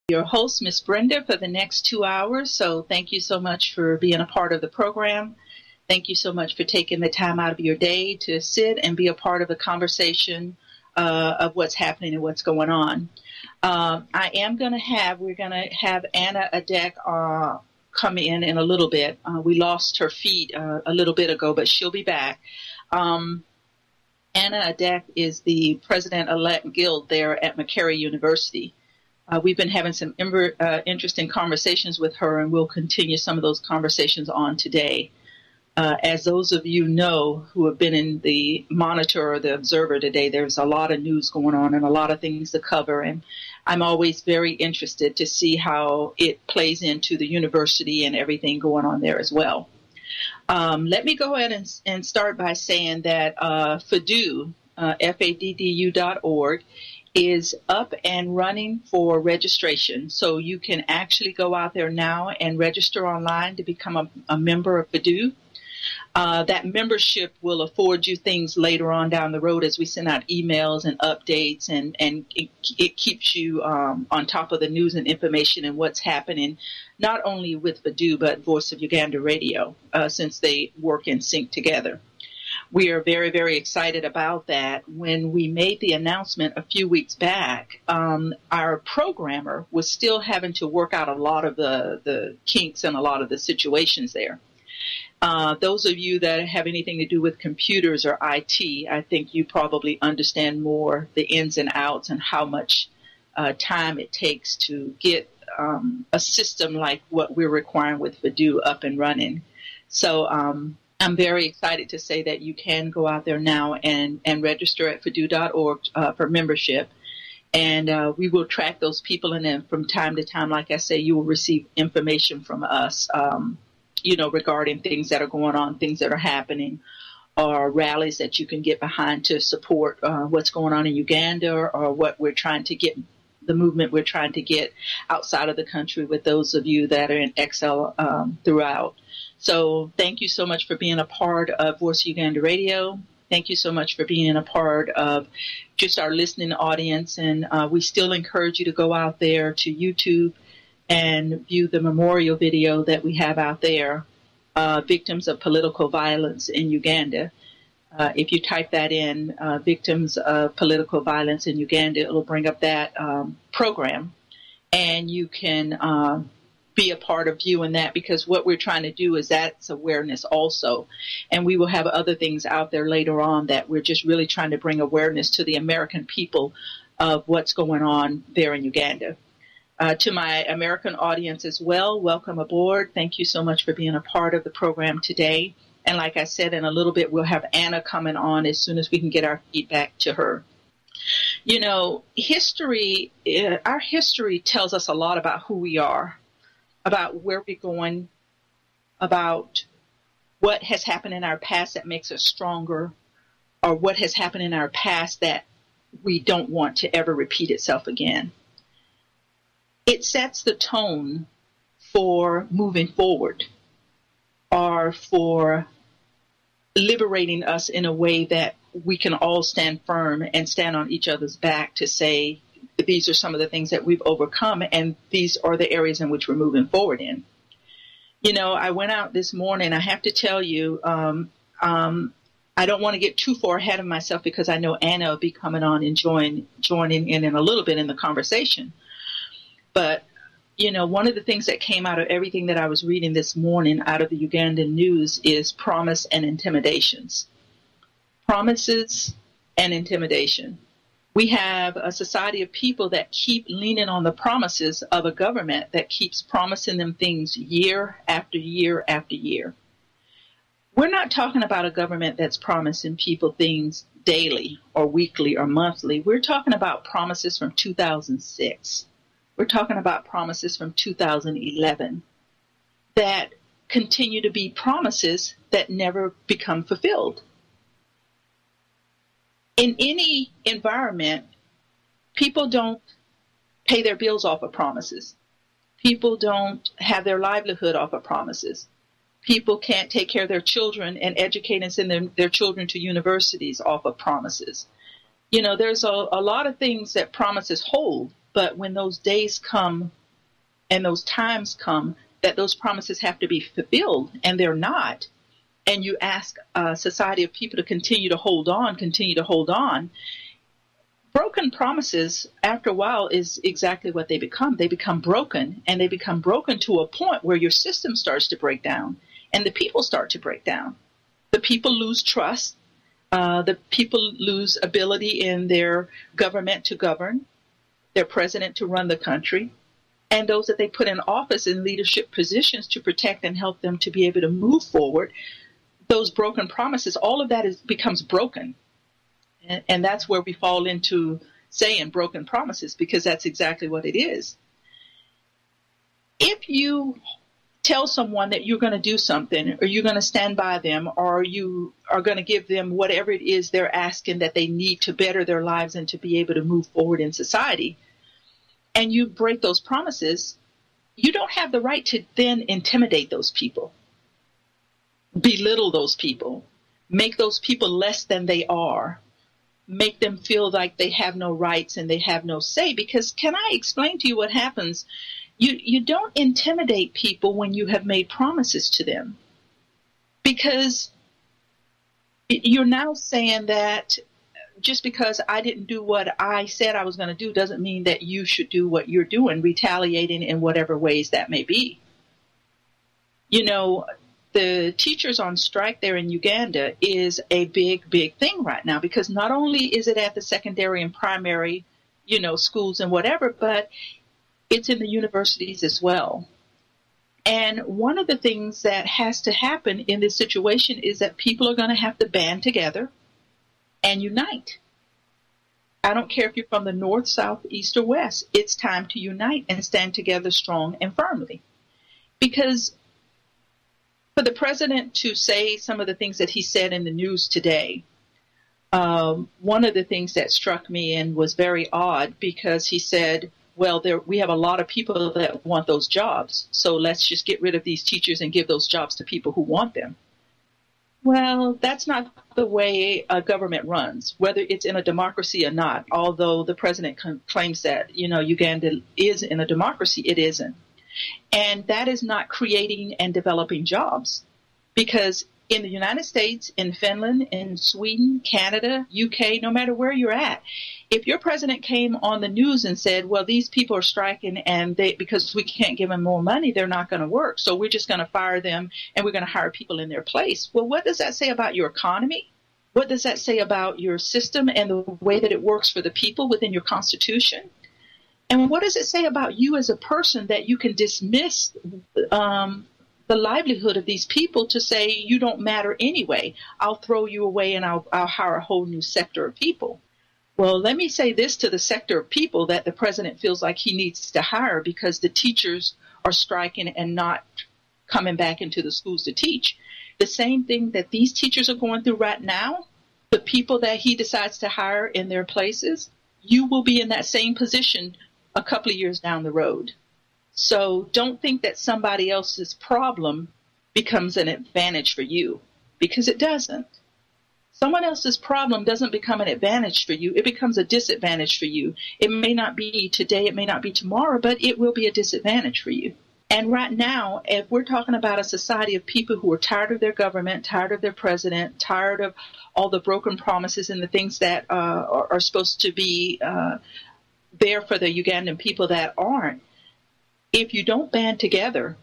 Your host, Miss Brenda, for the next 2 hours. So thank you so much for being a part of the program. Thank you so much for taking the time out of your day to sit and be a part of the conversation of what's happening and what's going on. We're going to have Anna Adek come in a little bit. We lost her feed a little bit ago, but she'll be back. Anna Adek is the president-elect guild there at McCary University. We've been having some interesting conversations with her, and we'll continue some of those conversations on today. As those of you know who have been in the Monitor or the Observer today, there's a lot of news going on and a lot of things to cover, and I'm always very interested to see how it plays into the university and everything going on there as well. Let me go ahead and start by saying that FADU, FADDU.org, is up and running for registration. So you can actually go out there now and register online to become a member of FADU. That membership will afford you things later on down the road as we send out emails and updates, and it keeps you on top of the news and information and what's happening, not only with FADU, but Voice of Uganda Radio, since they work in sync together. We are very, very excited about that. When we made the announcement a few weeks back, our programmer was still having to work out a lot of the kinks and a lot of the situations there. Those of you that have anything to do with computers or IT, I think you probably understand more the ins and outs and how much time it takes to get a system like what we're requiring with FADU up and running. So I'm very excited to say that you can go out there now and register at FADU.org for membership. And we will track those people. And then from time to time, like I say, you will receive information from us, regarding things that are going on, things that are happening, or rallies that you can get behind to support what's going on in Uganda, or what we're trying to get, the movement we're trying to get outside of the country with those of you that are in exile throughout. So thank you so much for being a part of Voice of Uganda Radio. Thank you so much for being a part of just our listening audience. And we still encourage you to go out there to YouTube and view the memorial video that we have out there, Victims of Political Violence in Uganda. If you type that in, Victims of Political Violence in Uganda, it'll bring up that program. And you can be a part of viewing that, because what we're trying to do is that's awareness also. And we will have other things out there later on that we're just really trying to bring awareness to the American people of what's going on there in Uganda. To my American audience as well, welcome aboard. Thank you so much for being a part of the program today. And like I said, in a little bit, we'll have Anna coming on as soon as we can get our feedback to her. You know, our history tells us a lot about who we are, about where we're going, about what has happened in our past that makes us stronger, or what has happened in our past that we don't want to ever repeat itself again. It sets the tone for moving forward, or for liberating us in a way that we can all stand firm and stand on each other's back to say, these are some of the things that we've overcome, and these are the areas in which we're moving forward in. You know, I went out this morning. I have to tell you, I don't want to get too far ahead of myself, because I know Anna will be coming on and joining in a little bit in the conversation. But, you know, one of the things that came out of everything that I was reading this morning out of the Ugandan news is promise and intimidations. Promises and intimidation. We have a society of people that keep leaning on the promises of a government that keeps promising them things year after year after year. We're not talking about a government that's promising people things daily or weekly or monthly. We're talking about promises from 2006. We're talking about promises from 2011 that continue to be promises that never become fulfilled. In any environment, people don't pay their bills off of promises. People don't have their livelihood off of promises. People can't take care of their children and educate and send their children to universities off of promises. You know, there's a lot of things that promises hold, But when those days come and those times come that those promises have to be fulfilled and they're not, and you ask a society of people to continue to hold on, broken promises after a while is exactly what they become. They become broken, and they become broken to a point where your system starts to break down and the people start to break down. The people lose trust. The people lose ability in their government to govern, their president to run the country, and those that they put in office in leadership positions to protect and help them to be able to move forward. Those broken promises, all of that becomes broken. And that's where we fall into saying broken promises, because that's exactly what it is. If you tell someone that you're going to do something, or you're going to stand by them, or you are going to give them whatever it is they're asking that they need to better their lives and to be able to move forward in society, and you break those promises, you don't have the right to then intimidate those people, belittle those people, make those people less than they are, make them feel like they have no rights and they have no say. Because can I explain to you what happens? You don't intimidate people when you have made promises to them, because you're now saying that just because I didn't do what I said I was going to do doesn't mean that you should do what you're doing, retaliating in whatever ways that may be. You know, the teachers on strike there in Uganda is a big, big thing right now, because not only is it at the secondary and primary, schools and whatever, but it's in the universities as well. And one of the things that has to happen in this situation is that people are going to have to band together and unite. I don't care if you're from the north, south, east, or west. It's time to unite and stand together strong and firmly. Because for the president to say some of the things that he said in the news today, one of the things that struck me and was very odd, because he said, well, we have a lot of people that want those jobs, so let's just get rid of these teachers and give those jobs to people who want them. Well, that's not the way a government runs, whether it's in a democracy or not. Although the president claims that, Uganda is in a democracy, it isn't. And that is not creating and developing jobs, because in the United States, in Finland, in Sweden, Canada, UK, no matter where you're at, if your president came on the news and said, well, these people are striking and because we can't give them more money, they're not going to work, so we're just going to fire them and we're going to hire people in their place. Well, what does that say about your economy? What does that say about your system and the way that it works for the people within your constitution? And what does it say about you as a person that you can dismiss the livelihood of these people to say you don't matter anyway? I'll throw you away and I'll hire a whole new sector of people. Well, let me say this to the sector of people that the president feels like he needs to hire because the teachers are striking and not coming back into the schools to teach. The same thing that these teachers are going through right now, the people that he decides to hire in their places, you will be in that same position a couple of years down the road. So don't think that somebody else's problem becomes an advantage for you, because it doesn't. Someone else's problem doesn't become an advantage for you. It becomes a disadvantage for you. It may not be today, it may not be tomorrow, but it will be a disadvantage for you. And right now, if we're talking about a society of people who are tired of their government, tired of their president, tired of all the broken promises and the things that are supposed to be there for the Ugandan people that aren't, if you don't band together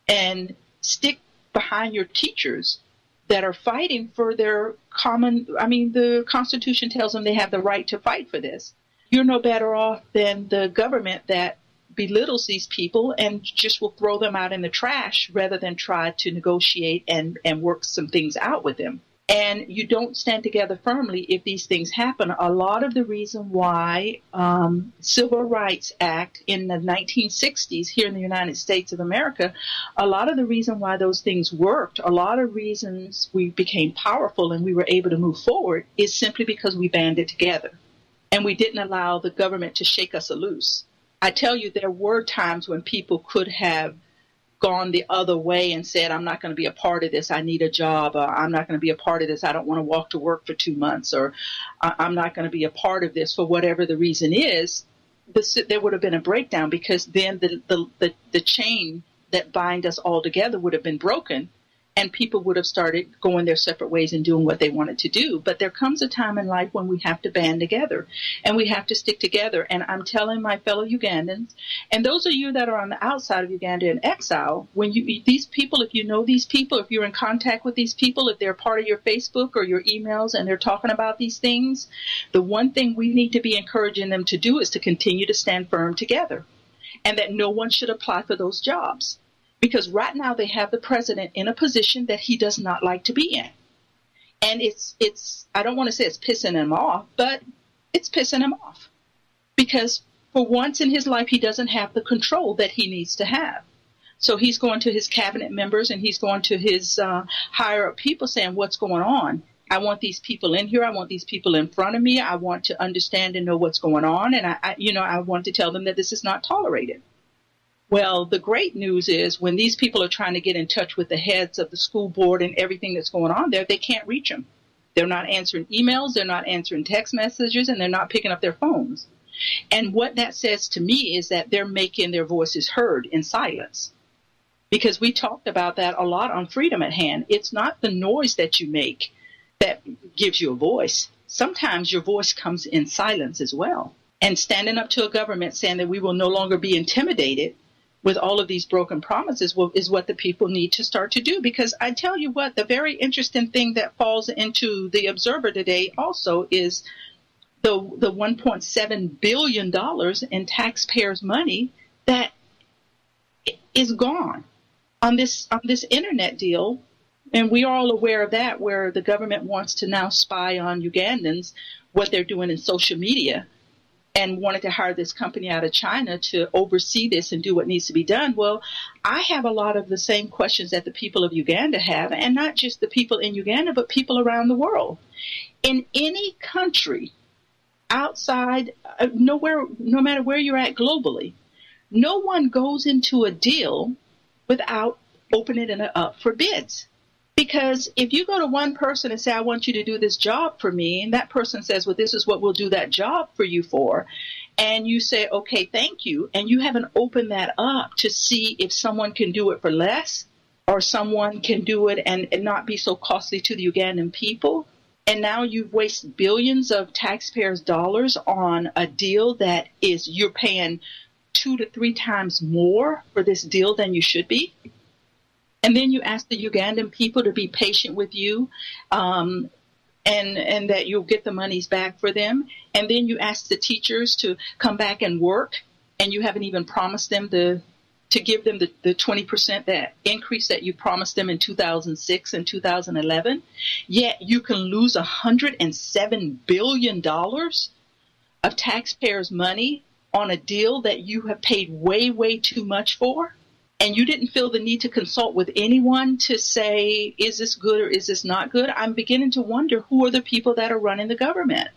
and stick behind your teachers that are fighting for their the Constitution tells them they have the right to fight for this. You're no better off than the government that belittles these people and just will throw them out in the trash rather than try to negotiate and work some things out with them. And you don't stand together firmly if these things happen. A lot of the reason why Civil Rights Act in the 1960s here in the United States of America, a lot of the reason why those things worked, a lot of reasons we became powerful and we were able to move forward is simply because we banded together and we didn't allow the government to shake us loose. I tell you, there were times when people could have gone the other way and said, I'm not going to be a part of this, I need a job, or I'm not going to be a part of this, I don't want to walk to work for 2 months, or I'm not going to be a part of this for whatever the reason is. there would have been a breakdown, because then the chain that bind us all together would have been broken, and people would have started going their separate ways and doing what they wanted to do. But there comes a time in life when we have to band together and we have to stick together. And I'm telling my fellow Ugandans, and those of you that are on the outside of Uganda in exile, these people, if you know these people, if you're in contact with these people, if they're part of your Facebook or your emails and they're talking about these things, the one thing we need to be encouraging them to do is to continue to stand firm together, and that no one should apply for those jobs. Because right now they have the president in a position that he does not like to be in. And it's I don't want to say it's pissing him off, but it's pissing him off. Because for once in his life, he doesn't have the control that he needs to have. So he's going to his cabinet members and he's going to his higher up people saying, what's going on? I want these people in here. I want these people in front of me. I want to understand and know what's going on. And I want to tell them that this is not tolerated. Well, the great news is when these people are trying to get in touch with the heads of the school board and everything that's going on there, they can't reach them. They're not answering emails, they're not answering text messages, and they're not picking up their phones. And what that says to me is that they're making their voices heard in silence. Because we talked about that a lot on Freedom at Hand. It's not the noise that you make that gives you a voice. Sometimes your voice comes in silence as well. And standing up to a government saying that we will no longer be intimidated with all of these broken promises is what the people need to start to do. Because I tell you what, the very interesting thing that falls into the Observer today also is the $1.7 billion in taxpayers' money that is gone on this internet deal. And we are all aware of that, where the government wants to now spy on Ugandans, what they're doing in social media, and wanted to hire this company out of China to oversee this and do what needs to be done. Well, I have a lot of the same questions that the people of Uganda have, and not just the people in Uganda, but people around the world. In any country outside, no matter where you're at globally, no one goes into a deal without opening it up for bids. Because if you go to one person and say, I want you to do this job for me, and that person says, well, this is what we'll do that job for you for, and you say, okay, thank you, and you haven't opened that up to see if someone can do it for less or someone can do it and not be so costly to the Ugandan people, and now you've wasted billions of taxpayers' dollars on a deal that is you're paying 2 to 3 times more for this deal than you should be. And then you ask the Ugandan people to be patient with you, and that you'll get the monies back for them. And then you ask the teachers to come back and work, and you haven't even promised them to give them the 20% that increase that you promised them in 2006 and 2011. Yet you can lose $107 billion of taxpayers' money on a deal that you have paid way, way too much for. And you didn't feel the need to consult with anyone to say, is this good or is this not good? I'm beginning to wonder, who are the people that are running the government?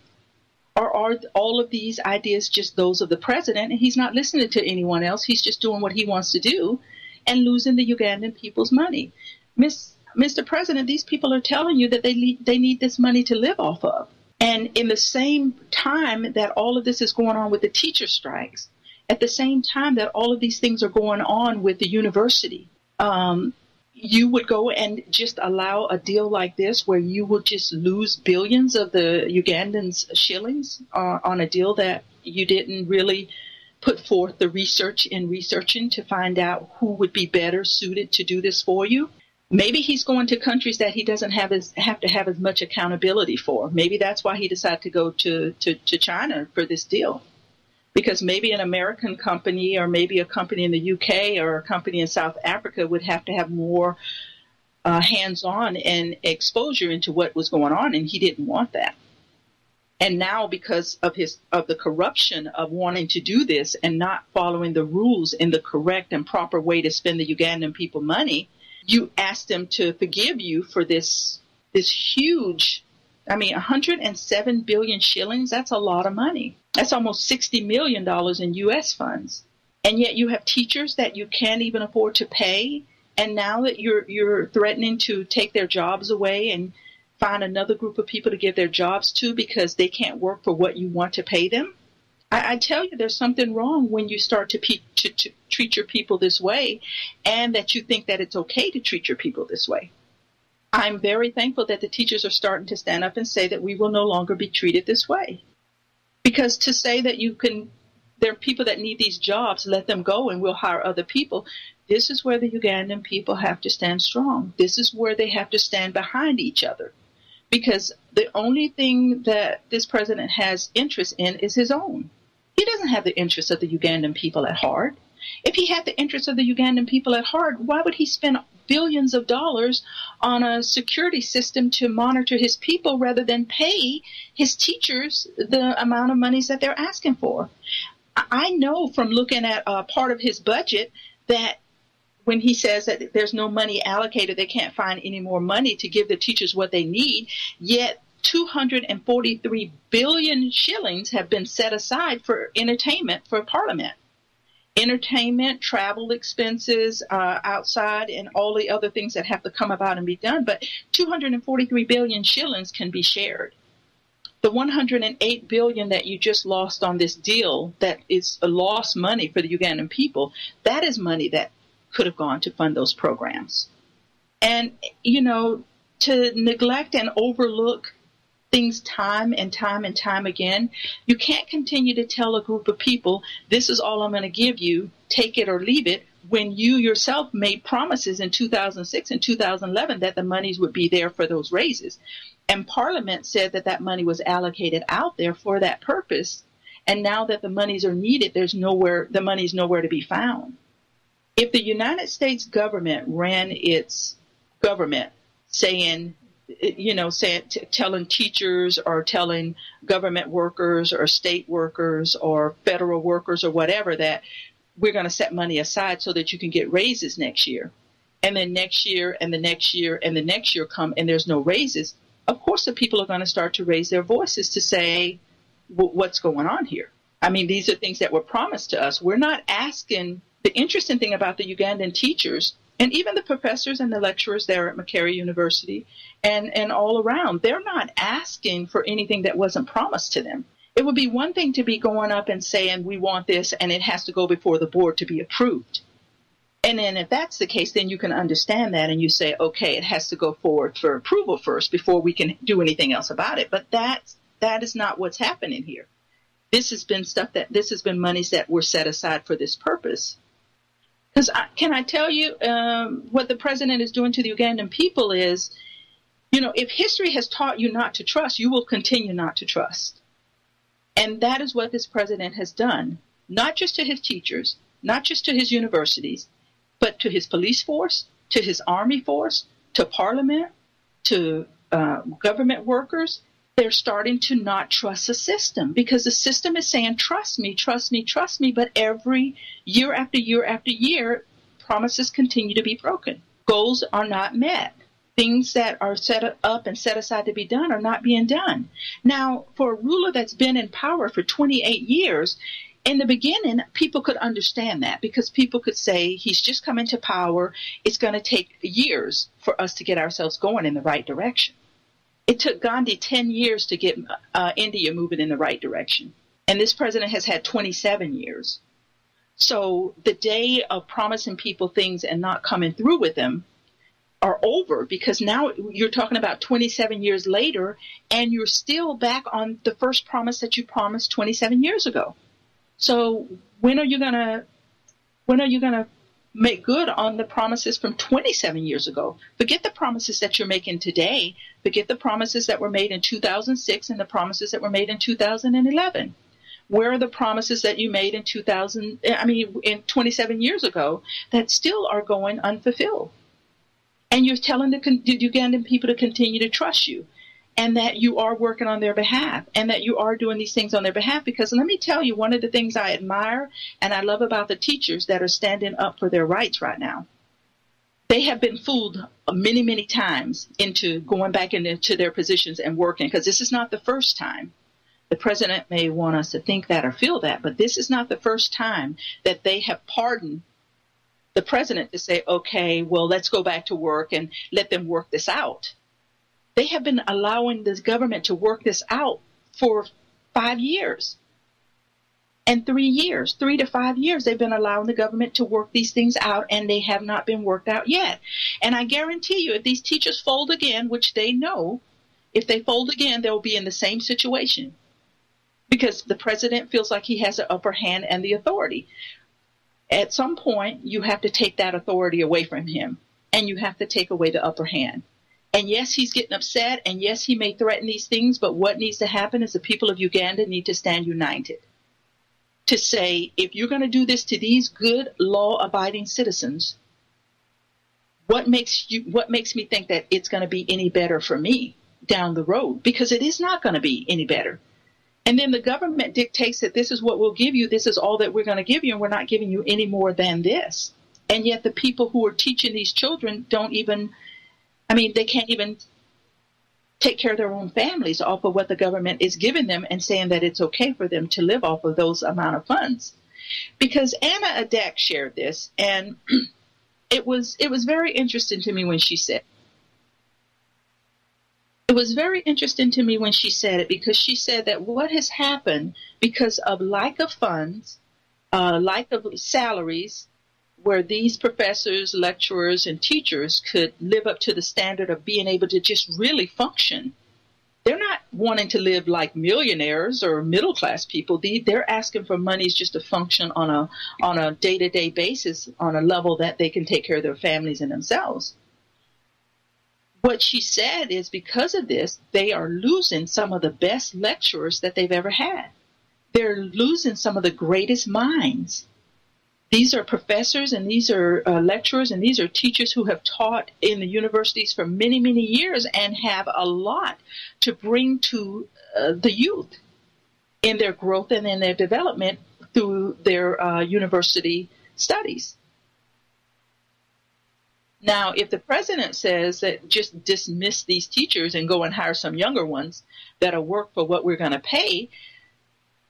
Or are all of these ideas just those of the president, and he's not listening to anyone else? He's just doing what he wants to do and losing the Ugandan people's money. Mr. President, these people are telling you that they need this money to live off of. And in the same time that all of this is going on with the teacher strikes, at the same time that all of these things are going on with the university, you would go and just allow a deal like this where you would just lose billions of the Ugandans' shillings on a deal that you didn't really put forth the research in researching to find out who would be better suited to do this for you. Maybe he's going to countries that he doesn't have to have as much accountability for. Maybe that's why he decided to go to China for this deal. Because maybe an American company or maybe a company in the UK or a company in South Africa would have to have more hands-on and exposure into what was going on, and he didn't want that. And now, because of the corruption of wanting to do this and not following the rules in the correct and proper way to spend the Ugandan people money, you ask them to forgive you for this huge, 107 billion shillings, that's a lot of money. That's almost $60 million in U.S. funds. And yet you have teachers that you can't even afford to pay. And now that you're threatening to take their jobs away and find another group of people to give their jobs to because they can't work for what you want to pay them. I tell you, there's something wrong when you start to treat your people this way, and that you think that it's okay to treat your people this way. I'm very thankful that the teachers are starting to stand up and say that we will no longer be treated this way. Because to say that there are people that need these jobs, let them go and we'll hire other people. This is where the Ugandan people have to stand strong. This is where they have to stand behind each other. Because the only thing that this president has interest in is his own. He doesn't have the interests of the Ugandan people at heart. If he had the interests of the Ugandan people at heart, why would he spend billions of dollars on a security system to monitor his people rather than pay his teachers the amount of monies that they're asking for? I know from looking at part of his budget that when he says that there's no money allocated, they can't find any more money to give the teachers what they need, yet 243 billion shillings have been set aside for entertainment for Parliament. Entertainment, travel expenses outside, and all the other things that have to come about and be done. But 243 billion shillings can be shared. The 108 billion that you just lost on this deal, that is a lost money for the Ugandan people, that is money that could have gone to fund those programs. And, to neglect and overlook things time and time and time again, you can't continue to tell a group of people, this is all I'm going to give you, take it or leave it, when you yourself made promises in 2006 and 2011 that the monies would be there for those raises. And Parliament said that that money was allocated out there for that purpose. And now that the monies are needed, the money's nowhere to be found. If the United States government ran its government saying, telling teachers or telling government workers or state workers or federal workers or whatever that we're going to set money aside so that you can get raises next year. And then next year and the next year and the next year come and there's no raises. Of course, the people are going to start to raise their voices to say, what's going on here? I mean, these are things that were promised to us. We're not asking. The interesting thing about the Ugandan teachers and even the professors and the lecturers there at Makerere University and all around, they're not asking for anything that wasn't promised to them. It would be one thing to be going up and saying, we want this, and it has to go before the board to be approved. And then if that's the case, then you can understand that and you say, okay, it has to go forward for approval first before we can do anything else about it. But that is not what's happening here. This has been monies that were set aside for this purpose. Because can I tell you what the president is doing to the Ugandan people is, if history has taught you not to trust, you will continue not to trust. And that is what this president has done, not just to his teachers, not just to his universities, but to his police force, to his army force, to Parliament, to government workers. They're starting to not trust the system because the system is saying, trust me, trust me, trust me. But every year after year after year, promises continue to be broken. Goals are not met. Things that are set up and set aside to be done are not being done. Now, for a ruler that's been in power for 28 years, in the beginning, people could understand that because people could say, he's just come into power. It's going to take years for us to get ourselves going in the right direction. It took Gandhi 10 years to get India moving in the right direction. And this president has had 27 years. So the day of promising people things and not coming through with them are over because now you're talking about 27 years later and you're still back on the first promise that you promised 27 years ago. So when are you going to make good on the promises from 27 years ago? Forget the promises that you're making today. Forget the promises that were made in 2006 and the promises that were made in 2011. Where are the promises that you made in 27 years ago that still are going unfulfilled? And you're telling the Ugandan people to continue to trust you and that you are working on their behalf and that you are doing these things on their behalf. Because let me tell you, one of the things I admire and I love about the teachers that are standing up for their rights right now, they have been fooled many, many times into going back into their positions and working because this is not the first time. The president may want us to think that or feel that, but this is not the first time that they have pardoned the president to say, okay, well, let's go back to work and let them work this out. They have been allowing this government to work this out for 5 years. And 3 to 5 years, they've been allowing the government to work these things out, and they have not been worked out yet. And I guarantee you, if these teachers fold again, which they know, if they fold again, they'll be in the same situation, because the president feels like he has the upper hand and the authority. At some point, you have to take that authority away from him, and you have to take away the upper hand. And yes, he's getting upset, and yes, he may threaten these things, but what needs to happen is the people of Uganda need to stand united to say, if you're going to do this to these good, law-abiding citizens, what makes me think that it's going to be any better for me down the road? Because it is not going to be any better. And then the government dictates that this is what we'll give you, this is all that we're going to give you, and we're not giving you any more than this. And yet the people who are teaching these children they can't even take care of their own families off of what the government is giving them and saying that it's okay for them to live off of those amount of funds. Because Anna Adek shared this, and it was very interesting to me when she said it. It was very interesting to me when she said it, because she said that what has happened because of lack of funds, lack of salaries, where these professors, lecturers, and teachers could live up to the standard of being able to just really function. They're not wanting to live like millionaires or middle-class people. They're asking for monies just to function on a day-to-day basis, on a level that they can take care of their families and themselves. What she said is, because of this, they are losing some of the best lecturers that they've ever had. They're losing some of the greatest minds. These are professors, and these are lecturers, and these are teachers who have taught in the universities for many, many years and have a lot to bring to the youth in their growth and in their development through their university studies. Now, if the president says that just dismiss these teachers and go and hire some younger ones that'll work for what we're going to pay,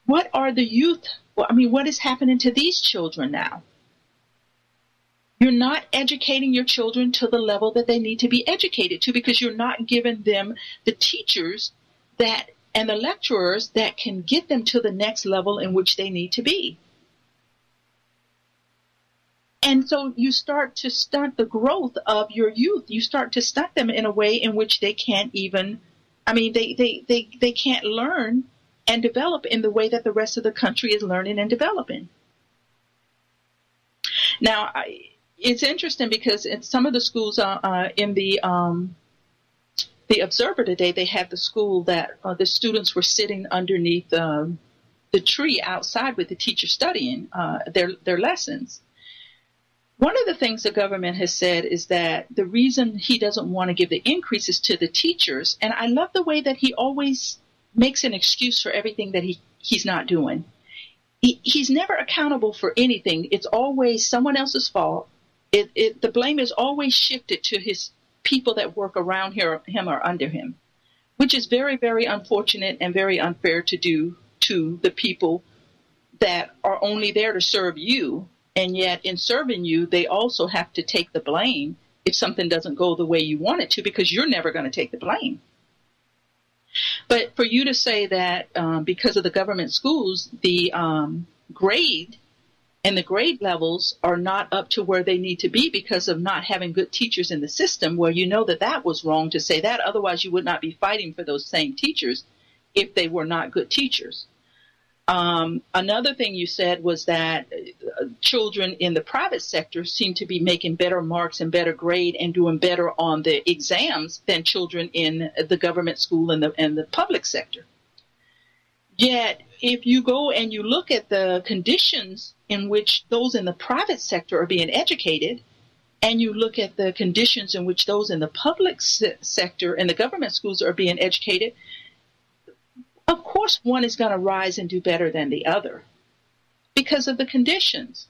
what are the youth? What is happening to these children now? You're not educating your children to the level that they need to be educated to, because you're not giving them the teachers and the lecturers that can get them to the next level in which they need to be. And so you start to stunt the growth of your youth. You start to stunt them in a way in which they can't even, they can't learn and develop in the way that the rest of the country is learning and developing. Now, it's interesting because in some of the schools in the Observer today, they had the school that the students were sitting underneath the tree outside with the teacher studying their lessons. One of the things the government has said is that the reason he doesn't want to give the increases to the teachers, and I love the way that he always makes an excuse for everything that he's not doing. He's never accountable for anything. It's always someone else's fault. The blame is always shifted to his people that work around him or under him, which is very, very unfortunate and very unfair to do to the people that are only there to serve you. And yet in serving you, they also have to take the blame if something doesn't go the way you want it to, because you're never going to take the blame. But for you to say that because of the government schools, the grade and the grade levels are not up to where they need to be because of not having good teachers in the system, well, you know that was wrong to say that. Otherwise, you would not be fighting for those same teachers if they were not good teachers. Another thing you said was that children in the private sector seem to be making better marks and better grade and doing better on the exams than children in the government school and the public sector. Yet, if you go and you look at the conditions in which those in the private sector are being educated, and you look at the conditions in which those in the public sector and the government schools are being educated, of course one is going to rise and do better than the other because of the conditions.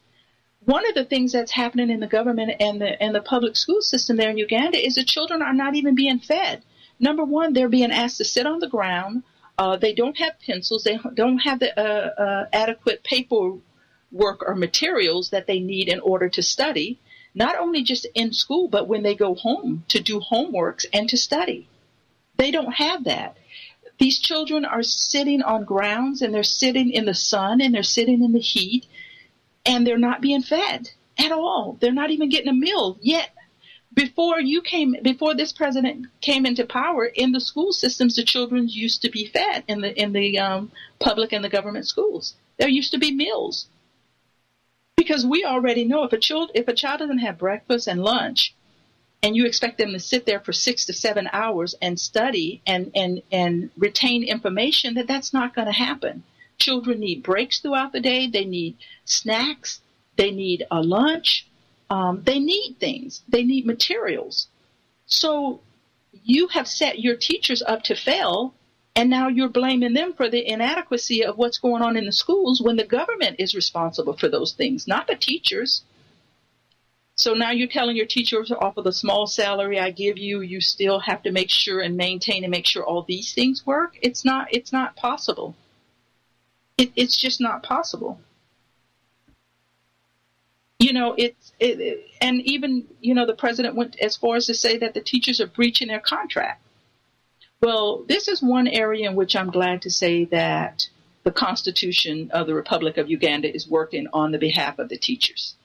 One of the things that's happening in the government and the public school system there in Uganda is the children are not even being fed. Number one, they're being asked to sit on the ground. They don't have pencils. They don't have the adequate paperwork or materials that they need in order to study, not only just in school, but when they go home to do homeworks and to study. They don't have that. These children are sitting on grounds, and they're sitting in the sun, and they're sitting in the heat, and they're not being fed at all. They're not even getting a meal yet. Before this president came into power, in the school systems, the children used to be fed in the public and the government schools. There used to be meals, because we already know if a child doesn't have breakfast and lunch, and you expect them to sit there for 6 to 7 hours and study and retain information, that's not going to happen. Children need breaks throughout the day. They need snacks. They need a lunch. They need things. They need materials. So you have set your teachers up to fail, and now you're blaming them for the inadequacy of what's going on in the schools when the government is responsible for those things, not the teachers. So now you're telling your teachers, off of the small salary I give you, you still have to make sure and maintain and make sure all these things work. It's not possible. It's just not possible. And even, the president went as far as to say that the teachers are breaching their contract. Well, this is one area in which I'm glad to say that the Constitution of the Republic of Uganda is working on the behalf of the teachers.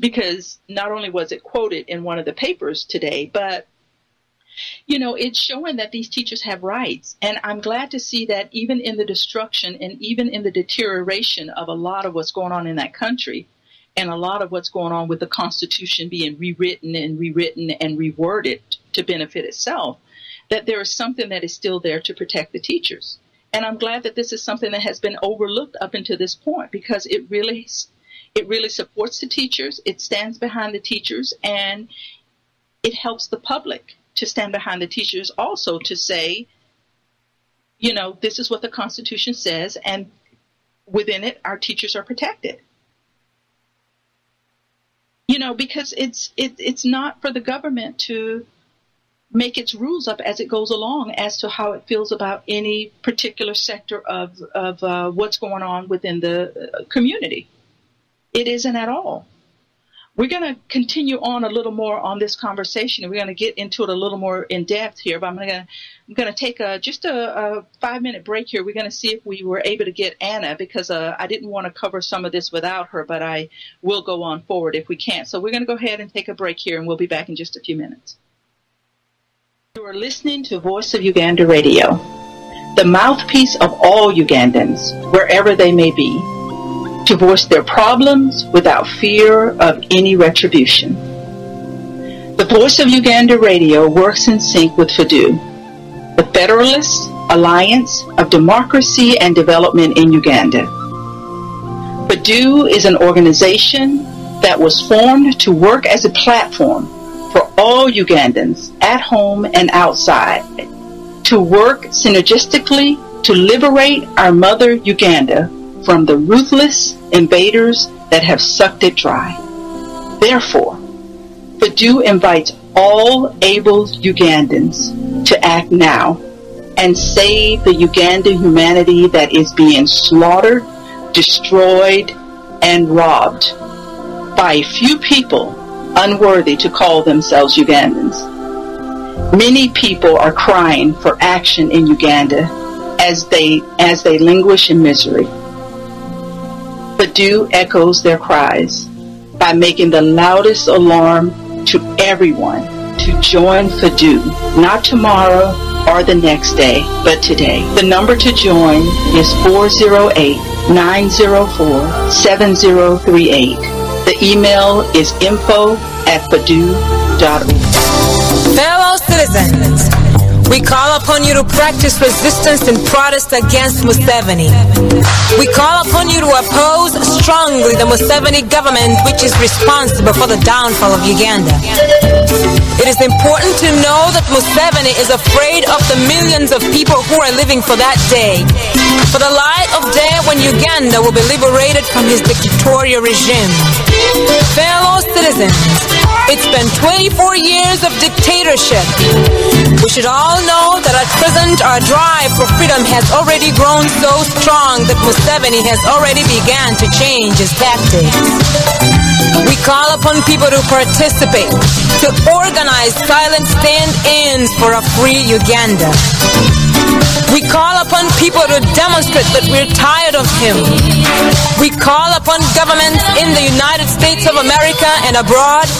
Because not only was it quoted in one of the papers today, but, it's showing that these teachers have rights. And I'm glad to see that even in the destruction and even in the deterioration of a lot of what's going on in that country, and a lot of what's going on with the Constitution being rewritten and reworded to benefit itself, that there is something that is still there to protect the teachers. And I'm glad that this is something that has been overlooked up until this point, because it really supports the teachers, it stands behind the teachers, and it helps the public to stand behind the teachers also to say, this is what the Constitution says, and within it, our teachers are protected. Because it's not for the government to make its rules up as it goes along as to how it feels about any particular sector of what's going on within the community. It isn't at all. We're going to continue on a little more on this conversation, and we're going to get into it a little more in depth here. But I'm going to take just a 5-minute break here. We're going to see if we were able to get Anna, because I didn't want to cover some of this without her, but I will go on forward if we can. So we're going to go ahead and take a break here, and we'll be back in just a few minutes. You are listening to Voice of Uganda Radio, the mouthpiece of all Ugandans, wherever they may be, to voice their problems without fear of any retribution. The Voice of Uganda Radio works in sync with FDU, the Federalist Alliance of Democracy and Development in Uganda. FDU is an organization that was formed to work as a platform for all Ugandans at home and outside, to work synergistically to liberate our mother Uganda from the ruthless invaders that have sucked it dry. Therefore, FDU invites all able Ugandans to act now and save the Ugandan humanity that is being slaughtered, destroyed, and robbed by a few people unworthy to call themselves Ugandans. Many people are crying for action in Uganda as they languish in misery. FDU echoes their cries by making the loudest alarm to everyone to join FDU, not tomorrow or the next day, but today. The number to join is 408-904-7038. The email is info@fdu.org. Fellow citizens, we call upon you to practice resistance and protest against Museveni. We call upon you to oppose strongly the Museveni government, which is responsible for the downfall of Uganda. It is important to know that Museveni is afraid of the millions of people who are living for that day, for the light of day when Uganda will be liberated from his dictatorial regime. Fellow citizens, it's been 24 years of dictatorship. We should all know that at present our drive for freedom has already grown so strong that Museveni has already begun to change his tactics. We call upon people to participate, to organize silent stand-ins for a free Uganda. We call upon people to demonstrate that we're tired of him. We call upon governments in the United States of America and abroad,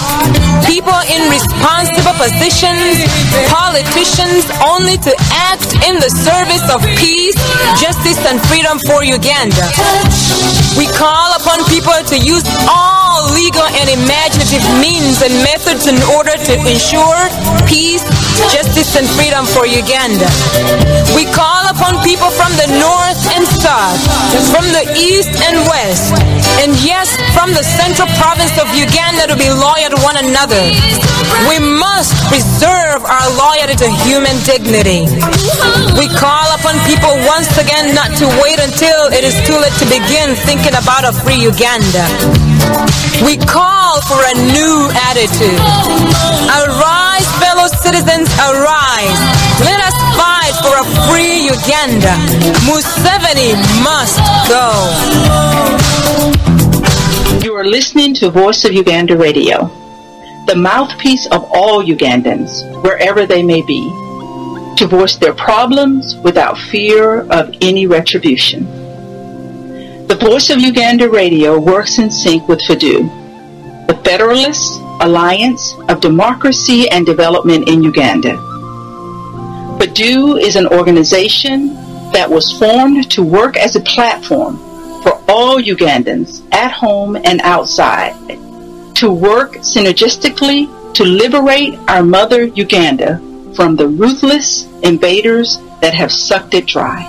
people in responsible positions, politicians, only to act in the service of peace, justice, and freedom for Uganda. We call upon people to use all legal and imaginative means and methods in order to ensure peace, justice, and freedom for Uganda. We call upon people from the north and south, from the east and west, and yes, from the central province of Uganda to be loyal to one another. We must preserve our loyalty to human dignity. We call upon people once again not to wait until it is too late to begin thinking about a free Uganda. We call for a new attitude. Arise, fellow citizens, arise. Let us fight for a free Uganda. Museveni must go. You are listening to Voice of Uganda Radio, the mouthpiece of all Ugandans, wherever they may be, to voice their problems without fear of any retribution. The Voice of Uganda Radio works in sync with FDU, the Federalist Alliance of Democracy and Development in Uganda. FDU is an organization that was formed to work as a platform for all Ugandans at home and outside, to work synergistically to liberate our mother Uganda from the ruthless invaders that have sucked it dry.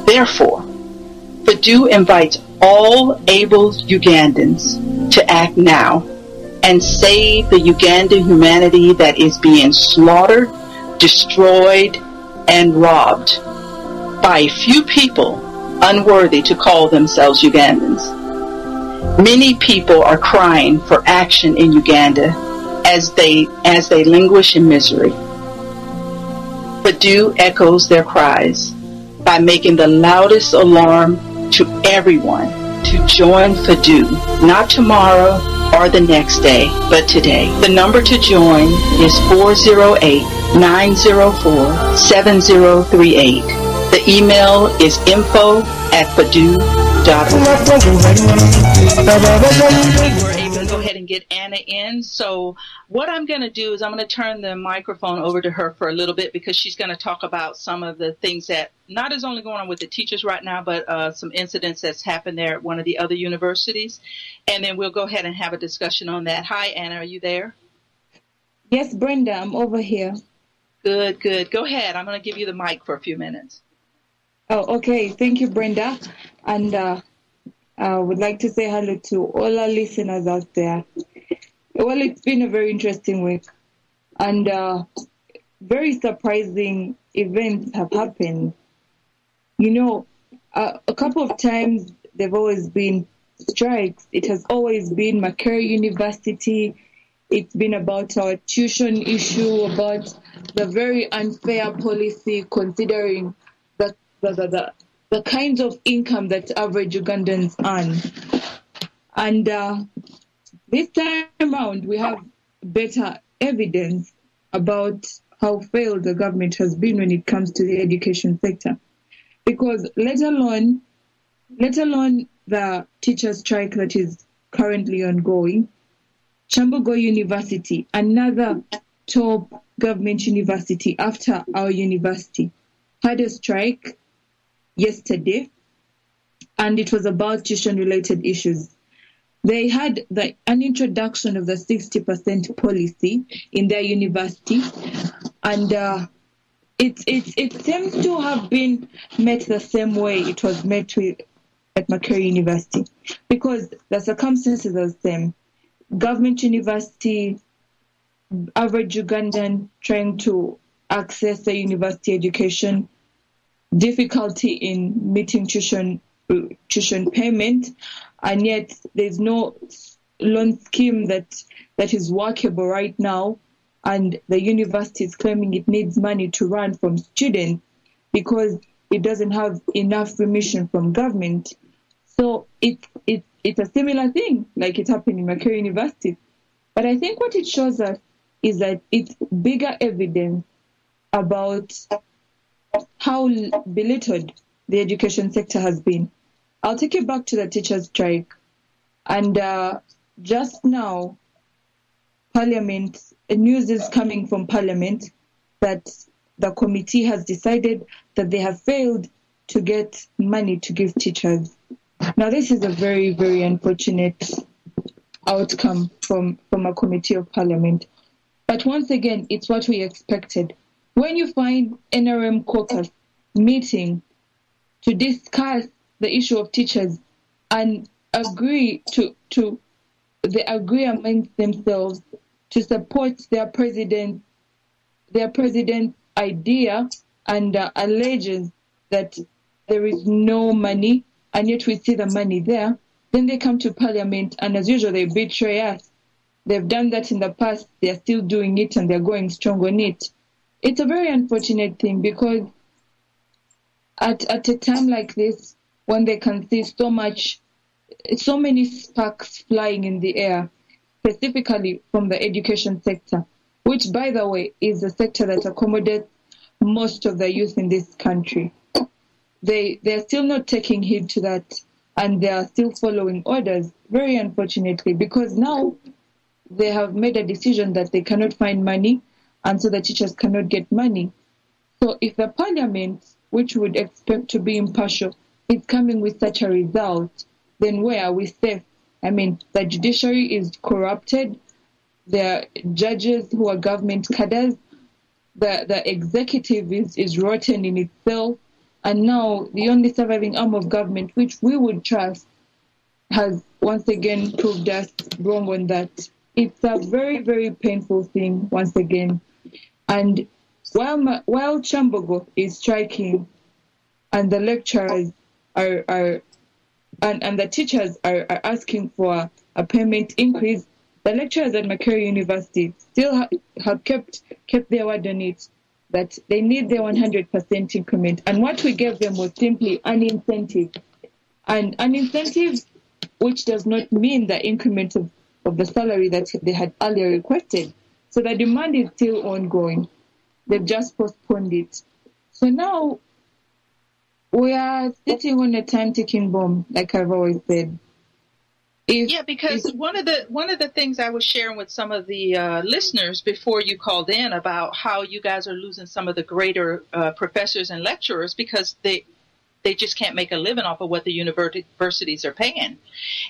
Therefore, FDU invites all able Ugandans to act now and save the Ugandan humanity that is being slaughtered, destroyed, and robbed by a few people unworthy to call themselves Ugandans. Many people are crying for action in Uganda as they languish in misery. FDU echoes their cries by making the loudest alarm to everyone to join FDU, not tomorrow or the next day, but today. The number to join is 408-904-7038. The email is info@fdu.org. We're able to go ahead and get Anna in. So what I'm going to do is I'm going to turn the microphone over to her for a little bit because she's going to talk about some of the things that not is only going on with the teachers right now, but some incidents that's happened there at one of the other universities. And then we'll go ahead and have a discussion on that. Hi, Anna. Are you there? Yes, Brenda, I'm over here. Good, good. Go ahead. I'm going to give you the mic for a few minutes. Oh, okay. Thank you, Brenda. And I would like to say hello to all our listeners out there. Well, it's been a very interesting week. And very surprising events have happened. You know, a couple of times there have always been strikes. It has always been Makerere University. It's been about our tuition issue, about the very unfair policy considering the kinds of income that average Ugandans earn. And this time around, we have better evidence about how failed the government has been when it comes to the education sector. Because let alone the teacher strike that is currently ongoing, Chambogo University, another top government university after our university, had a strike yesterday, and it was about tuition-related issues. They had an introduction of the 60% policy in their university, and it seems to have been met the same way it was met with at Makerere University, because the circumstances are the same. Government university, average Ugandan trying to access the university education, difficulty in meeting tuition payment, and yet there's no loan scheme that is workable right now, and the university is claiming it needs money to run from students because it doesn't have enough remission from government. So it's a similar thing like it happened in Makerere University. But I think what it shows us is that it's bigger evidence about how belittled the education sector has been. I'll take you back to the teachers' strike. And just now, Parliament, news is coming from Parliament that the committee has decided that they have failed to get money to give teachers. Now, this is a very, very unfortunate outcome from a committee of Parliament. But once again, it's what we expected. When you find NRM caucus meeting to discuss the issue of teachers and agree they agree amongst themselves to support their president's idea and alleges that there is no money, and yet we see the money there, then they come to Parliament, and as usual, they betray us. They've done that in the past, they're still doing it, and they're going strong on it. It's a very unfortunate thing, because at a time like this, when they can see so many sparks flying in the air, specifically from the education sector, which, by the way, is the sector that accommodates most of the youth in this country. They're still not taking heed to that, and they are still following orders, very unfortunately, because now they have made a decision that they cannot find money, and so the teachers cannot get money. So if the Parliament, which would expect to be impartial, is coming with such a result, then where are we safe? I mean, the judiciary is corrupted, there are judges who are government cadres, the executive is rotten in itself, and now the only surviving arm of government, which we would trust, has once again proved us wrong on that. It's a very, very painful thing once again. And while Chambogo is striking and the lecturers and the teachers are asking for a payment increase, the lecturers at Makerere University still have kept their word on it, that they need their 100% increment. And what we gave them was simply an incentive. And an incentive which does not mean the increment of the salary that they had earlier requested. So the demand is still ongoing. They've just postponed it. So now we are sitting on a time-ticking bomb, like I've always said. Because one of the things I was sharing with some of the listeners before you called in about how you guys are losing some of the greater professors and lecturers because they just can't make a living off of what the universities are paying.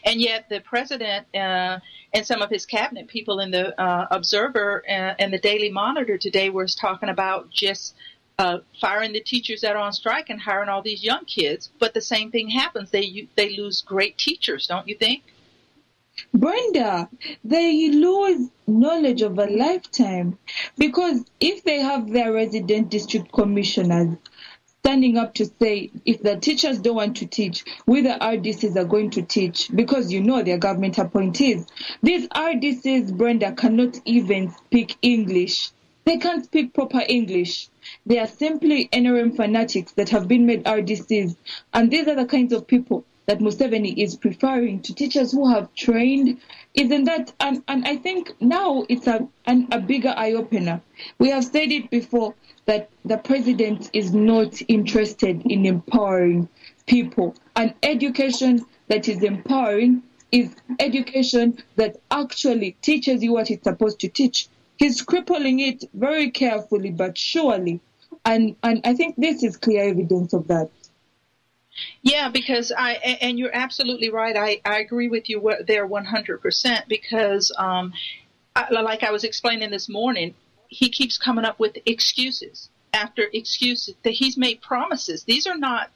And yet the president and some of his cabinet people in the Observer and the Daily Monitor today were talking about just firing the teachers that are on strike and hiring all these young kids. But the same thing happens. They lose great teachers, don't you think? Brenda, they lose knowledge of a lifetime, because if they have their resident district commissioners standing up to say, if the teachers don't want to teach, we the RDCs are going to teach, because they're government appointees. These RDCs, Brenda, cannot even speak English. They can't speak proper English. They are simply NRM fanatics that have been made RDCs, and these are the kinds of people that Museveni is preferring to teachers who have trained. Isn't that, and I think now it's a bigger eye-opener. We have said it before that the president is not interested in empowering people. And education that is empowering is education that actually teaches you what it's supposed to teach. He's crippling it very carefully but surely. And I think this is clear evidence of that. Yeah, because and you're absolutely right. I agree with you there 100% because, like I was explaining this morning, he keeps coming up with excuses after excuses that he's made promises. These are not,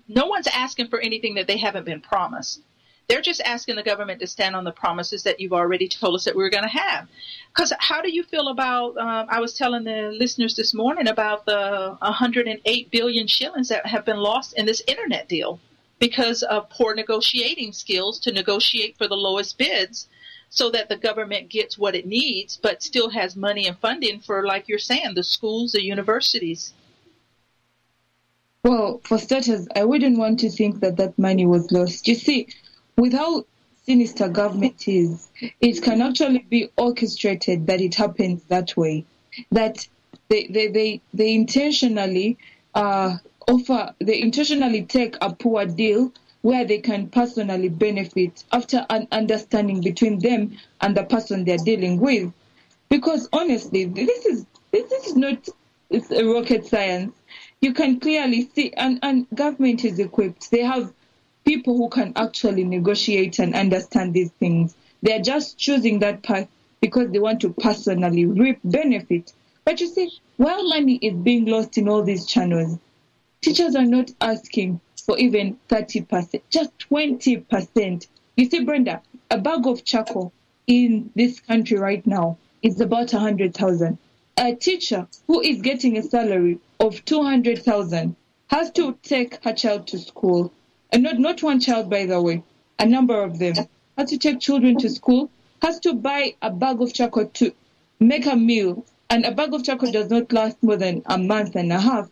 no one's asking for anything that they haven't been promised. They're just asking the government to stand on the promises that you've already told us that we were going to have. Because how do you feel about, I was telling the listeners this morning about the 108 billion shillings that have been lost in this internet deal because of poor negotiating skills to negotiate for the lowest bids so that the government gets what it needs, but still has money and funding for, like you're saying, the schools, the universities. Well, for starters, I wouldn't want to think that money was lost. You see, with how sinister government is, it can actually be orchestrated that it happens that way. That they intentionally they intentionally take a poor deal where they can personally benefit after an understanding between them and the person they're dealing with. Because honestly, this is not, it's a rocket science. You can clearly see, and government is equipped. They have people who can actually negotiate and understand these things. They're just choosing that path because they want to personally reap benefit. But you see, while money is being lost in all these channels, teachers are not asking for even 30%, just 20%. You see, Brenda, a bag of charcoal in this country right now is about 100,000. A teacher who is getting a salary of 200,000 has to take her child to school. And not one child, by the way, a number of them. Has to take children to school, has to buy a bag of charcoal to make a meal. And a bag of charcoal does not last more than a month and a half.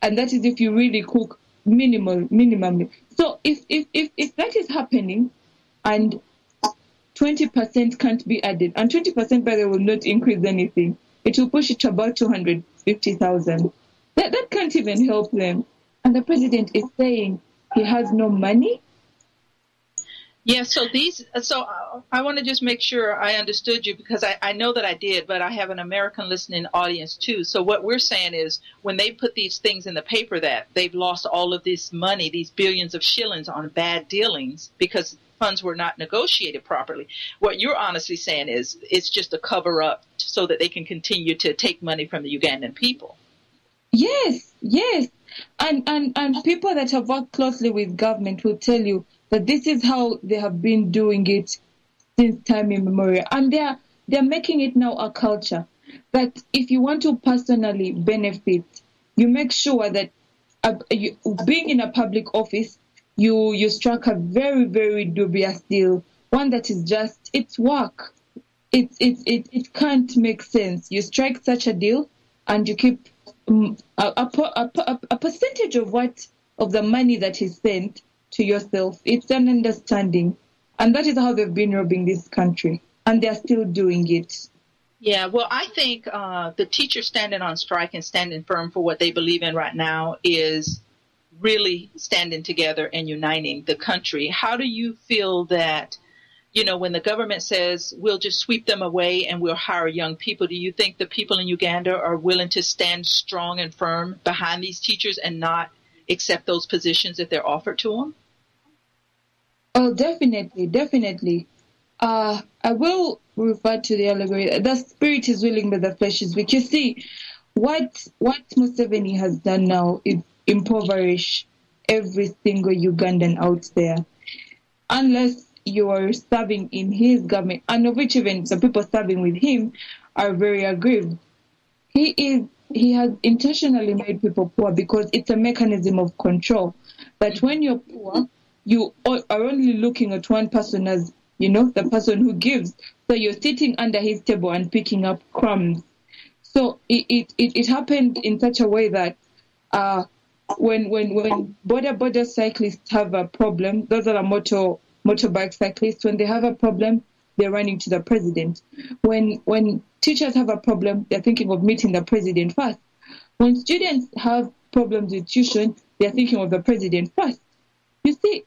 And that is if you really cook minimally. So if that is happening and 20% can't be added, and 20% by the way will not increase anything, it will push it to about 250,000. That can't even help them. And the president is saying he has no money. Yeah, so I want to just make sure I understood you, because I know that I did, but I have an American listening audience too. So what we're saying is when they put these things in the paper that they've lost all of this money, these billions of shillings on bad dealings because funds were not negotiated properly. What you're honestly saying is it's just a cover up so that they can continue to take money from the Ugandan people. Yes. And people that have worked closely with government will tell you that this is how they have been doing it since time immemorial. And they're making it now a culture that if you want to personally benefit, you make sure that being in a public office, you strike a very, very dubious deal, one that is just, it's work. It can't make sense. You strike such a deal and you keep a percentage of the money that is sent to yourself. It's an understanding, and that is how they've been robbing this country, and they're still doing it. Yeah, well, I think the teachers standing on strike and standing firm for what they believe in right now is really standing together and uniting the country. How do you feel that, when the government says we'll just sweep them away and we'll hire young people, do you think the people in Uganda are willing to stand strong and firm behind these teachers and not accept those positions if they're offered to them? Oh, definitely. I will refer to the allegory. The spirit is willing, but the flesh is weak. You see, what Museveni has done now is impoverish every single Ugandan out there. Unless you are serving in his government, and of which even the people serving with him are very aggrieved. He has intentionally made people poor because it's a mechanism of control. But when you're poor, you are only looking at one person as, the person who gives. So you're sitting under his table and picking up crumbs. So it happened in such a way that when border cyclists have a problem, those are motorbike cyclists, when they have a problem, they're running to the president. When teachers have a problem, they're thinking of meeting the president first. When students have problems with tuition, they're thinking of the president first. You see,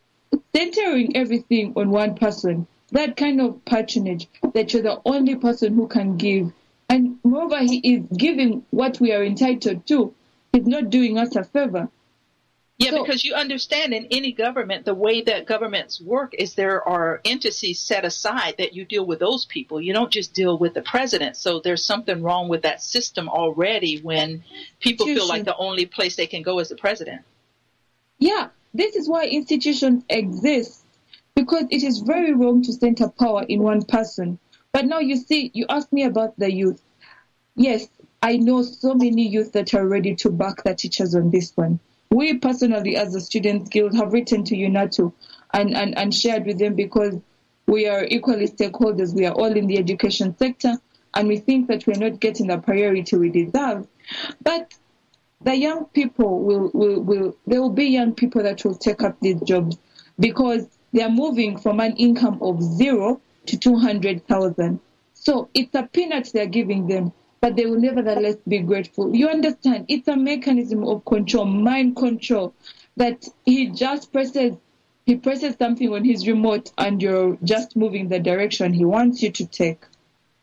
centering everything on one person, that kind of patronage, that you're the only person who can give. And moreover, he is giving what we are entitled to. He's not doing us a favor. Yeah, because you understand in any government, the way that governments work is there are entities set aside that you deal with those people. You don't just deal with the president. So there's something wrong with that system already when people feel like the only place they can go is the president. Yeah, this is why institutions exist, because it is very wrong to center power in one person. But now you see, you asked me about the youth. Yes, I know so many youth that are ready to back the teachers on this one. We personally, as a Students Guild, have written to UNATO and shared with them because we are equally stakeholders. We are all in the education sector, and we think that we're not getting the priority we deserve. But the young people there will be young people that will take up these jobs because they are moving from an income of 0 to 200,000. So it's a peanut they're giving them. but they will nevertheless be grateful. You understand? It's a mechanism of control, mind control, that he presses something on his remote and you're just moving the direction he wants you to take.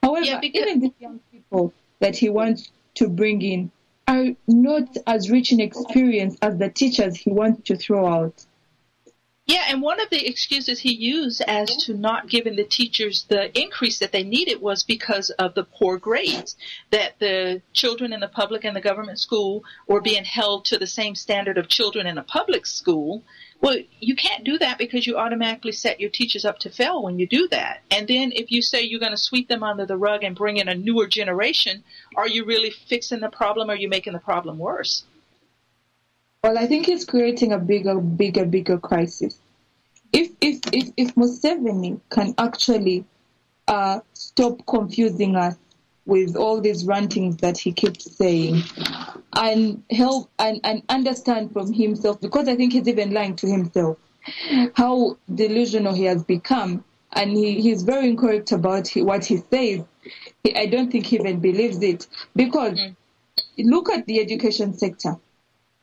However, even these young people that he wants to bring in are not as rich in experience as the teachers he wants to throw out. Yeah, and one of the excuses he used as to not giving the teachers the increase that they needed was because of the poor grades, that the children in the public and the government school were being held to the same standard of children in a public school. Well, you can't do that because you automatically set your teachers up to fail when you do that. And then if you say you're going to sweep them under the rug and bring in a newer generation, are you really fixing the problem or are you making the problem worse? Well, I think it's creating a bigger crisis. If Museveni can actually stop confusing us with all these rantings that he keeps saying, and help and understand from himself, because I think he's even lying to himself, how delusional he has become, and he's very incorrect about what he says. I don't think he even believes it, because look at the education sector.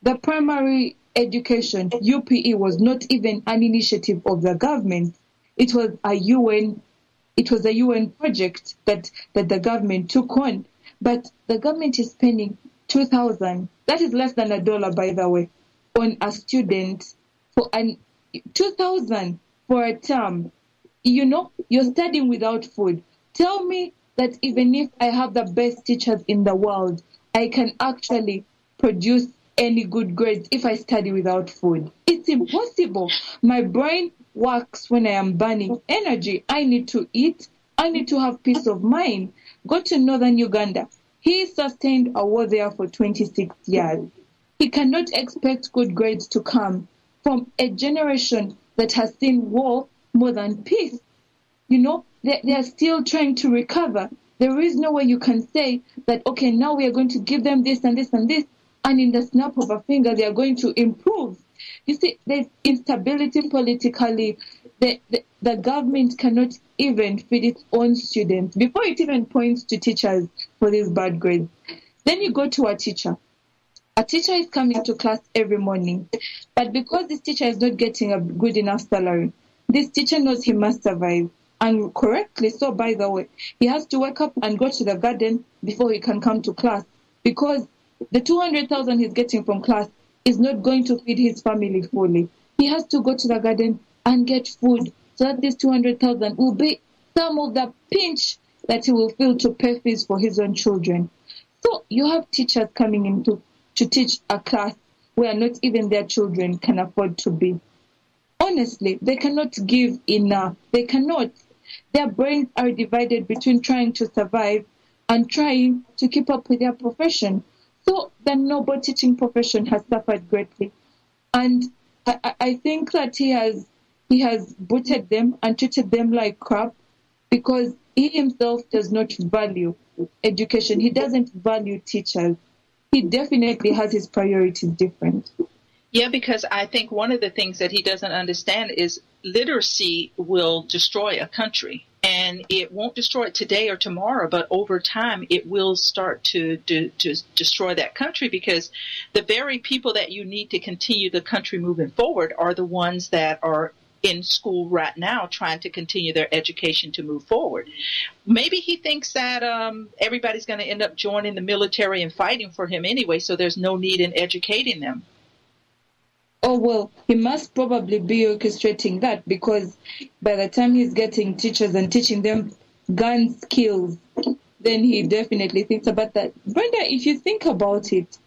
The primary education, UPE, was not even an initiative of the government. It was a UN project that the government took on. But the government is spending $2,000, that is less than $1, by the way, on a student, for $2,000 for a term. You know, you're studying without food. Tell me that even if I have the best teachers in the world, I can actually produce any good grades if I study without food. It's impossible. My brain works when I am burning energy. I need to eat. I need to have peace of mind. Go to northern Uganda. He sustained a war there for 26 years. He cannot expect good grades to come from a generation that has seen war more than peace. You know, they are still trying to recover. There is no way you can say that, okay, now we are going to give them this and this and this, and in the snap of a finger, they are going to improve. You see, there's instability politically. The government cannot even feed its own students before it even points to teachers for these bad grades. Then you go to a teacher. A teacher is coming to class every morning, but because this teacher is not getting a good enough salary, this teacher knows he must survive. And correctly so, by the way. He has to wake up and go to the garden before he can come to class, because the 200,000 he's getting from class is not going to feed his family fully. He has to go to the garden and get food so that this 200,000 will be some of the pinch that he will feel to pay fees for his own children. So you have teachers coming in to teach a class where not even their children can afford to be. Honestly, they cannot give enough. They cannot. Their brains are divided between trying to survive and trying to keep up with their profession. So the noble teaching profession has suffered greatly. And I think that he has butchered them and treated them like crap, because he himself does not value education. He doesn't value teachers. He definitely has his priorities different. Yeah, because I think one of the things that he doesn't understand is literacy will destroy a country. And it won't destroy it today or tomorrow, but over time it will start to destroy that country, because the very people that you need to continue the country moving forward are the ones that are in school right now trying to continue their education to move forward. Maybe he thinks that everybody's going to end up joining the military and fighting for him anyway, so there's no need in educating them. Oh, well, he must probably be orchestrating that, because by the time he's getting teachers and teaching them gun skills, then he definitely thinks about that. Brenda, if you think about it,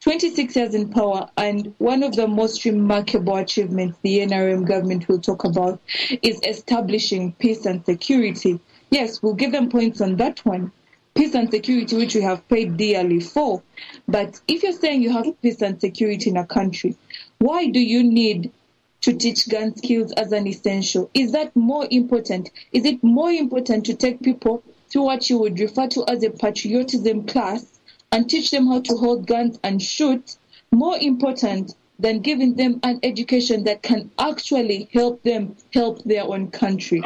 26 years in power, and one of the most remarkable achievements the NRM government will talk about is establishing peace and security. Yes, we'll give them points on that one. Peace and security, which we have paid dearly for. But if you're saying you have peace and security in a country, why do you need to teach gun skills as an essential? Is that more important? Is it more important to take people through what you would refer to as a patriotism class and teach them how to hold guns and shoot, more important than giving them an education that can actually help them help their own country?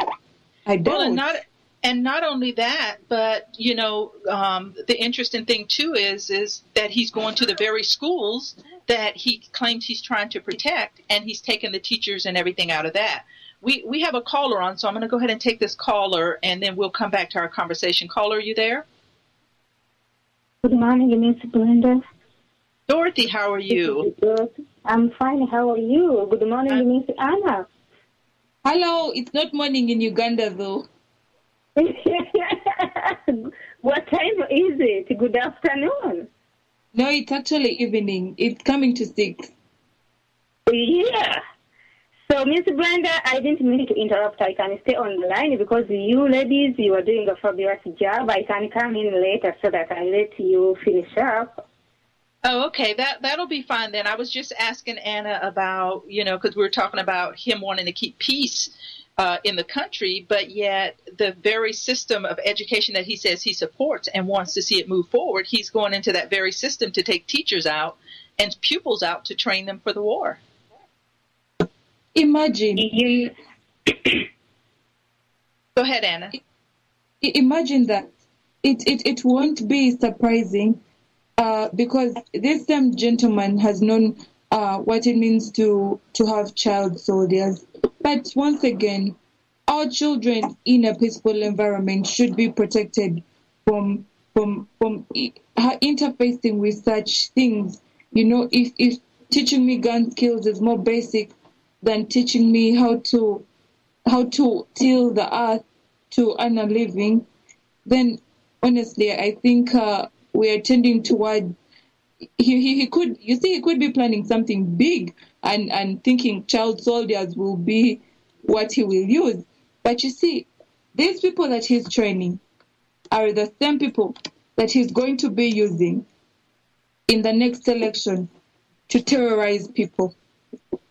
I don't. Well, And not only that, but, the interesting thing, too, is that he's going to the very schools that he claims he's trying to protect, and he's taking the teachers and everything out of that. We have a caller on, so I'm going to go ahead and take this caller, and then we'll come back to our conversation. Caller, are you there? Good morning, Miss Brenda. Dorothy, how are you? I'm fine. How are you? Good morning, Miss Anna. Hello. It's not morning in Uganda, though. What time is it? Good afternoon. No, it's actually evening. It's coming to 6. Yeah. So, Miss Brenda, I didn't mean to interrupt. I can stay on the line because you ladies, you are doing a fabulous job. I can come in later so that I let you finish up. Oh, okay. That'll be fine then. I was just asking Anna about, because we were talking about him wanting to keep peace in the country, but yet the very system of education that he says he supports and wants to see it move forward, he's going into that very system to take teachers out and pupils out to train them for the war. Imagine. Go ahead, Anna. Imagine that. It won't be surprising because this same gentleman has known what it means to have child soldiers. But once again, our children in a peaceful environment should be protected from interfacing with such things. If teaching me gun skills is more basic than teaching me how to till the earth to earn a living, then honestly, I think we are tending toward. He could be planning something big and thinking child soldiers will be what he will use. But you see, these people that he's training are the same people that he's going to be using in the next election to terrorize people.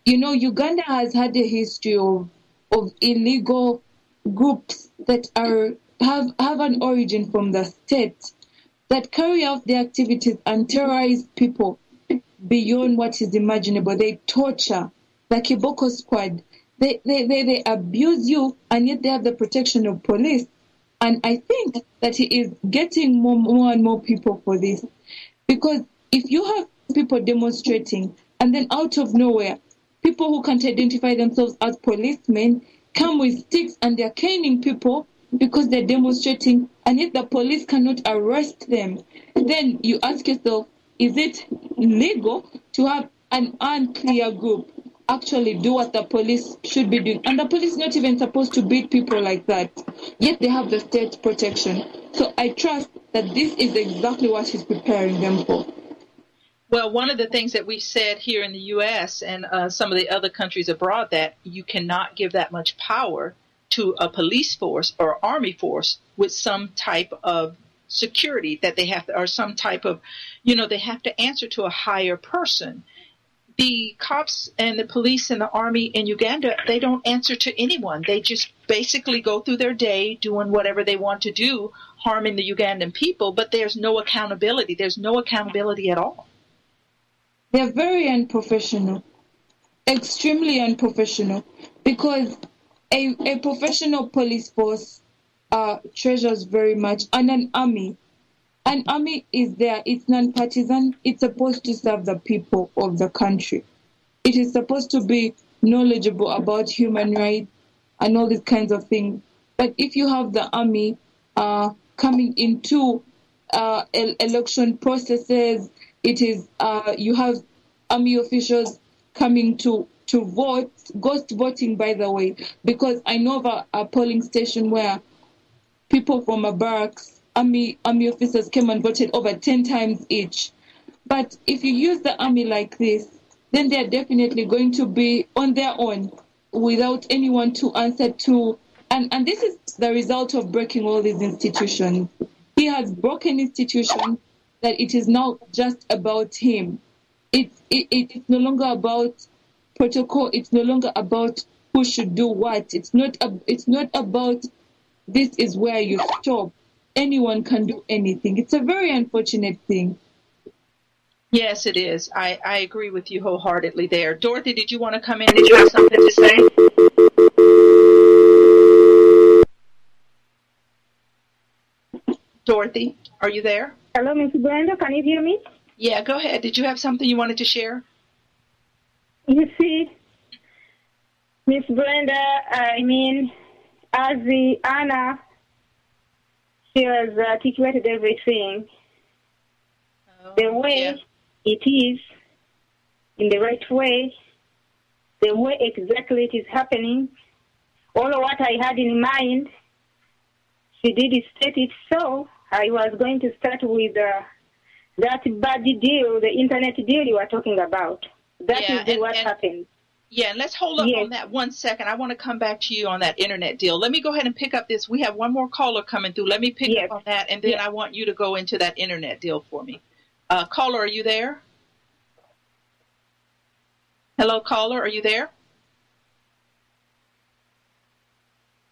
Uganda has had a history of illegal groups that have an origin from the state that carry out their activities and terrorize people beyond what is imaginable. They torture, the Kiboko squad. They abuse you, and yet they have the protection of police. And I think that he is getting more and more people for this. Because if you have people demonstrating, and then out of nowhere, people who can't identify themselves as policemen come with sticks and they're caning people because they're demonstrating, and yet the police cannot arrest them, then you ask yourself, is it legal to have an unclear group actually do what the police should be doing? And the police is not even supposed to beat people like that, yet they have the state protection. So I trust that this is exactly what he's preparing them for. Well, one of the things that we said here in the U.S. and some of the other countries abroad, that you cannot give that much power to a police force or army force with some type of security that they have to, or some type of, they have to answer to a higher person. The cops and the police and the army in Uganda, they don't answer to anyone. They just basically go through their day doing whatever they want to do, harming the Ugandan people, but there's no accountability. There's no accountability at all. They're very unprofessional, extremely unprofessional, because a professional police force treasures very much, and an army is there. It's non-partisan. It's supposed to serve the people of the country. It is supposed to be knowledgeable about human rights and all these kinds of things. But if you have the army coming into election processes, it is you have army officials coming to vote, ghost voting, by the way, because I know of a polling station where people from a barracks, army officers came and voted over 10 times each. But if you use the army like this, then they're definitely going to be on their own without anyone to answer to. And this is the result of breaking all these institutions. He has broken institutions that it is now just about him. It's no longer about protocol. It's no longer about who should do what. It's not about this is where you stop. Anyone can do anything. It's a very unfortunate thing. Yes, it is. I agree with you wholeheartedly there. Dorothy, did you want to come in? Did you have something to say? Dorothy, are you there? Hello, Miss Brenda. Can you hear me? Yeah, go ahead. Did you have something you wanted to share? You see, Miss Brenda, as the Anna, she has articulated everything the way it is, in the right way, the way exactly it is happening. All of what I had in mind, she did state it. So I was going to start with that bad deal, the internet deal you were talking about. That is what happened. Yeah, and let's hold up on that 1 second. I want to come back to you on that internet deal. Let me go ahead and pick up this. We have one more caller coming through. Let me pick up on that, and then I want you to go into that internet deal for me. Caller, are you there? Hello, caller, are you there?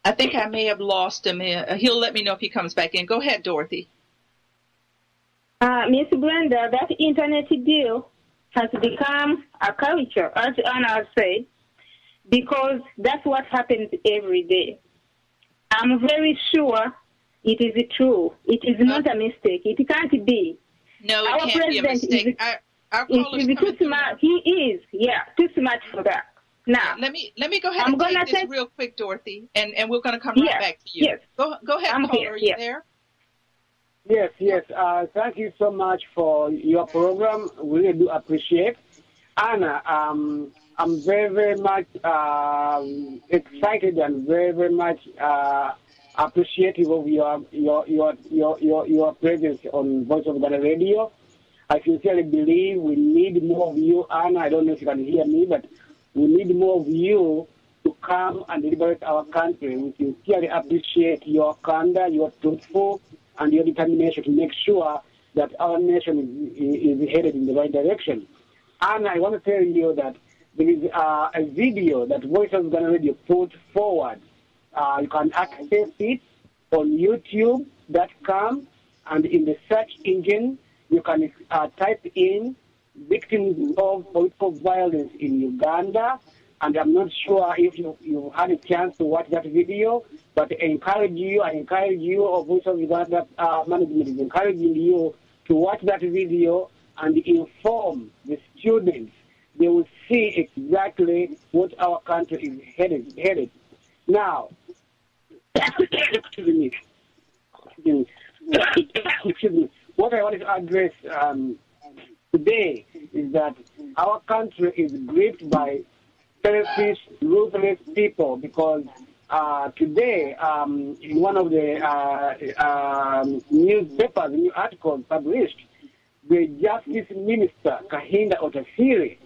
I think I may have lost him. He'll let me know if he comes back in. Go ahead, Dorothy. Miss Brenda, that internet deal has become a culture, as Anna said, because that's what happens every day. I'm very sure it is true. It is not a mistake. It can't be. No, it can't be a mistake. Our caller's too smart. He is, too smart for that. Now, let me go ahead and take this real quick, Dorothy, and we're going to come right back to you. Yes. Go ahead, caller. Are you there? Yes. Thank you so much for your program. We really do appreciate. Anna, I'm very, very much excited and very, very much appreciative of your presence on Voice of Uganda Radio. I sincerely believe we need more of you, Anna. I don't know if you can hear me, but we need more of you to come and liberate our country. We sincerely appreciate your candor, your truthful, and your determination to make sure that our nation is headed in the right direction. And I want to tell you that there is a video that Voice of Uganda Radio put forward. You can access it on YouTube.com, and in the search engine, you can type in victims of political violence in Uganda. And I'm not sure if you had a chance to watch that video, but I encourage you, Voice of Uganda management is encouraging you to watch that video and inform the students. They will see exactly what our country is headed. Now, excuse me. What I wanted to address today is that our country is gripped by selfish, ruthless people because today, in one of the newspapers, new articles published, the Justice Minister, Hsnd Otasiri,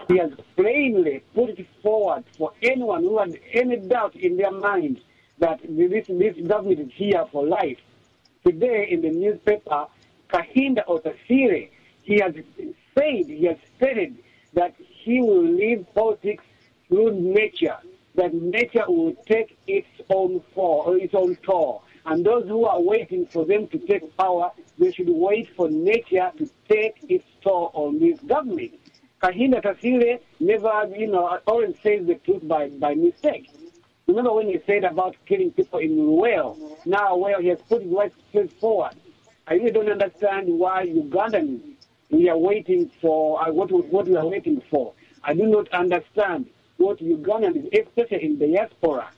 he has plainly put it forward for anyone who had any doubt in their mind that this government is here for life. Today, in the newspaper, Hsnd Otasiri, he has stated that he will leave politics through nature, that nature will take its own toll. And those who are waiting for them to take power, they should wait for nature to take its toll on this government. Hsnd Otasiri never, always says the truth by mistake. Remember when he said about killing people in Wales? Now, he has put his right foot forward. I really don't understand why Ugandans, we are waiting for what we are waiting for. I do not understand what Ugandans, especially in diaspora.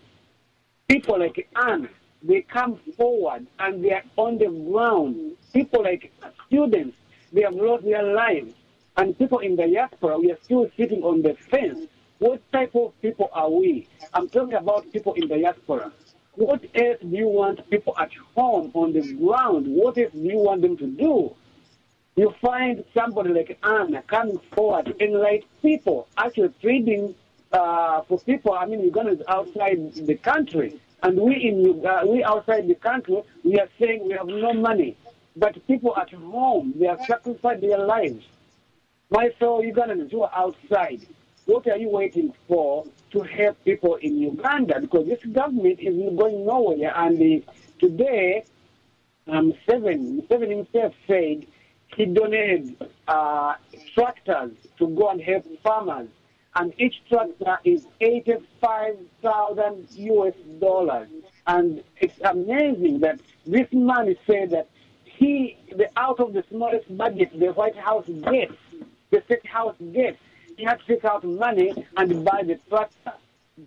People like Anne, they come forward and they are on the ground. People like students, they have lost their lives. And people in diaspora, we are still sitting on the fence. What type of people are we? I'm talking about people in diaspora. What else do you want people at home on the ground? What else do you want them to do? You find somebody like Anna coming forward to enlighten people, actually pleading for people. I mean, Ugandans outside the country. And we outside the country, we are saying we have no money. But people at home, they have sacrificed their lives. My fellow Ugandans who are outside, what are you waiting for to help people in Uganda? Because this government is going nowhere. And today, Seven himself said he donated tractors to go and help farmers. And each tractor is $85,000 US. And it's amazing that this man said that out of the smallest budget the White House gets, the State House gets, he had to take out money and buy the tractor. The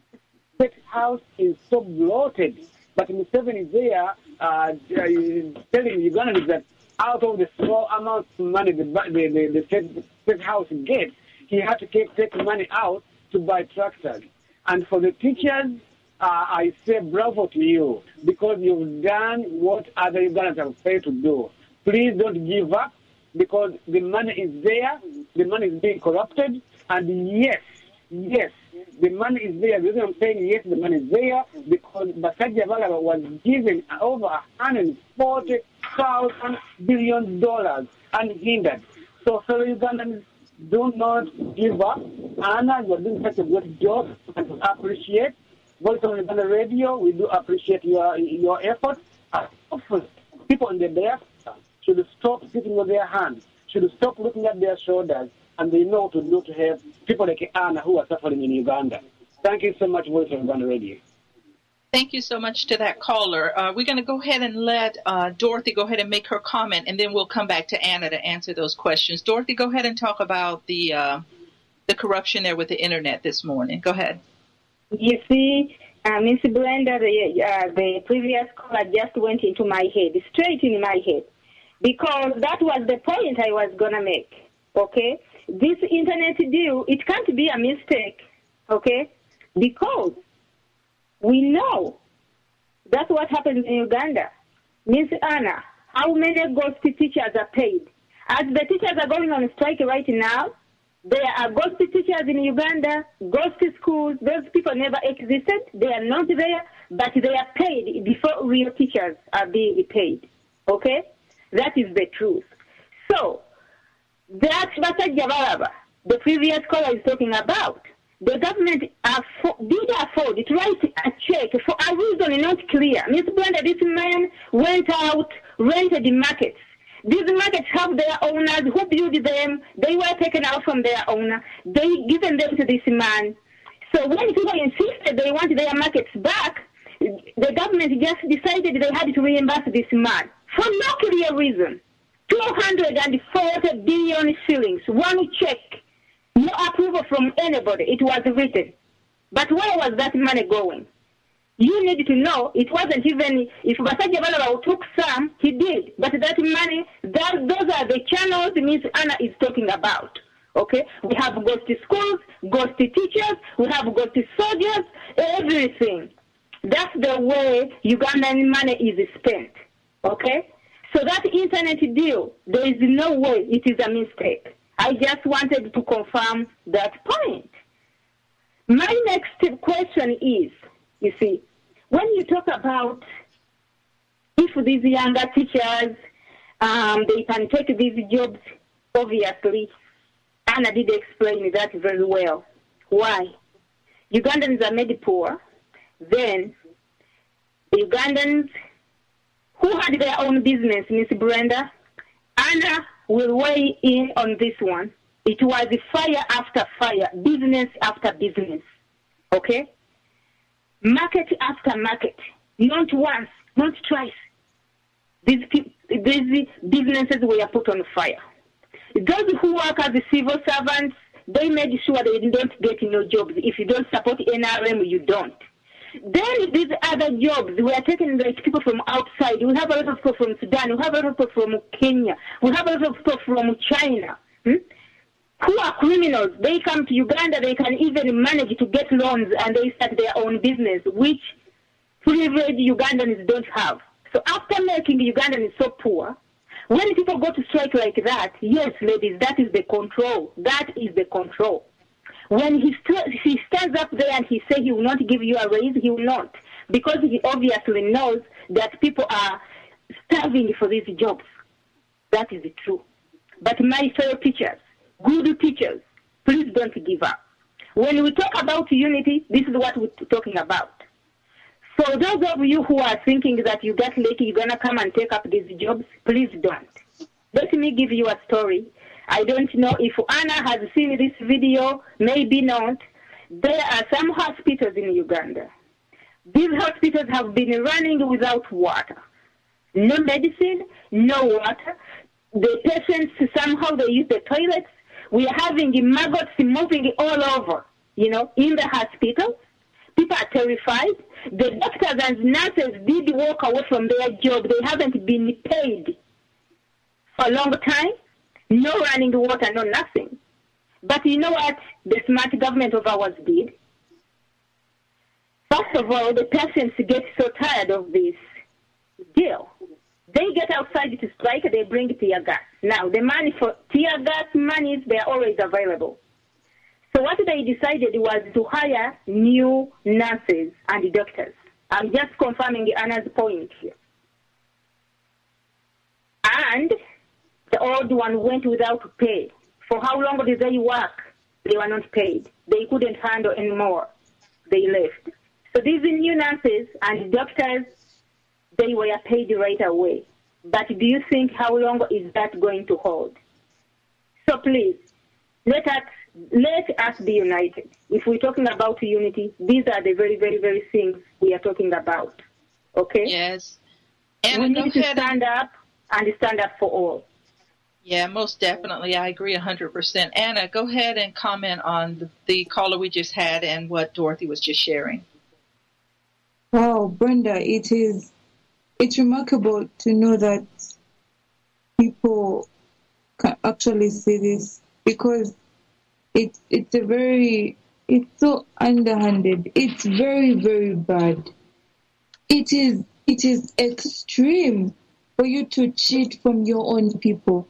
State House is so bloated, but Museveni is there telling Ugandans that out of the small amount of money the State House gets, he had to take money out to buy tractors. And for the teachers, I say bravo to you, because you've done what other Ugandans have failed to do. Please don't give up, because the money is there, the money is being corrupted, and yes, the money is there. The reason I'm saying yes, the money is there, because Basajja Balaba was given over $140,000 billion unhindered. So fellow Ugandans, do not give up. Anna, you're doing such a good job, and we appreciate. Voice of Uganda Radio, we do appreciate your efforts. Hopefully, people in the diaspora should stop sitting on their hands, should stop looking at their shoulders, and they know what to do to help people like Anna who are suffering in Uganda. Thank you so much, Voice of Uganda Radio. Thank you so much to that caller. We're going to go ahead and let Dorothy go ahead and make her comment, and then we'll come back to Anna to answer those questions. Dorothy, go ahead and talk about the corruption there with the internet this morning. Go ahead. You see, Miss Brenda, the previous caller just went into my head, straight in my head, because that was the point I was going to make, okay? This internet deal, it can't be a mistake, okay? Because we know that's what happens in Uganda. Miss Anna, how many ghost teachers are paid? As the teachers are going on strike right now, there are ghost teachers in Uganda, ghost schools. Those people never existed. They are not there, but they are paid before real teachers are being paid. Okay? That is the truth. So, that Basajja Balaba, the previous caller is talking about, the government did afford to write a check for a reason not clear. Ms. Brenda, this man went out, rented the markets. These markets have their owners who built them. They were taken out from their owner. They given them to this man. So when people insisted they want their markets back, the government just decided they had to reimburse this man for no clear reason. 240 billion shillings, one check, no approval from anybody. It was written. But where was that money going? You need to know it wasn't even, if Basajja Balaba took some, he did. But that money, those are the channels Ms. Anna is talking about. Okay? We have ghost schools, ghost teachers, we have ghost soldiers, everything. That's the way Ugandan money is spent. Okay? So that internet deal, there is no way it is a mistake. I just wanted to confirm that point. My next question is, you see, when you talk about if these younger teachers, they can take these jobs, obviously, Anna did explain that very well. Why? Ugandans are made poor. Then the Ugandans who had their own business, Miss Brenda, Anna will weigh in on this one. It was fire after fire, business after business. Okay? Market after market, not once, not twice. These businesses were put on fire. Those who work as civil servants, they made sure they don't get no jobs. If you don't support NRM, you don't. Then these other jobs were taken like people from outside. We have a lot of people from Sudan. We have a lot of people from Kenya. We have a lot of people from China. Who are criminals. They come to Uganda, they can even manage to get loans and they start their own business, which privileged Ugandans don't have. So after making Ugandans so poor, when people go to strike like that, yes, ladies, that is the control. That is the control. When he stands up there and he says he will not give you a raise, he will not. Because he obviously knows that people are starving for these jobs. That is true. But my fellow teachers, good teachers, please don't give up. When we talk about unity, this is what we're talking about. For those of you who are thinking that you get lucky, you're going to come and take up these jobs, please don't. Let me give you a story. I don't know if Anna has seen this video, maybe not. There are some hospitals in Uganda. These hospitals have been running without water. no medicine, no water. The patients, somehow they use the toilets. We are having maggots moving all over, in the hospital. People are terrified. The doctors and nurses did walk away from their job. They haven't been paid for a long time. No running water, no nothing. But you know what the smart government of ours did? First of all, the patients get so tired of this deal. They get outside to strike, they bring tear gas. Now, the money for tear gas monies, they're always available. So what they decided was to hire new nurses and doctors. I'm just confirming Anna's point here. And the old one went without pay. For how long did they work? They were not paid. They couldn't handle anymore. They left. So these new nurses and doctors, they were paid right away. But do you think how long is that going to hold? So please, let us be united. If we're talking about unity, these are the very, very, very things we are talking about. Okay? Yes. We need to stand up and stand up for all. Yeah, most definitely. I agree 100%. Anna, go ahead and comment on the caller we just had and what Dorothy was just sharing. Wow, Brenda, it's remarkable to know that people can actually see this, because it's so underhanded. It's very, very bad. It is extreme for you to cheat from your own people.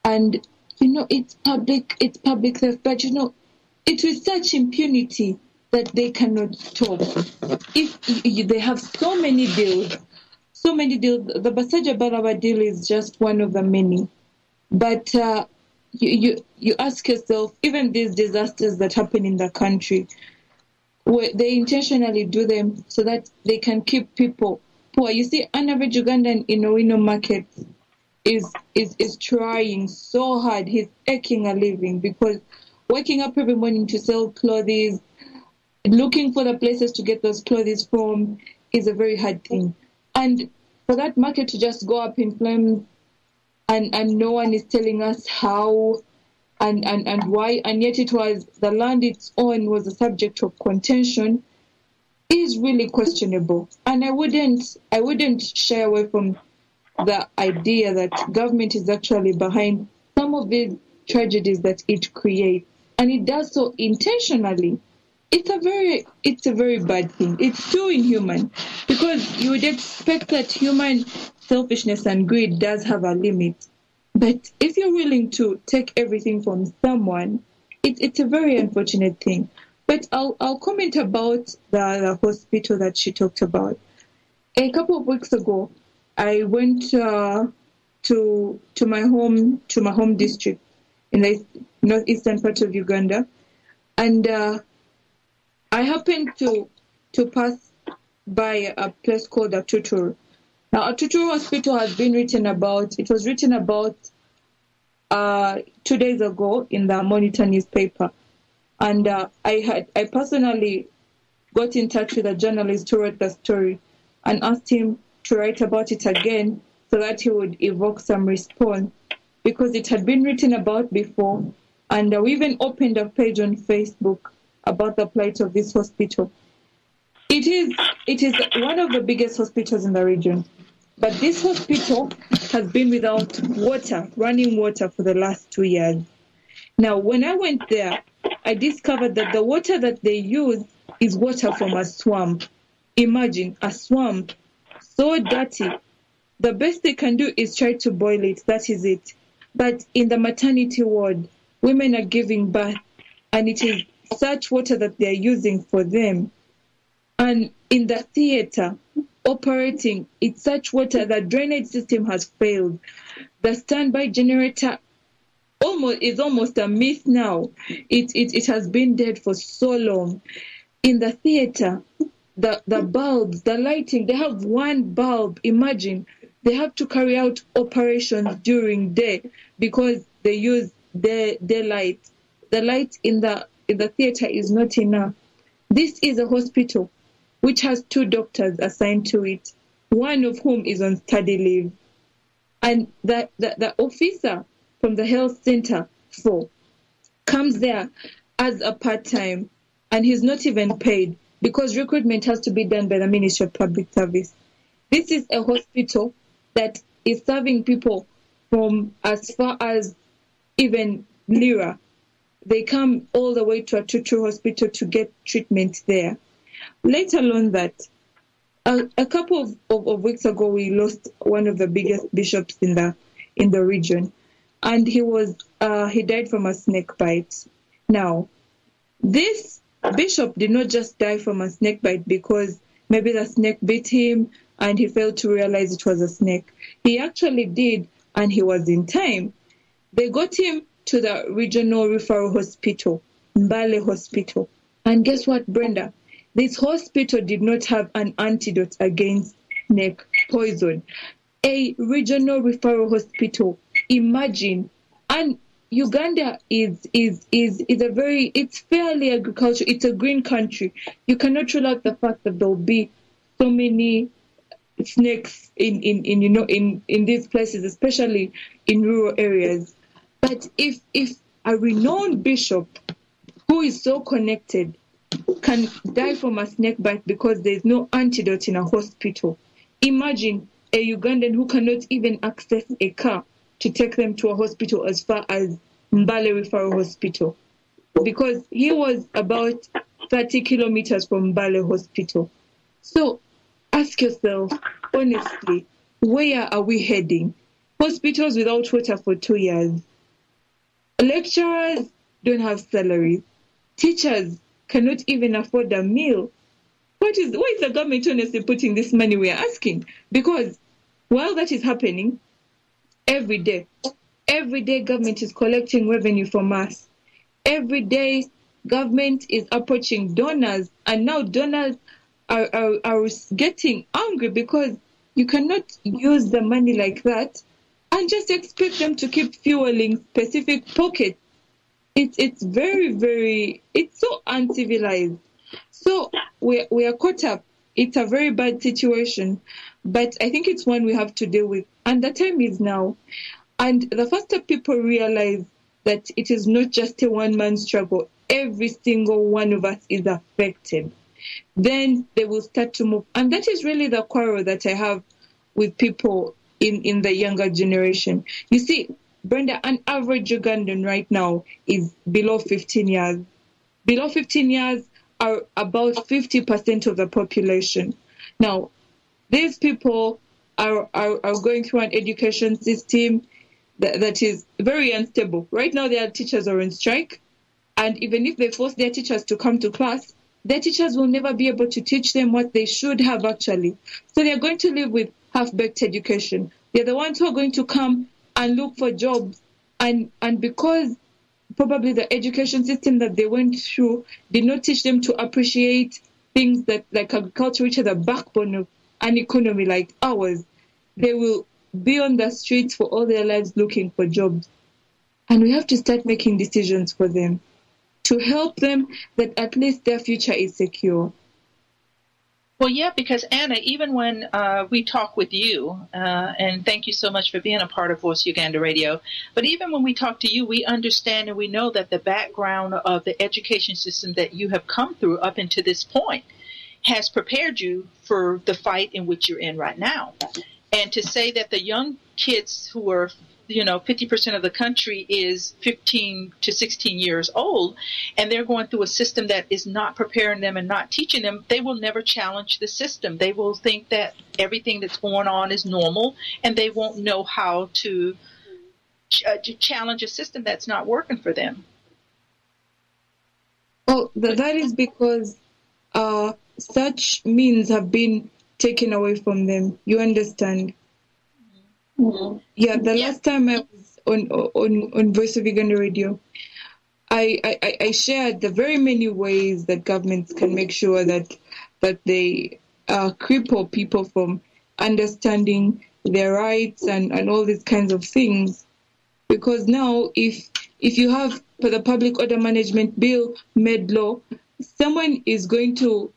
And, it's public theft, but, it's with such impunity that they cannot stop. If they have so many deals, the Basaja Balawa deal is just one of the many. But you ask yourself, even these disasters that happen in the country, where they intentionally do them so that they can keep people poor. You see, an average Ugandan in Owino market is trying so hard. He's aching a living, because waking up every morning to sell clothes, looking for the places to get those clothes from, is a very hard thing. And for that market to just go up in flames, and no one is telling us how and why, and yet it was the land its own was a subject of contention, is really questionable. And I wouldn't shy away from the idea that government is actually behind some of these tragedies that it creates, and it does so intentionally. It's a very bad thing. It's too inhuman, because you would expect that human selfishness and greed does have a limit. But if you're willing to take everything from someone, it's a very unfortunate thing. But I'll comment about the hospital that she talked about. A couple of weeks ago, I went to my home district in the northeastern part of Uganda, and I happened to pass by a place called Atuturu. Now, Atuturu Hospital has been written about. It was written about 2 days ago in the Monitor newspaper, and I personally got in touch with a journalist who wrote the story and asked him to write about it again so that he would evoke some response, because it had been written about before, and we even opened a page on Facebook about the plight of this hospital. It is one of the biggest hospitals in the region, but this hospital has been without running water for the last 2 years. Now, when I went there, I discovered that the water that they use is water from a swamp. Imagine, a swamp, so dirty. The best they can do is try to boil it, that is it. But in the maternity ward, women are giving birth, and it is such water that they are using for them. And in the theater, operating, it's such water that drainage system has failed. The standby generator is almost a myth now. It has been dead for so long. In the theater, the bulbs, the lighting, they have one bulb. Imagine, they have to carry out operations during day because they use daylight. The light in the theater is not enough. This is a hospital which has 2 doctors assigned to it. one of whom is on study leave. And the officer from the health center 4 comes there as a part-time, and he's not even paid because recruitment has to be done by the Ministry of Public Service. This is a hospital that is serving people from as far as even Lira. They come all the way to a Tutu hospital to get treatment there. Let alone that, a couple of weeks ago, we lost one of the biggest bishops in the region, and he died from a snake bite. Now, this bishop did not just die from a snake bite because maybe the snake bit him and he failed to realize it was a snake. He actually did, and he was in time. They got him to the regional referral hospital, Mbale Hospital. And guess what, Brenda? This hospital did not have an antidote against snake poison. A regional referral hospital. Imagine. And Uganda is it's fairly agricultural. It's a green country. You cannot rule out the fact that there will be so many snakes in these places, especially in rural areas. But if a renowned bishop who is so connected can die from a snake bite because there is no antidote in a hospital, imagine a Ugandan who cannot even access a car to take them to a hospital as far as Mbale Referral Hospital, because he was about 30 kilometers from Mbale Hospital. So ask yourself, honestly, where are we heading? Hospitals without water for 2 years. Lecturers don't have salaries. Teachers cannot even afford a meal. Why is the government honestly putting this money, we are asking? Because while that is happening, every day government is collecting revenue from us. Every day government is approaching donors, and now donors are getting angry because you cannot use the money like that and just expect them to keep fueling specific pockets. It's very, very, it's so uncivilized. So we are caught up. It's a very bad situation, but I think it's one we have to deal with. And the time is now. And the faster people realize that it is not just a one-man struggle, every single one of us is affected, then they will start to move. And that is really the quarrel that I have with people in the younger generation. You see, Brenda, an average Ugandan right now is below 15 years. Below 15 years are about 50% of the population. Now, these people are going through an education system that is very unstable. Right now, their teachers are on strike, and even if they force their teachers to come to class, their teachers will never be able to teach them what they should have actually. So they're going to live with half-baked education. They're the ones who are going to come and look for jobs, and because probably the education system that they went through did not teach them to appreciate things that like agriculture, which is the backbone of an economy like ours, they will be on the streets for all their lives looking for jobs. And we have to start making decisions for them to help them that at least their future is secure. Well, yeah, because Anna, even when we talk with you, and thank you so much for being a part of Voice Uganda Radio, but even when we talk to you, we understand and we know that the background of the education system that you have come through up until this point has prepared you for the fight in which you're in right now. And to say that the young kids who are 50% of the country is 15 to 16 years old, and they're going through a system that is not preparing them and not teaching them, they will never challenge the system. They will think that everything that's going on is normal, and they won't know how to challenge a system that's not working for them. Well, that is because such means have been taken away from them. You understand? Mm-hmm. Yeah, the last time I was on Voice of Uganda Radio, I shared the very many ways that governments can make sure that they cripple people from understanding their rights and all these kinds of things. Because now, if you have the Public Order Management Bill made law, someone is going to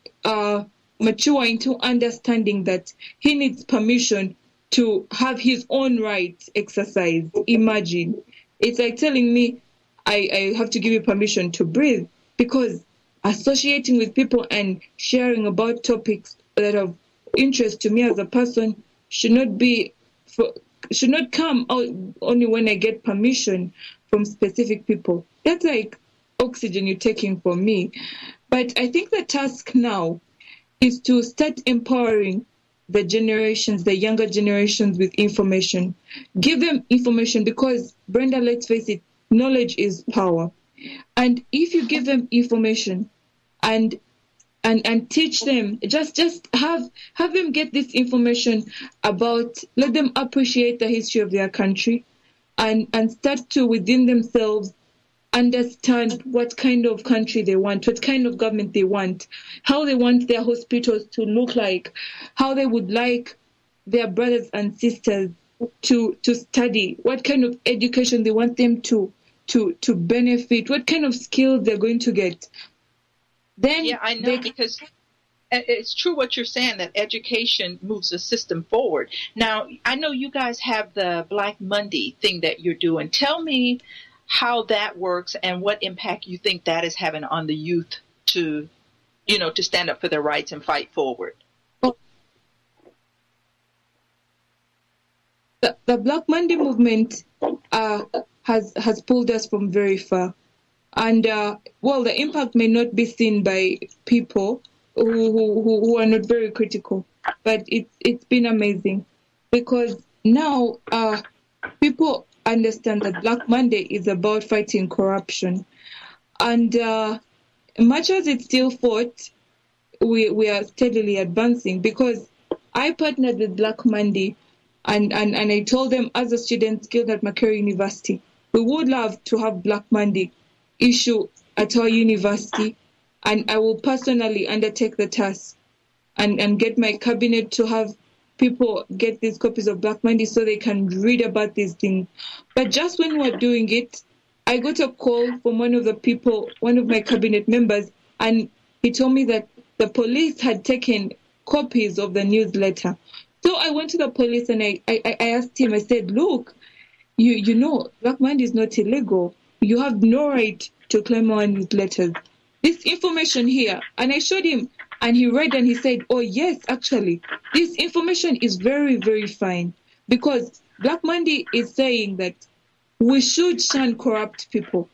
mature into understanding that he needs permission to have his own rights exercised. Imagine. It's like telling me, I have to give you permission to breathe, because associating with people and sharing about topics that are of interest to me as a person should not come out only when I get permission from specific people. That's like oxygen you're taking from me. But I think the task now is to start empowering the generations, the younger generations, with information. Give them information, because, Brenda, let's face it, knowledge is power. And if you give them information and teach them, just have them get this information about, let them appreciate the history of their country, and start to, within themselves, understand what kind of country they want, what kind of government they want, how they want their hospitals to look like, how they would like their brothers and sisters to study, what kind of education they want them to benefit, what kind of skills they're going to get. Then yeah, I know, because it's true what you're saying, that education moves the system forward. Now, I know you guys have the Black Monday thing that you're doing. Tell me how that works and what impact you think that is having on the youth to stand up for their rights and fight forward. The Black Monday movement has pulled us from very far. And, the impact may not be seen by people who are not very critical, but it's been amazing, because now people understand that Black Monday is about fighting corruption. And much as it's still fought, we are steadily advancing, because I partnered with Black Monday and I told them, as a student skilled at Makerere University, we would love to have Black Monday issue at our university, and I will personally undertake the task and get my cabinet to have people get these copies of Black Monday so they can read about these things. But just when we were doing it, I got a call from one of my cabinet members, and he told me that the police had taken copies of the newsletter. So I went to the police and I asked him, I said, look, you know, Black Monday is not illegal. You have no right to claim our newsletters. This information here, and I showed him, and he read and he said, oh yes, actually, this information is very, very fine, because Black Monday is saying that we should shun corrupt people.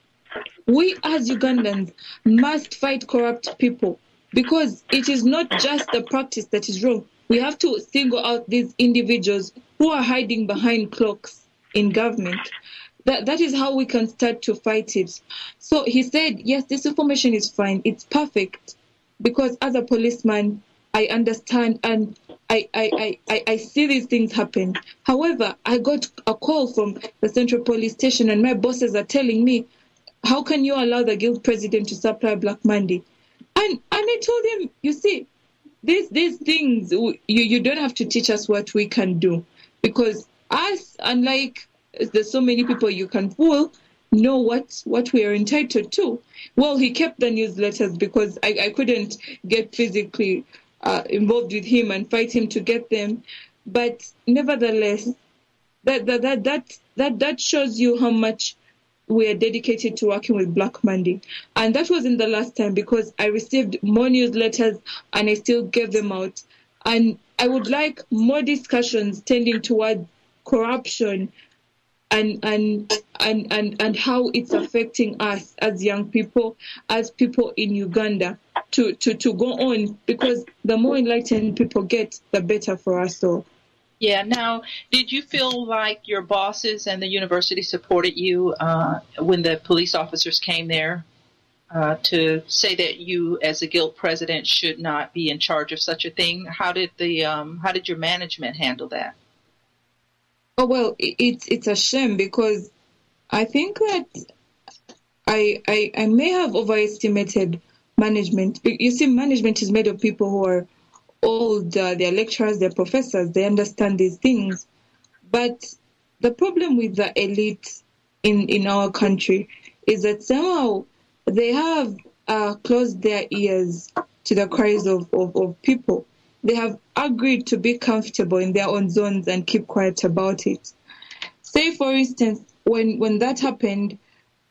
We as Ugandans must fight corrupt people, because it is not just the practice that is wrong. We have to single out these individuals who are hiding behind cloaks in government. That is how we can start to fight it. So he said, yes, this information is fine. It's perfect, because as a policeman, I understand and I see these things happen. However, I got a call from the Central Police Station, and my bosses are telling me, how can you allow the guild president to supply Black Monday? And I told him, you see, these things, you don't have to teach us what we can do, because us, unlike there's so many people you can fool, know what we are entitled to. Well, he kept the newsletters, because I couldn't get physically involved with him and fight him to get them. But nevertheless, that shows you how much we are dedicated to working with Black Monday. And that wasn't the last time, because I received more newsletters and I still gave them out. And I would like more discussions tending toward corruption and how it's affecting us as young people, as people in Uganda, to go on, because the more enlightened people get, the better for us all. Yeah. Now, did you feel like your bosses and the university supported you when the police officers came there to say that you, as a guild president, should not be in charge of such a thing? How did your management handle that? Oh, well, it's a shame, because I think that I may have overestimated management. You see, management is made of people who are old, they're lecturers, they're professors, they understand these things. But the problem with the elite in our country is that somehow they have closed their ears to the cries of people. They have agreed to be comfortable in their own zones and keep quiet about it. Say, for instance, when that happened,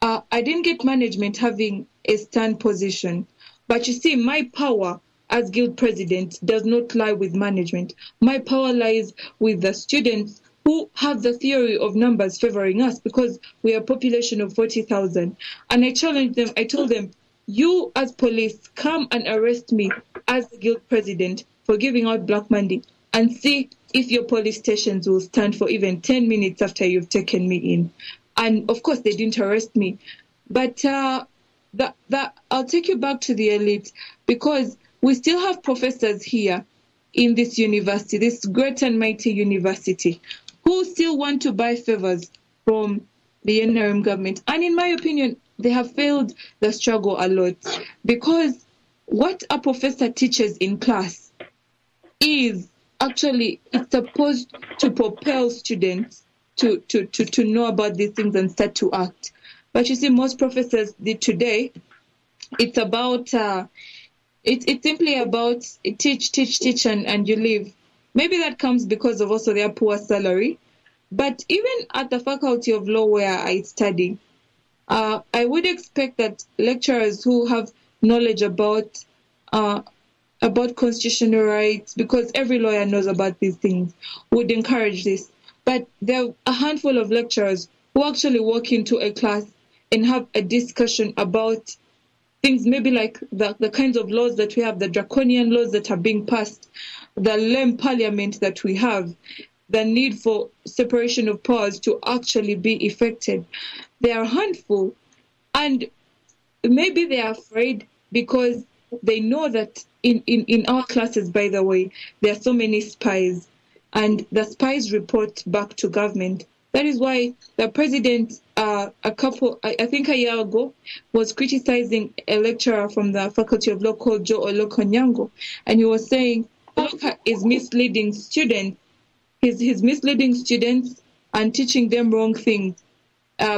I didn't get management having a stand position. But you see, my power as guild president does not lie with management. My power lies with the students who have the theory of numbers favoring us because we are a population of 40,000. And I challenged them, I told them, you as police, come and arrest me as the guild president for giving out Black Monday and see if your police stations will stand for even 10 minutes after you've taken me in. And of course, they didn't arrest me. But I'll take you back to the elite because we still have professors here in this university, this great and mighty university, who still want to buy favors from the NRM government. And in my opinion, they have failed the struggle a lot because what a professor teaches in class is actually, it's supposed to propel students to know about these things and start to act. But you see, most professors today, it's about, it's simply about teach, and you leave. Maybe that comes because of also their poor salary. But even at the Faculty of Law where I study, I would expect that lecturers who have knowledge about constitutional rights, because every lawyer knows about these things, would encourage this. But there are a handful of lecturers who actually walk into a class and have a discussion about things maybe like the kinds of laws that we have, the draconian laws that are being passed, the lame parliament that we have, the need for separation of powers to actually be effected. They are a handful, and maybe they are afraid because they know that in our classes, by the way, there are so many spies, and the spies report back to government. That is why the president, I think a year ago, was criticizing a lecturer from the Faculty of Law called Joe Olokonyango, and he was saying Oloka is misleading students. He's misleading students and teaching them wrong things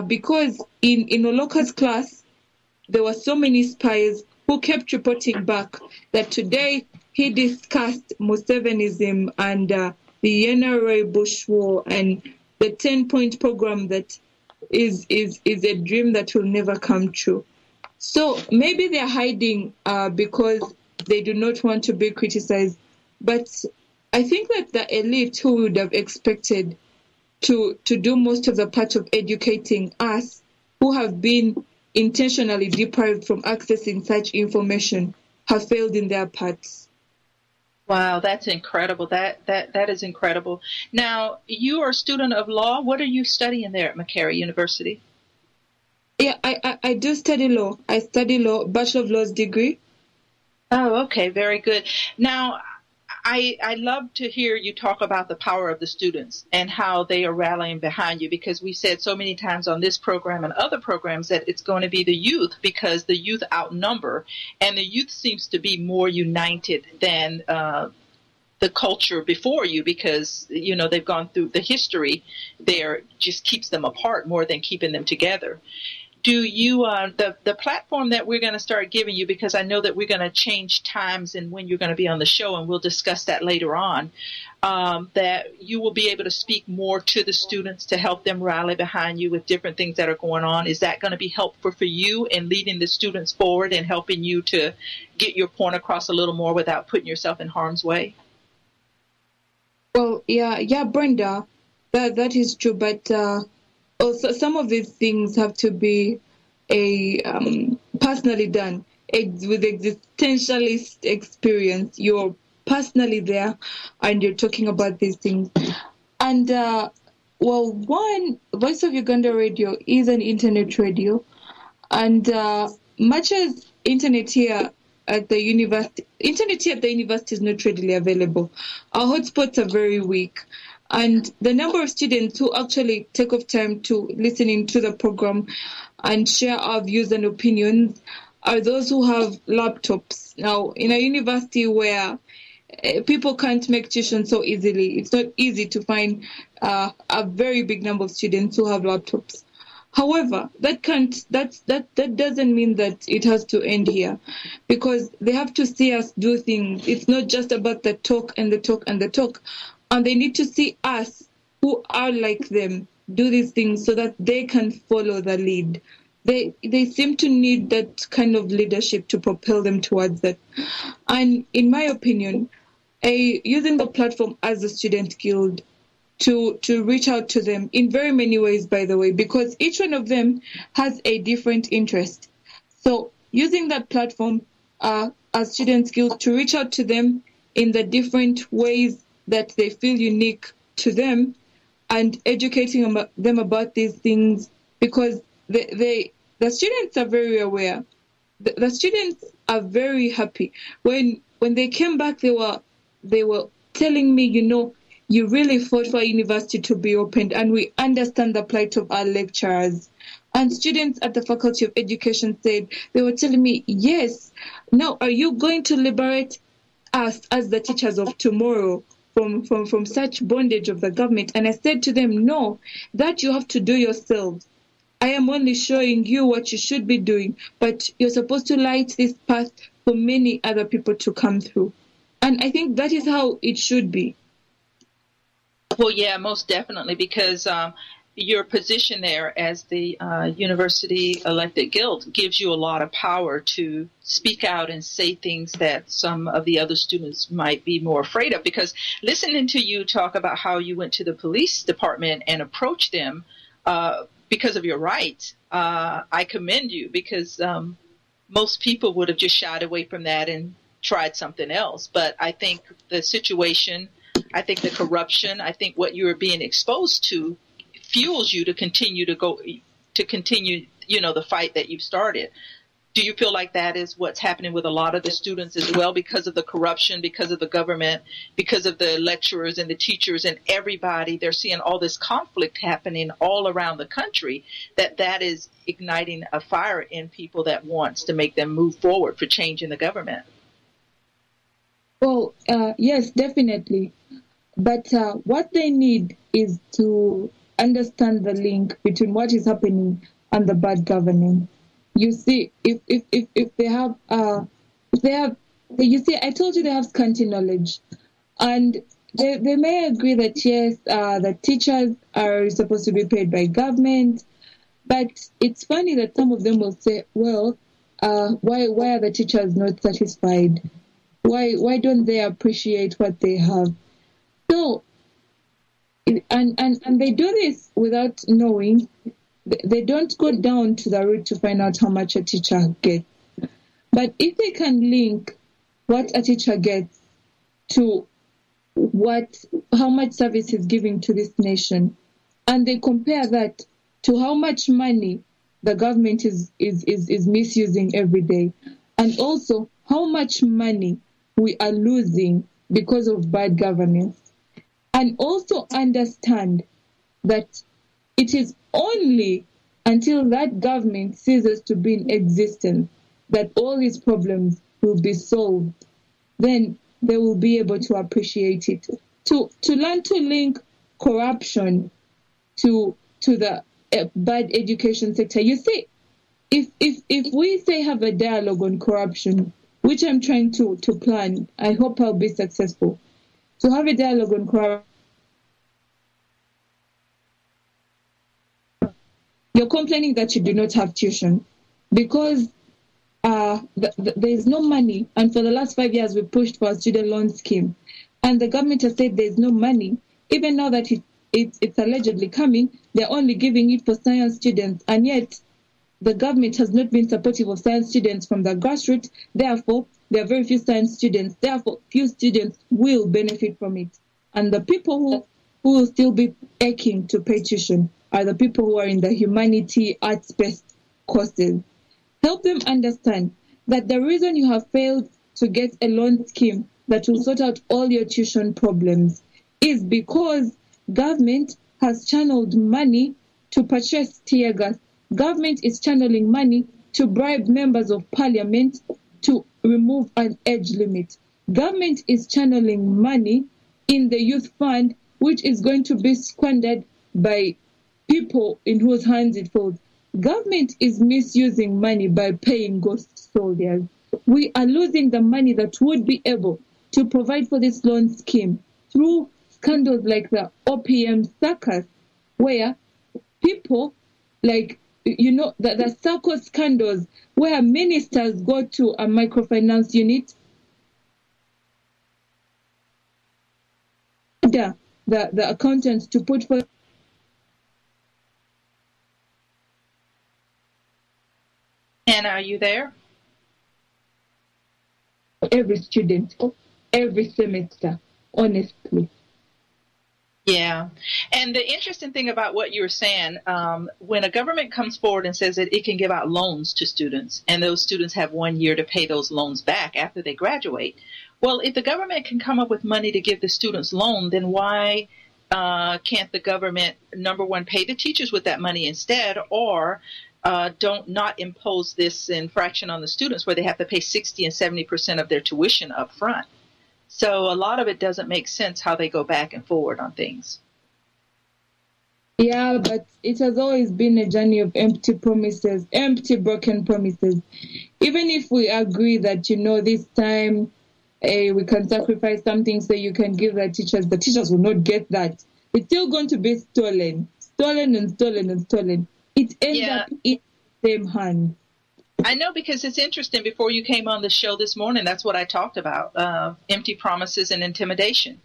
because in Oloka's class, there were so many spies who kept reporting back that today he discussed Musevenism and the NRA Bush War and the 10-point program that is a dream that will never come true. So maybe they're hiding because they do not want to be criticized. But I think that the elite who would have expected to do most of the part of educating us, who have been intentionally deprived from accessing such information, have failed in their parts. Wow, that's incredible. That is incredible. Now, you are a student of law. What are you studying there at McCary University? Yeah, I do study law. I study law, Bachelor of Laws degree. Oh, okay, very good. Now, I love to hear you talk about the power of the students and how they are rallying behind you, because we said so many times on this program and other programs that it's going to be the youth because the youth outnumber, and the youth seems to be more united than the culture before you because, you know, they've gone through the history there just keeps them apart more than keeping them together. Do you, the platform that we're going to start giving you, because I know that we're going to change times and when you're going to be on the show, and we'll discuss that later on, that you will be able to speak more to the students to help them rally behind you with different things that are going on. Is that going to be helpful for you in leading the students forward and helping you to get your point across a little more without putting yourself in harm's way? Well, yeah, Brenda, that is true, but also some of these things have to be personally done with existentialist experience. You're personally there and you're talking about these things. And one, Voice of Uganda Radio is an internet radio, and much as internet here at the university is not readily available. Our hotspots are very weak. And the number of students who actually take off time to listen into the program and share our views and opinions are those who have laptops. Now, in a university where people can't make tuition so easily, it's not easy to find a very big number of students who have laptops. However, that doesn't mean that it has to end here, because they have to see us do things. It's not just about the talk and the talk and the talk, and they need to see us who are like them do these things so that they can follow the lead. They seem to need that kind of leadership to propel them towards that. And in my opinion, using the platform as a student guild to reach out to them in very many ways, by the way, because each one of them has a different interest. So using that platform as Students Guild to reach out to them in the different ways that they feel unique to them, and educating them about these things, because the students are very aware. The students are very happy. When they came back, they were telling me, you really fought for our university to be opened, and we understand the plight of our lecturers. And students at the Faculty of Education said, they were telling me, yes, now are you going to liberate us as the teachers of tomorrow from such bondage of the government? And I said to them, no, that you have to do yourselves. I am only showing you what you should be doing, but you're supposed to light this path for many other people to come through. And I think that is how it should be. Well, yeah, most definitely, because your position there as the university elected guild gives you a lot of power to speak out and say things that some of the other students might be more afraid of. Because listening to you talk about how you went to the police department and approached them because of your rights, I commend you, because most people would have just shied away from that and tried something else. But I think the situation, I think the corruption, I think what you are being exposed to fuels you to continue the fight that you've started. Do you feel like that is what's happening with a lot of the students as well, because of the corruption, because of the government, because of the lecturers and the teachers and everybody? They're seeing all this conflict happening all around the country, that is igniting a fire in people that wants to make them move forward for change in the government. Well, yes, definitely. But what they need is to understand the link between what is happening and the bad governing. You see, if they have, you see, I told you they have scanty knowledge, and they may agree that yes, the teachers are supposed to be paid by government, but it's funny that some of them will say, well, why are the teachers not satisfied? Why don't they appreciate what they have? So, and they do this without knowing. They don't go down to the root to find out how much a teacher gets. But if they can link what a teacher gets to how much service is giving to this nation, and they compare that to how much money the government is misusing every day, and also how much money we are losing because of bad governance, and also understand that it is only until that government ceases to be in existence that all these problems will be solved. Then they will be able to appreciate it. To learn to link corruption to the bad education sector. You see, if we say have a dialogue on corruption, which I'm trying to plan, I hope I'll be successful. To have a dialogue on corruption, you're complaining that you do not have tuition because there is no money. And for the last 5 years, we pushed for a student loan scheme. And the government has said there's no money. Even now that it's allegedly coming, they're only giving it for science students. And yet, the government has not been supportive of science students from the grassroots. Therefore, there are very few science students. Therefore, few students will benefit from it. And the people who will still be aching to pay tuition are the people who are in the humanity, arts-based courses. Help them understand that the reason you have failed to get a loan scheme that will sort out all your tuition problems is because government has channeled money to purchase tear gas. Government is channeling money to bribe members of parliament to remove an age limit. Government is channeling money in the youth fund, which is going to be squandered by people in whose hands it falls. government is misusing money by paying ghost soldiers. We are losing the money that would be able to provide for this loan scheme through scandals like the OPM circus, where people like, the circus scandals where ministers go to a microfinance unit, the accountants to put for Anna, are you there? every student, every semester, honestly. Yeah. And the interesting thing about what you were saying, when a government comes forward and says that it can give out loans to students, and those students have 1 year to pay those loans back after they graduate, well, if the government can come up with money to give the students loan, then why can't the government, number one, pay the teachers with that money instead, or don't not impose this infraction on the students where they have to pay 60 and 70% of their tuition up front? So a lot of it doesn't make sense how they go back and forward on things. Yeah, but it has always been a journey of empty promises, empty broken promises. Even if we agree that, this time we can sacrifice something so you can give the teachers will not get that. It's still going to be stolen and stolen and stolen. It ends up in the same hands. I know, because it's interesting. Before you came on the show this morning, that's what I talked about, empty promises and intimidation.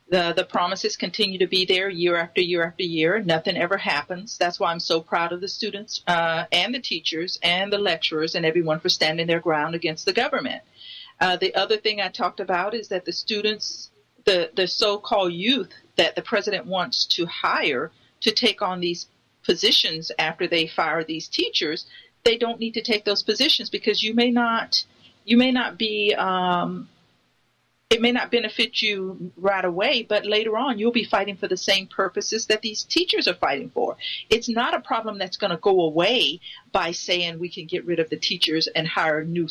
The promises continue to be there year after year after year. Nothing ever happens. That's why I'm so proud of the students and the teachers and the lecturers and everyone for standing their ground against the government. The other thing I talked about is that the students, the so-called youth that the president wants to hire to take on these positions after they fire these teachers, they don't need to take those positions because you may not be, it may not benefit you right away, but later on you'll be fighting for the same purposes that these teachers are fighting for. It's not a problem that's going to go away by saying we can get rid of the teachers and hire new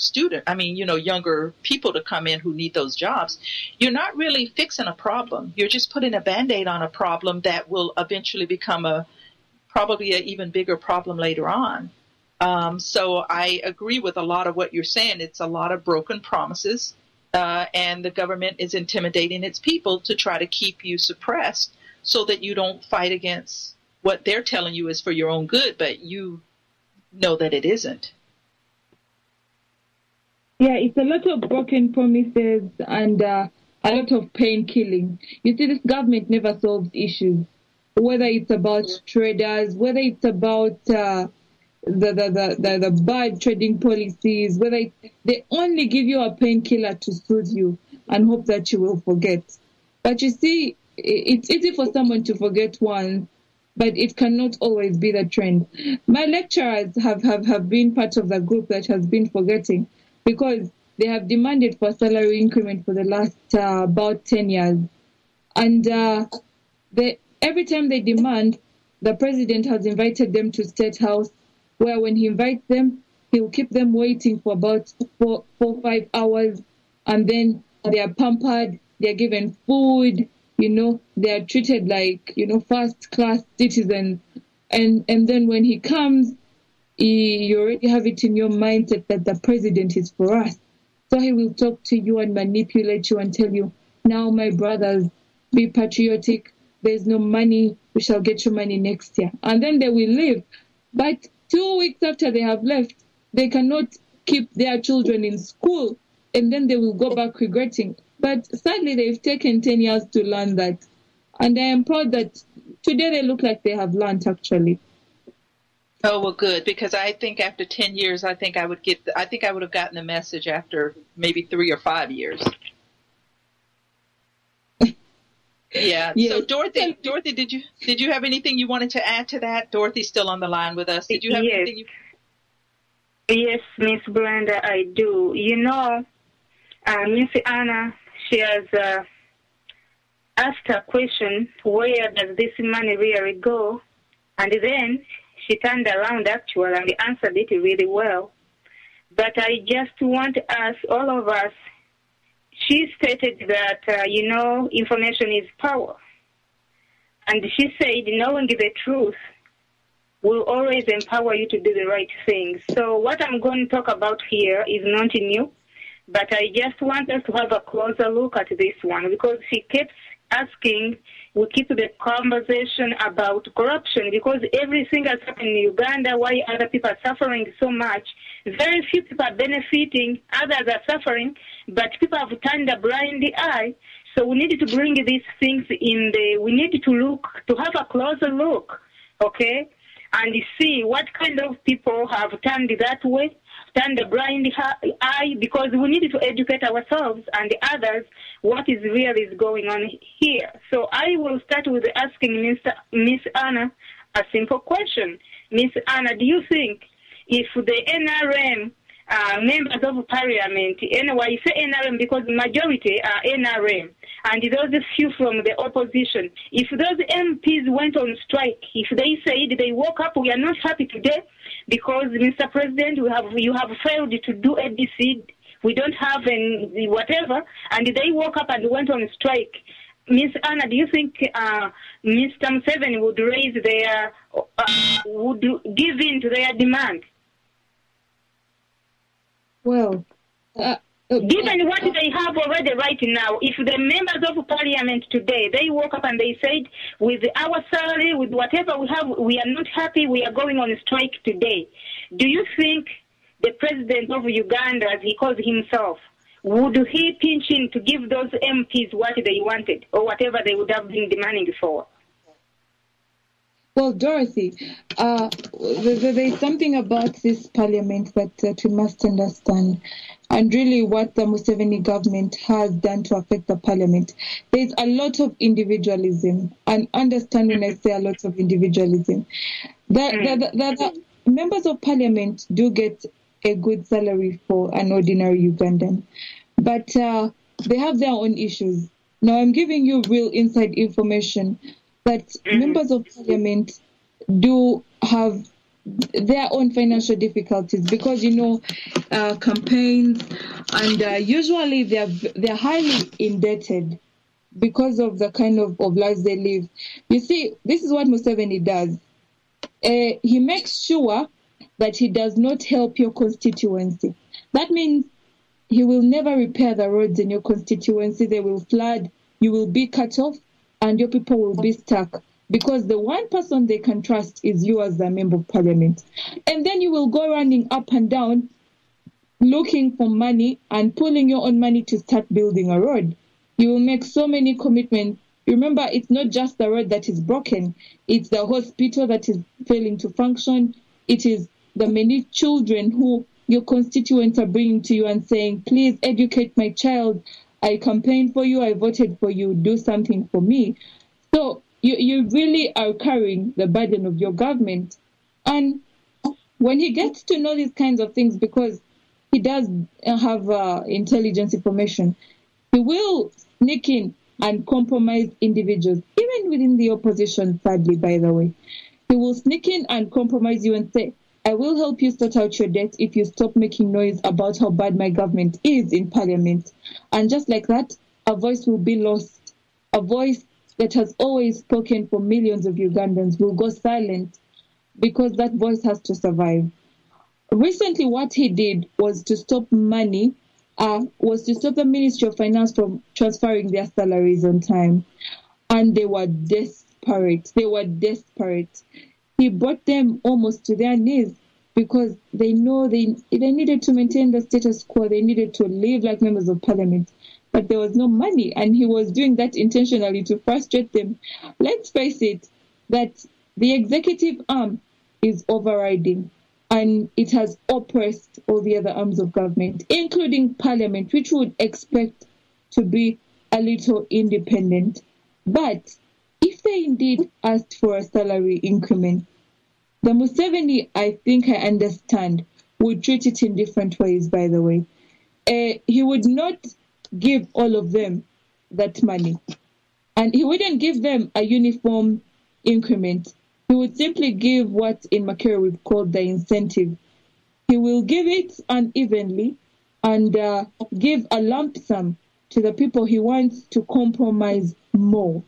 younger people to come in who need those jobs. You're not really fixing a problem. You're just putting a Band-Aid on a problem that will eventually become probably an even bigger problem later on. So I agree with a lot of what you're saying. It's a lot of broken promises, and the government is intimidating its people to try to keep you suppressed so that you don't fight against what they're telling you is for your own good, but you know that it isn't. Yeah, it's a lot of broken promises and a lot of pain killing. You see, this government never solves issues, whether it's about traders, whether it's about the bad trading policies, they only give you a painkiller to soothe you and hope that you will forget. But you see, it's easy for someone to forget once, but it cannot always be the trend. My lecturers have been part of the group that has been forgetting because they have demanded for salary increment for the last about 10 years. And every time they demand, the president has invited them to State House, where when he invites them, he will keep them waiting for about 4-5 hours, and then they are pampered, they are given food, they are treated like, first-class citizens. And then when he comes, you already have it in your mindset that the president is for us. So he will talk to you and manipulate you and tell you, now, my brothers, be patriotic. There's no money. We shall get your money next year. And then they will leave. But 2 weeks after they have left, they cannot keep their children in school, and then they will go back regretting. But sadly, they've taken 10 years to learn that. And I am proud that today they look like they have learned, actually. Oh, well, good, because I think after 10 years, I think I would have gotten the message after maybe 3 or 5 years. Yeah. Yes. So Dorothy, did you have anything you wanted to add to that? Dorothy's still on the line with us. Did you have anything? Yes, Miss Brenda, I do. Miss Anna, she has asked a question: where does this money really go? And then she turned around actually and answered it really well. But I just want to ask all of us. She stated that, information is power. And she said, knowing the truth will always empower you to do the right thing. So what I'm going to talk about here is not new, but I just want us to have a closer look at this one, because she keeps asking, we keep the conversation about corruption, because everything has happened in Uganda, why other people are suffering so much. Very few people are benefiting, others are suffering, but people have turned a blind eye. So we need to bring these things we need to have a closer look, okay, and see what kind of people have turned that way, turned a blind eye, because we need to educate ourselves and others what is really going on here. So I will start with asking Miss Anna a simple question. Miss Anna, do you think if the NRM members of parliament, anyway, I say NRM because the majority are NRM, and those few from the opposition, if those MPs went on strike, if they said they woke up, we are not happy today because, Mr. President, you have failed to do ABC, we don't have any whatever, and they woke up and went on strike, Miss Anna, do you think Mr. Museveni would raise would give in to their demand? Well, given what they have already right now, if the members of parliament today, they woke up and they said, with our salary, with whatever we have, we are not happy, we are going on strike today, do you think the president of Uganda, as he calls himself, would he pinch in to give those MPs what they wanted or whatever they would have been demanding for? Well, Dorothy, there's something about this parliament that we must understand, and really what the Museveni government has done to affect the parliament. There's a lot of individualism, and understand when I say a lot of individualism. The members of parliament do get a good salary for an ordinary Ugandan, but they have their own issues. Now, I'm giving you real inside information that members of parliament do have their own financial difficulties because, campaigns, and usually they're highly indebted because of the kind of lives they live. You see, this is what Museveni does. He makes sure that he does not help your constituency. That means he will never repair the roads in your constituency. They will flood, you will be cut off, and your people will be stuck because the one person they can trust is you as the member of parliament. And then you will go running up and down looking for money and pulling your own money to start building a road. You will make so many commitments. Remember, it's not just the road that is broken. It's the hospital that is failing to function. It is the many children who your constituents are bringing to you and saying, please educate my child. I campaigned for you. I voted for you. Do something for me. So you really are carrying the burden of your government. And when he gets to know these kinds of things, because he does have intelligence information, he will sneak in and compromise individuals, even within the opposition, sadly, by the way. He will sneak in and compromise you and say, I will help you sort out your debt if you stop making noise about how bad my government is in parliament. And just like that, a voice will be lost. A voice that has always spoken for millions of Ugandans will go silent because that voice has to survive. Recently, what he did was to stop money, was to stop the Ministry of Finance from transferring their salaries on time. And they were desperate. He brought them almost to their knees because they know they needed to maintain the status quo. They needed to live like members of parliament. But there was no money, and he was doing that intentionally to frustrate them. Let's face it, that the executive arm is overriding, and it has oppressed all the other arms of government, including parliament, which would expect to be a little independent. But if they indeed asked for a salary increment, the Museveni, I think I understand, would treat it in different ways, by the way. He would not give all of them that money. And he wouldn't give them a uniform increment. He would simply give what in Makere we've called the incentive. He will give it unevenly and give a lump sum to the people he wants to compromise more.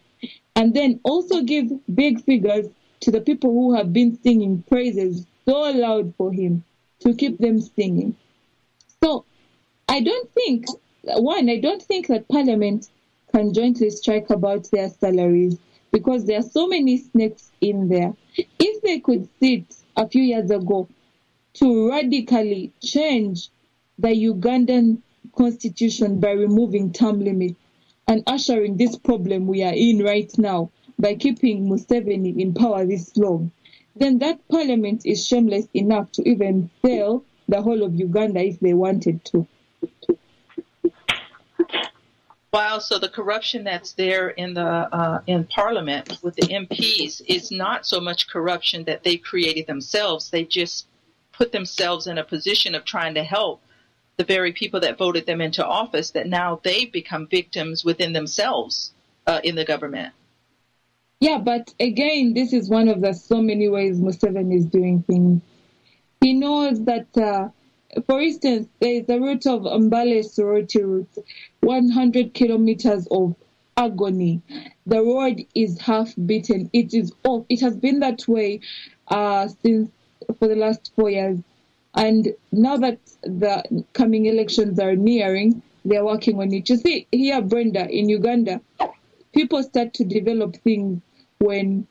And then also give big figures to the people who have been singing praises so loud for him, to keep them singing. So I don't think that Parliament can jointly strike about their salaries, because there are so many snakes in there. If they could sit a few years ago to radically change the Ugandan constitution by removing term limits and ushering this problem we are in right now by keeping Museveni in power this long, then that parliament is shameless enough to even sell the whole of Uganda if they wanted to. Wow, so the corruption that's there in the in Parliament with the MPs is not so much corruption that they created themselves. They just put themselves in a position of trying to help the very people that voted them into office, that now they've become victims within themselves in the government. Yeah, but again, this is one of the so many ways Museveni is doing things. He knows that, for instance, there is a route of Mbale sorority route, 100 kilometers of agony. The road is half beaten. It is off. It has been that way since for the last 4 years. And now that the coming elections are nearing, they're working on it. You see, here, Brenda, in Uganda, people start to develop things when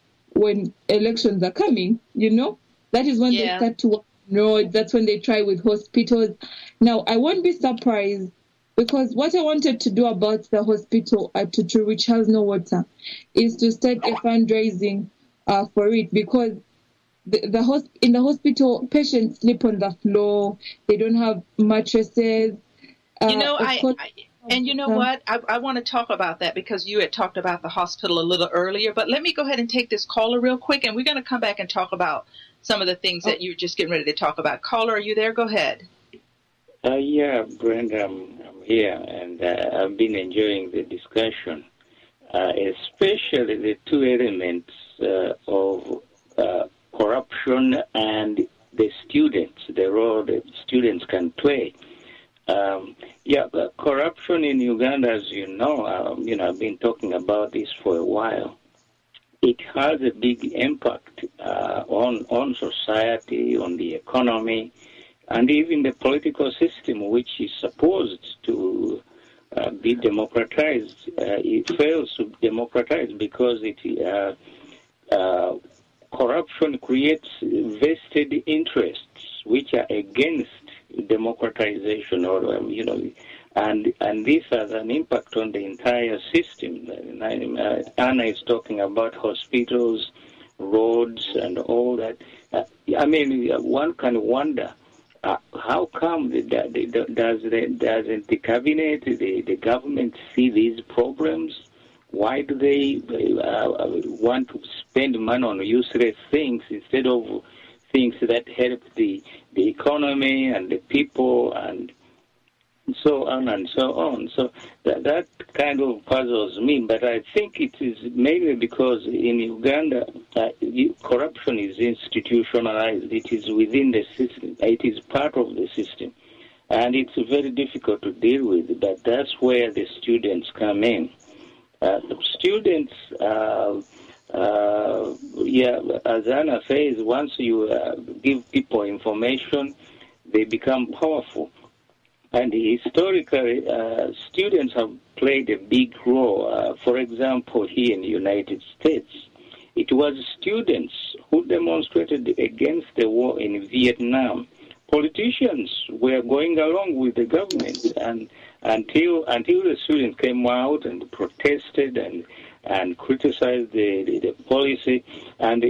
elections are coming, you know? That is when they start to work on roads. That's when they try with hospitals. Now, I won't be surprised, because what I wanted to do about the hospital at Tutu, which has no water, is to start a fundraising for it, because in the hospital, patients sleep on the floor. They don't have mattresses. You know, you know what? I want to talk about that, because you had talked about the hospital a little earlier. But let me go ahead and take this caller real quick, and we're going to come back and talk about some of the things that you're just getting ready to talk about. Caller, are you there? Go ahead. Yeah, Brenda, I'm here, and I've been enjoying the discussion, especially the two elements of corruption and the students, the role that students can play. Corruption in Uganda, as you know, I've been talking about this for a while. It has a big impact on society, on the economy, and even the political system, which is supposed to be democratized. It fails to democratize because corruption creates vested interests which are against democratization, and this has an impact on the entire system. Anna is talking about hospitals, roads, and all that. One can wonder how come doesn't the cabinet, the government see these problems? Why do they want to spend money on useless things instead of things that help the economy and the people and so on and so on? So that kind of puzzles me, but I think it is mainly because in Uganda, corruption is institutionalized. It is within the system. It is part of the system. And it's very difficult to deal with, but that's where the students come in. The students, as Anna says, once you give people information, they become powerful. And historically, students have played a big role. For example, here in the United States, it was students who demonstrated against the war in Vietnam. Politicians were going along with the government, and until the students came out and protested and criticized the policy. And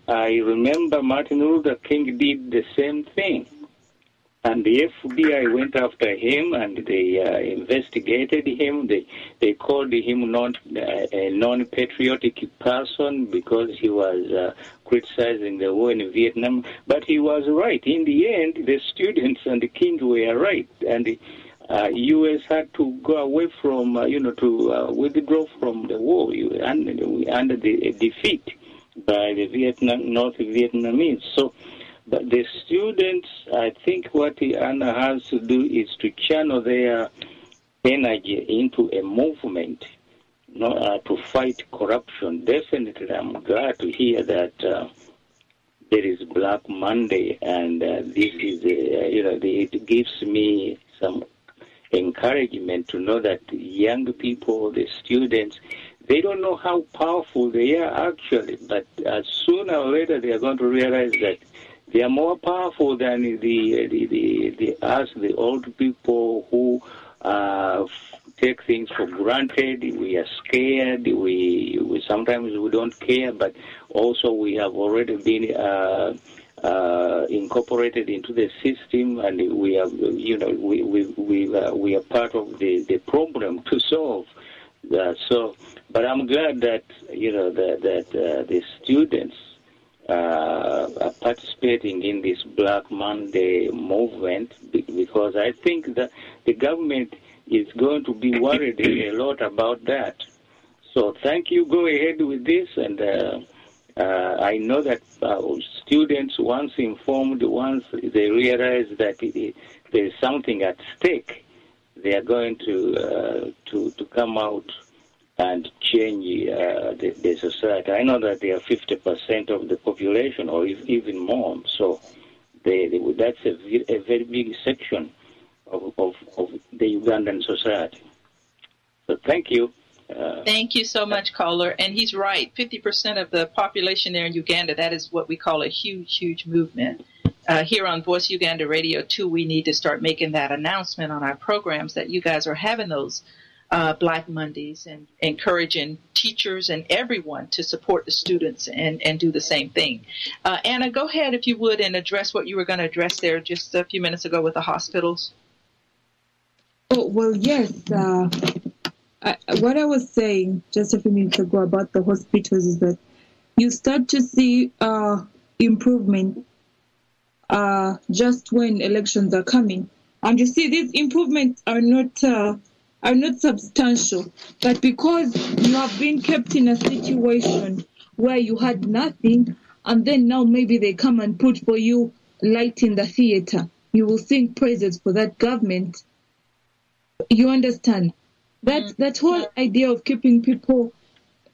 I remember Martin Luther King did the same thing. And the FBI went after him, and they investigated him. They called him a non-patriotic person because he was criticizing the war in Vietnam. But he was right. In the end, the students and the king were right. And the U.S. had to go away from, to withdraw from the war under the defeat by the North Vietnamese. So, but the students, I think what Anna has to do is to channel their energy into a movement, to fight corruption. Definitely, I'm glad to hear that there is Black Monday, and this is, it gives me some encouragement to know that young people, the students, they don't know how powerful they are actually, but sooner or later they are going to realize that they are more powerful than the old people who take things for granted. We are scared. We sometimes we don't care, but also we have already been incorporated into the system, and we are, we are part of the problem to solve. But I'm glad that that the students are participating in this Black Monday movement, because I think that the government is going to be worried a lot about that. So thank you. Go ahead with this, and I know that students, once informed, once they realize that there is something at stake, they are going to come out and change the society. I know that they are 50% of the population, or even more. So that's a very big section of the Ugandan society. So thank you. Thank you so much, caller. And he's right. 50% of the population there in Uganda, that is what we call a huge, huge movement. Here on Voice Uganda Radio, too, we need to start making that announcement on our programs that you guys are having those Black Mondays, and encouraging teachers and everyone to support the students and do the same thing. Anna, go ahead, if you would, and address what you were going to address there just a few minutes ago with the hospitals. Oh, well, yes. What I was saying just a few minutes ago about the hospitals is that you start to see improvement just when elections are coming. And you see, these improvements are not substantial, but because you have been kept in a situation where you had nothing, and then now maybe they come and put for you light in the theater, you will sing praises for that government. You understand? That whole idea of keeping people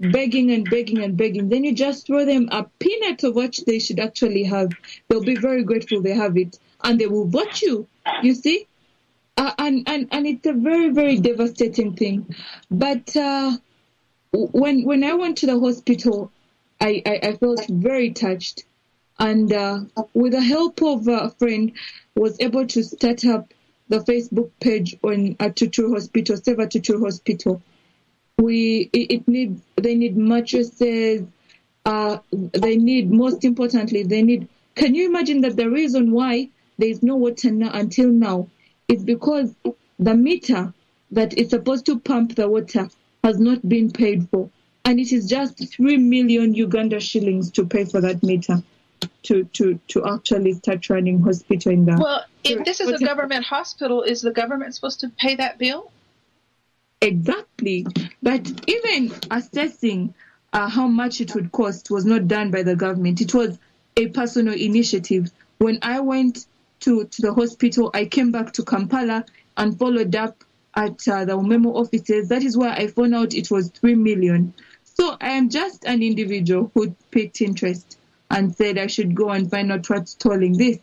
begging and begging and begging, then you just throw them a peanut of what they should actually have. They'll be very grateful they have it, and they will vote you. You see? And it's a very, very devastating thing. But when I went to the hospital, I felt very touched. And with the help of a friend, was able to start up the Facebook page on Tutu Hospital, Save a Tutu Hospital. They need mattresses. Most importantly, can you imagine that the reason why there is no water until now is because the meter that is supposed to pump the water has not been paid for. And it is just 3 million Uganda shillings to pay for that meter to actually start running hospital in the... Well, if this is a government hospital, is the government supposed to pay that bill? Exactly. But even assessing how much it would cost was not done by the government. It was a personal initiative. When I went to the hospital, I came back to Kampala and followed up at the Umemo offices. That is where I found out it was 3 million. So I am just an individual who picked interest and said I should go and find out what's stalling this.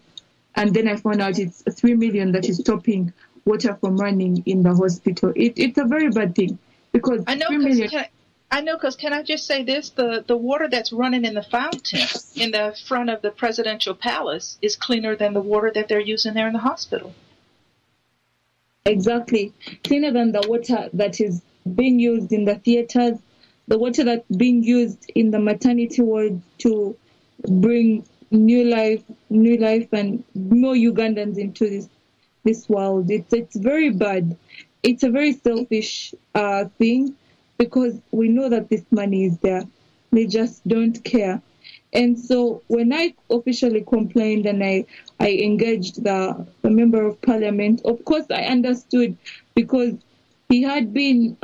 And then I found out it's 3 million that is stopping water from running in the hospital. It's a very bad thing, because I know, 3 million... because can I just say this? The water that's running in the fountain in the front of the presidential palace is cleaner than the water that they're using there in the hospital. Exactly. Cleaner than the water that is being used in the theaters, the water that's being used in the maternity ward to bring new life and more Ugandans into this world. It's very bad. It's a very selfish thing, because we know that this money is there. They just don't care. And so when I officially complained and I engaged the member of parliament, of course I understood, because he had been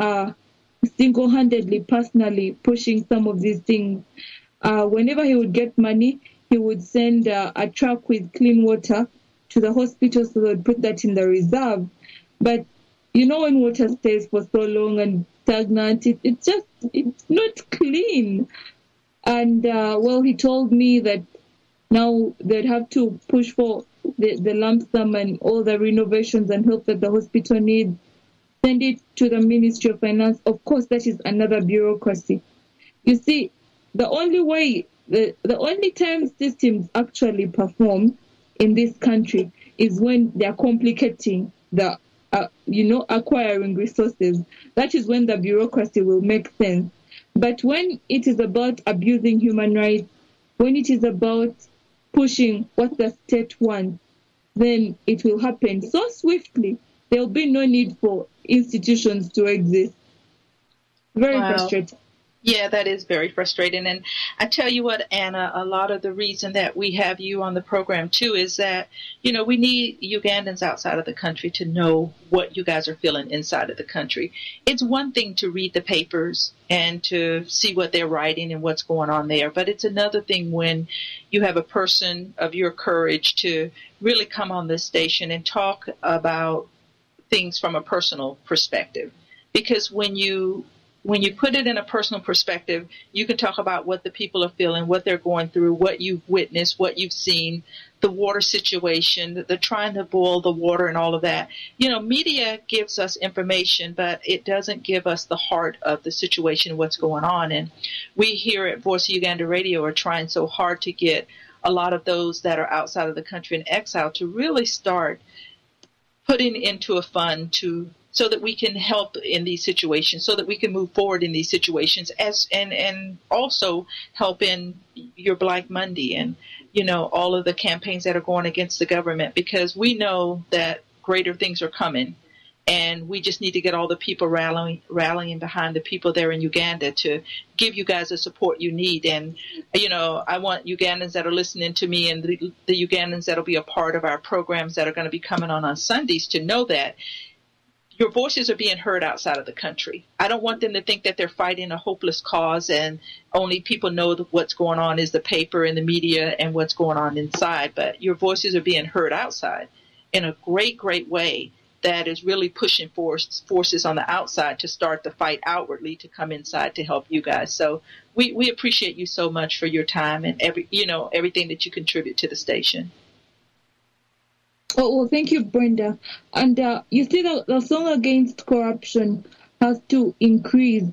single-handedly, personally pushing some of these things. Whenever he would get money, he would send a truck with clean water to the hospital, so they would put that in the reserve. But you know, when water stays for so long and stagnant. It's not clean. And he told me that now they'd have to push for the lump sum and all the renovations and help that the hospital needs, send it to the Ministry of Finance. Of course, that is another bureaucracy. You see, the only time systems actually perform in this country is when they are complicating the, acquiring resources. That is when the bureaucracy will make sense. But when it is about abusing human rights, when it is about pushing what the state wants, then it will happen so swiftly. There will be no need for institutions to exist. Very frustrating. Yeah, that is very frustrating. And I tell you what, Anna, a lot of the reason that we have you on the program, too, is that, we need Ugandans outside of the country to know what you guys are feeling inside of the country. It's one thing to read the papers and to see what they're writing and what's going on there, but it's another thing when you have a person of your courage to really come on this station and talk about things from a personal perspective. Because when you put it in a personal perspective, you can talk about what the people are feeling, what they're going through, what you've witnessed, what you've seen, the water situation, the trying to boil the water and all of that. Media gives us information, but it doesn't give us the heart of the situation, what's going on. And we here at Voice of Uganda Radio are trying so hard to get a lot of those that are outside of the country in exile to really start putting into a fund so that we can help in these situations, so that we can move forward in these situations, and also help in your Black Monday and, all of the campaigns that are going against the government, because we know that greater things are coming. And we just need to get all the people rallying behind the people there in Uganda to give you guys the support you need. And, I want Ugandans that are listening to me and the Ugandans that will be a part of our programs that are going to be coming on Sundays to know that your voices are being heard outside of the country. I don't want them to think that they're fighting a hopeless cause and only people know what's going on is the paper and the media and what's going on inside. But your voices are being heard outside in a great, great way that is really pushing forces on the outside to start the fight outwardly to come inside to help you guys. So we appreciate you so much for your time and everything that you contribute to the station. Oh, well, thank you, Brenda. And you see, the song against corruption has to increase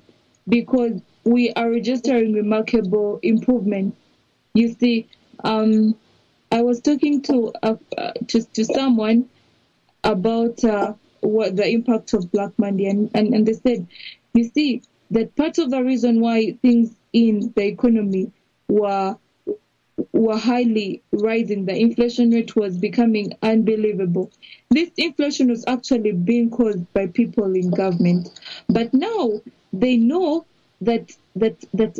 because we are registering remarkable improvement. You see, I was talking to someone about what the impact of Black Monday, and they said, you see, that part of the reason why things in the economy were highly rising, the inflation rate was becoming unbelievable. This inflation was actually being caused by people in government. But now they know that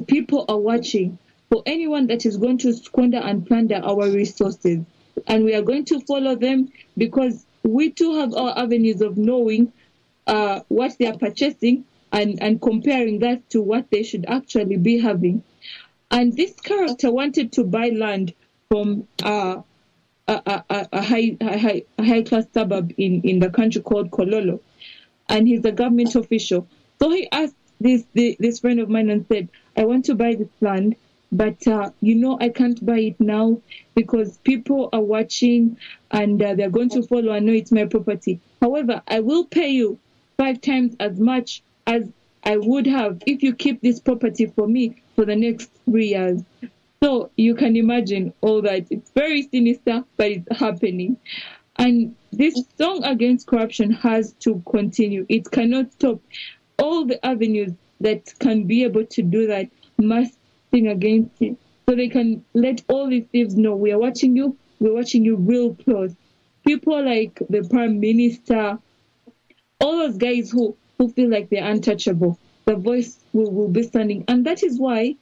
people are watching for anyone that is going to squander and plunder our resources. And we are going to follow them because we too have our avenues of knowing what they are purchasing and comparing that to what they should actually be having. And this character wanted to buy land from a high-class suburb in the country called Kololo. And he's a government official. So he asked this friend of mine and said, I want to buy this land, but, I can't buy it now because people are watching and they're going to follow and know it's my property. However, I will pay you 5 times as much as I would have if you keep this property for me for the next 3 years. So you can imagine all that. It's very sinister, but it's happening. And this song against corruption has to continue. It cannot stop. All the avenues that can be able to do that must sing against it. So they can let all these thieves know we are watching you. We're watching you real close. People like the Prime Minister, all those guys who feel like they're untouchable, the voice will be standing. And that is why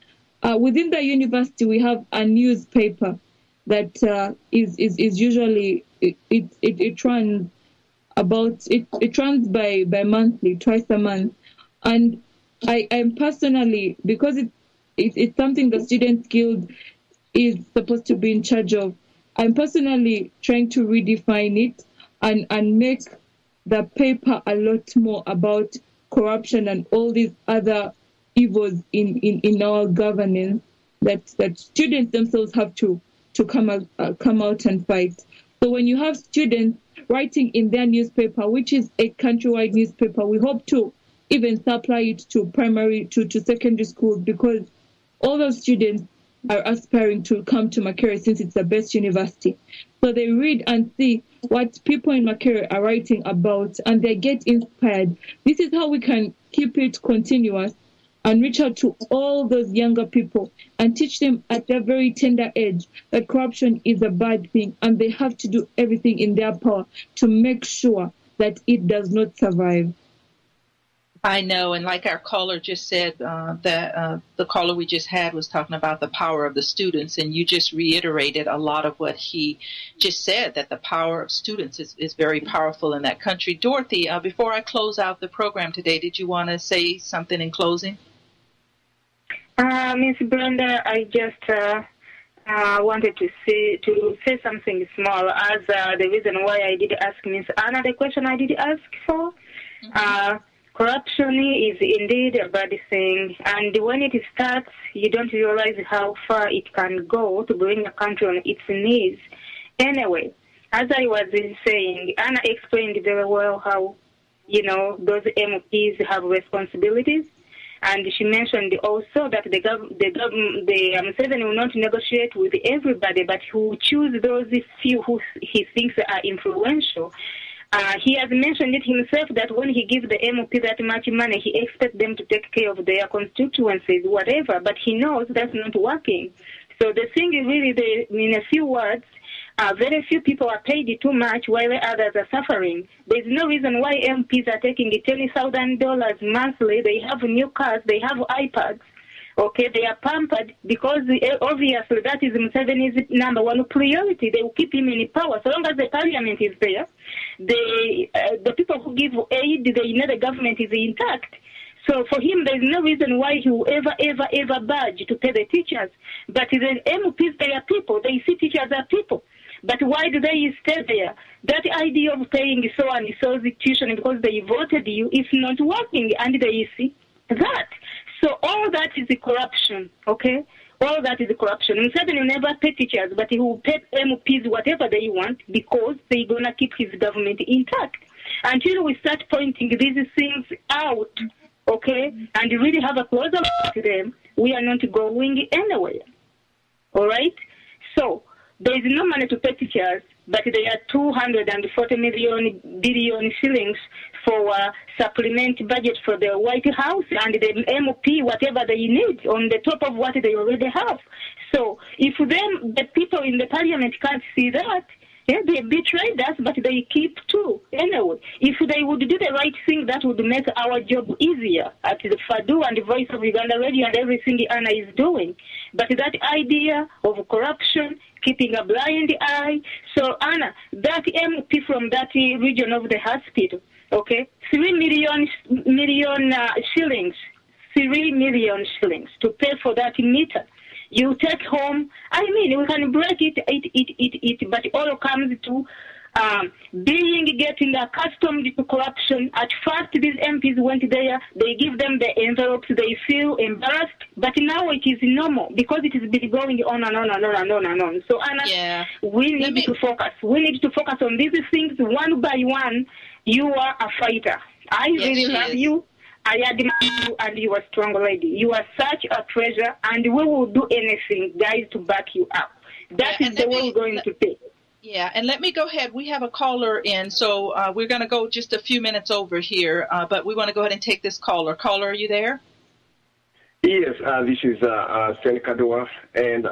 within the university we have a newspaper that is usually it runs it runs by monthly, twice a month. And I'm personally, because it's something the Students Guild is supposed to be in charge of, I'm personally trying to redefine it and make the paper a lot more about corruption and all these other evils in our governance that students themselves have to come out and fight. So when you have students writing in their newspaper, which is a countrywide newspaper, we hope to even supply it to primary to secondary schools, because all those students are aspiring to come to Makerere since it's the best university. So they read and see what people in Makerere are writing about, and they get inspired. This is how we can keep it continuous and reach out to all those younger people and teach them at a very tender age that corruption is a bad thing, and they have to do everything in their power to make sure that it does not survive. I know, and like our caller just said, that the caller we just had was talking about the power of the students, and you just reiterated a lot of what he just said, that the power of students is very powerful in that country. Dorothy, before I close out the program today, did you want to say something in closing? Miss Brenda, I just wanted to say something small as the reason why I did ask Miss Anna the question I did ask for. Mm-hmm. Corruption is indeed a bad thing, and when it starts, you don't realize how far it can go to bring a country on its knees. Anyway, as I was saying, Anna explained very well how, those MPs have responsibilities, and she mentioned also that the Museveni will not negotiate with everybody, but he will choose those few who he thinks are influential. He has mentioned it himself that when he gives the MOP that much money, he expects them to take care of their constituencies, whatever, but he knows that's not working. So the thing is really, in a few words, very few people are paid too much while others are suffering. There's no reason why MPs are taking $10,000 monthly. They have new cars, they have iPads. Okay, they are pampered because obviously that is Museveni's number one priority. They will keep him in power. So long as the parliament is there, the people who give aid, the government is intact. So for him, there is no reason why he will ever budge to pay the teachers. But the MPs, they are people. They see teachers as people. But why do they stay there? That idea of paying so and so's tuition because they voted you is not working, and they see that. So all that is the corruption, okay? All that is the corruption. Museveni will never pay teachers, but he will pay MPs whatever they want because they're going to keep his government intact. Until we start pointing these things out, okay, and really have a closer look at them, we are not going anywhere, all right? So there is no money to pay teachers, but there are 240 billion shillings for supplement budget for the White House and the MOP, whatever they need, on the top of what they already have. So if the people in the parliament can't see that, they betrayed us, but they keep too. Anyway, if they would do the right thing, that would make our job easier at the FADU and the Voice of Uganda Radio and everything Anna is doing. But that idea of corruption, keeping a blind eye. So, Anna, that MP from that region of the hospital, okay, 3 million shillings, 3 million shillings to pay for that meter. You take home, we can break it, but it all comes to getting accustomed to corruption. At first, these MPs went there, they give them the envelopes, they feel embarrassed, but now it is normal because it has been going on and on and on and on and on. So, Anna, we need to focus. We need to focus on these things one by one. You are a fighter. I really love you. I admire you, and you are a strong lady. You are such a treasure, and we will do anything, guys, to back you up. That is the way we're going to take. Yeah, and let me go ahead. We have a caller in, so we're going to go just a few minutes over here, but we want to go ahead and take this caller. Caller, are you there? Yes, this is Hsnd Kadua, and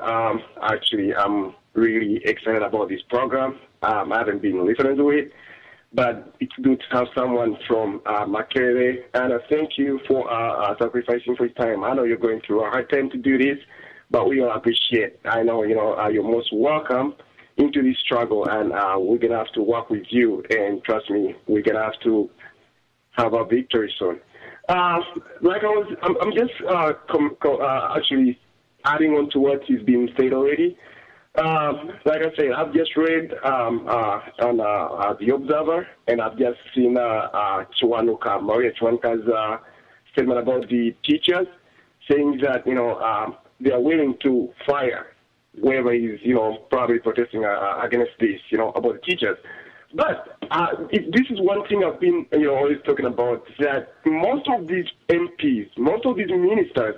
actually I'm really excited about this program. I haven't been listening to it, but it's good to have someone from Makerere, and I thank you for sacrificing for your time. I know you're going through a hard time to do this, but we all appreciate. I know, you're most welcome into this struggle, and we're going to have to work with you, and trust me, we're going to have to have a victory soon. I'm just actually adding on to what is being said already. Like I said, I've just read on The Observer, and I've just seen Maria Chwanuka's statement about the teachers, saying that, they are willing to fire whoever is, probably protesting against this, about the teachers. But this is one thing I've been, always talking about, that most of these MPs, most of these ministers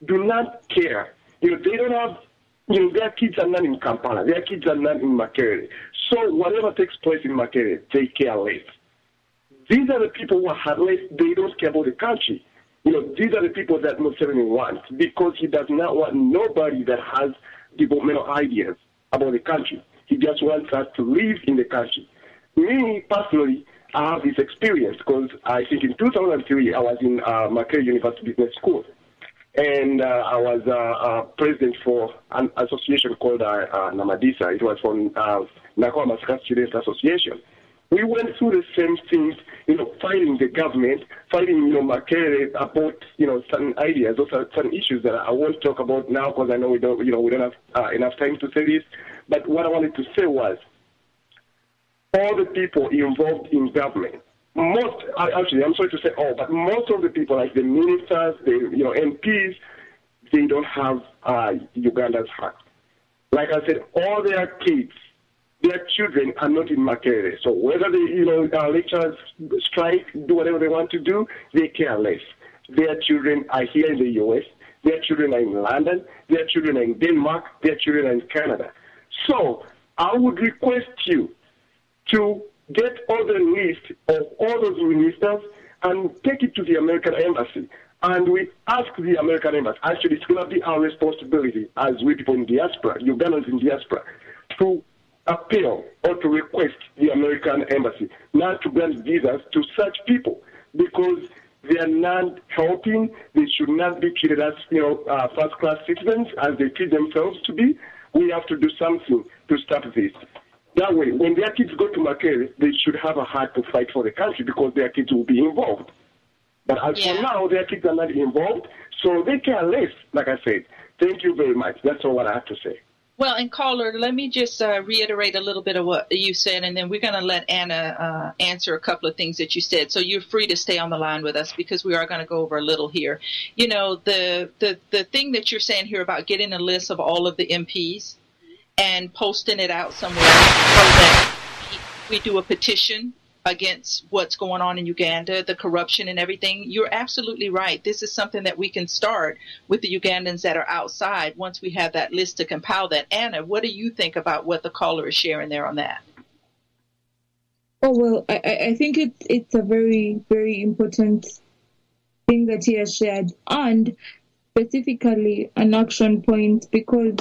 do not care. They don't have, their kids are not in Kampala, their kids are not in Makerere. So whatever takes place in Makerere, they care less. These are the people who are heartless. They don't care about the country. These are the people that Museveni wants, because he does not want nobody that has developmental ideas about the country. He just wants us to live in the country. Me, personally, I have this experience because I think in 2003, I was in Makerere University Business School. And I was president for an association called Namadisa. It was from Nakwa Masaka Students Association. We went through the same things, fighting the government, fighting, Makerere about, certain ideas or certain issues that I won't talk about now because I know we don't have enough time to say this. But what I wanted to say was, all the people involved in government, I'm sorry to say all, but most of the people, like the ministers, the MPs, they don't have Uganda's heart. Like I said, all their kids, their children are not in Makerere. So whether they, lecturers strike, do whatever they want to do, they care less. Their children are here in the U.S., their children are in London, their children are in Denmark, their children are in Canada. So I would request you to get all the list of all those ministers and take it to the American Embassy. And we ask the American Embassy, actually it's going to be our responsibility as we people in diaspora, Ugandans in diaspora, to appeal or to request the American Embassy not to grant visas to such people, because they are not helping. They should not be treated as, first-class citizens as they treat themselves to be. We have to do something to stop this. That way, when their kids go to Makerere, they should have a heart to fight for the country because their kids will be involved. But as for now, their kids are not involved, so they care less, like I said. Thank you very much. That's all what I have to say. Well, and caller, let me just reiterate a little bit of what you said, and then we're going to let Anna answer a couple of things that you said. So you're free to stay on the line with us because we are going to go over a little here. The thing that you're saying here about getting a list of all of the MPs and posting it out somewhere so that we do a petition against what's going on in Uganda, the corruption and everything. You're absolutely right. This is something that we can start with the Ugandans that are outside once we have that list to compile that. Anna, what do you think about what the caller is sharing there on that? Oh, well, I think it's a very, very important thing that he has shared, and specifically an action point, because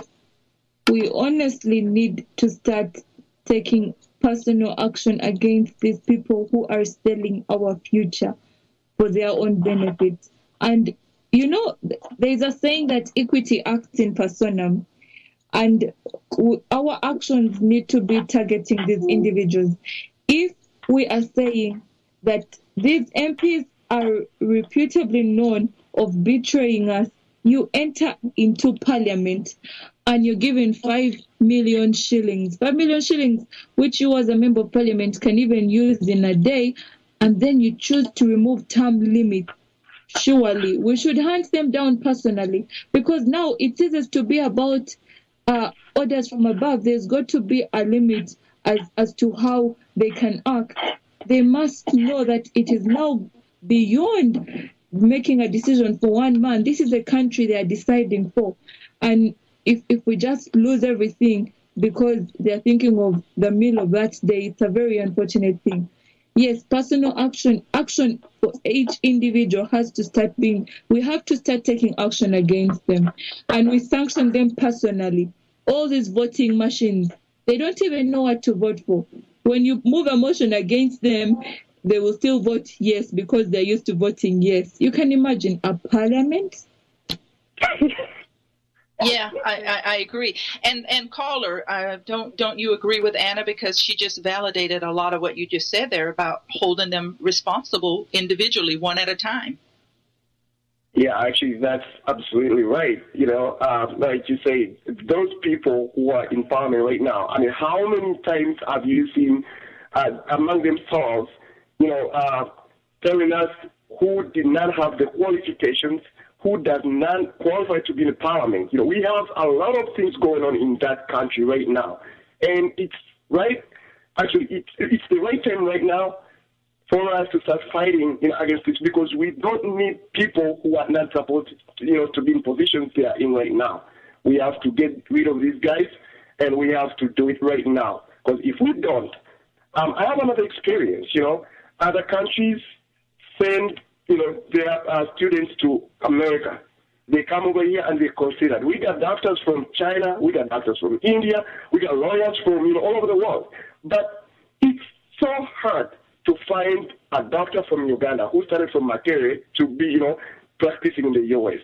we honestly need to start taking personal action against these people who are selling our future for their own benefit. And, there's a saying that equity acts in personam, and our actions need to be targeting these individuals. If we are saying that these MPs are reputably known of betraying us, you enter into parliament and you're given 5 million shillings. 5 million shillings, which you as a member of parliament can even use in a day, and then you choose to remove term limit. Surely, we should hunt them down personally, because now it ceases to be about orders from above. There's got to be a limit as to how they can act. They must know that it is now beyond making a decision for one man. This is a country they are deciding for. And if we just lose everything because they're thinking of the meal of that day, it's a very unfortunate thing. Yes, personal action for each individual has to start being, we have to start taking action against them. And we sanction them personally. All these voting machines, they don't even know what to vote for. When you move a motion against them, they will still vote yes because they're used to voting yes. You can imagine a parliament? Yeah, I agree. And caller, don't you agree with Anna, because she just validated a lot of what you just said there about holding them responsible individually, one at a time? Yeah, actually, that's absolutely right. Like you say, those people who are in farming right now, I mean, how many times have you seen among themselves, telling us who did not have the qualifications, who does not qualify to be in the parliament? We have a lot of things going on in that country right now. And it's right, actually, it's the right time right now for us to start fighting against this, because we don't need people who are not supposed to be in positions they are in right now. We have to get rid of these guys, and we have to do it right now. Because if we don't, I have another experience. Other countries send their students to America. They come over here and they consider. We got doctors from China, we got doctors from India, we got lawyers from all over the world. But it's so hard to find a doctor from Uganda who started from Makerere to be, practicing in the U.S.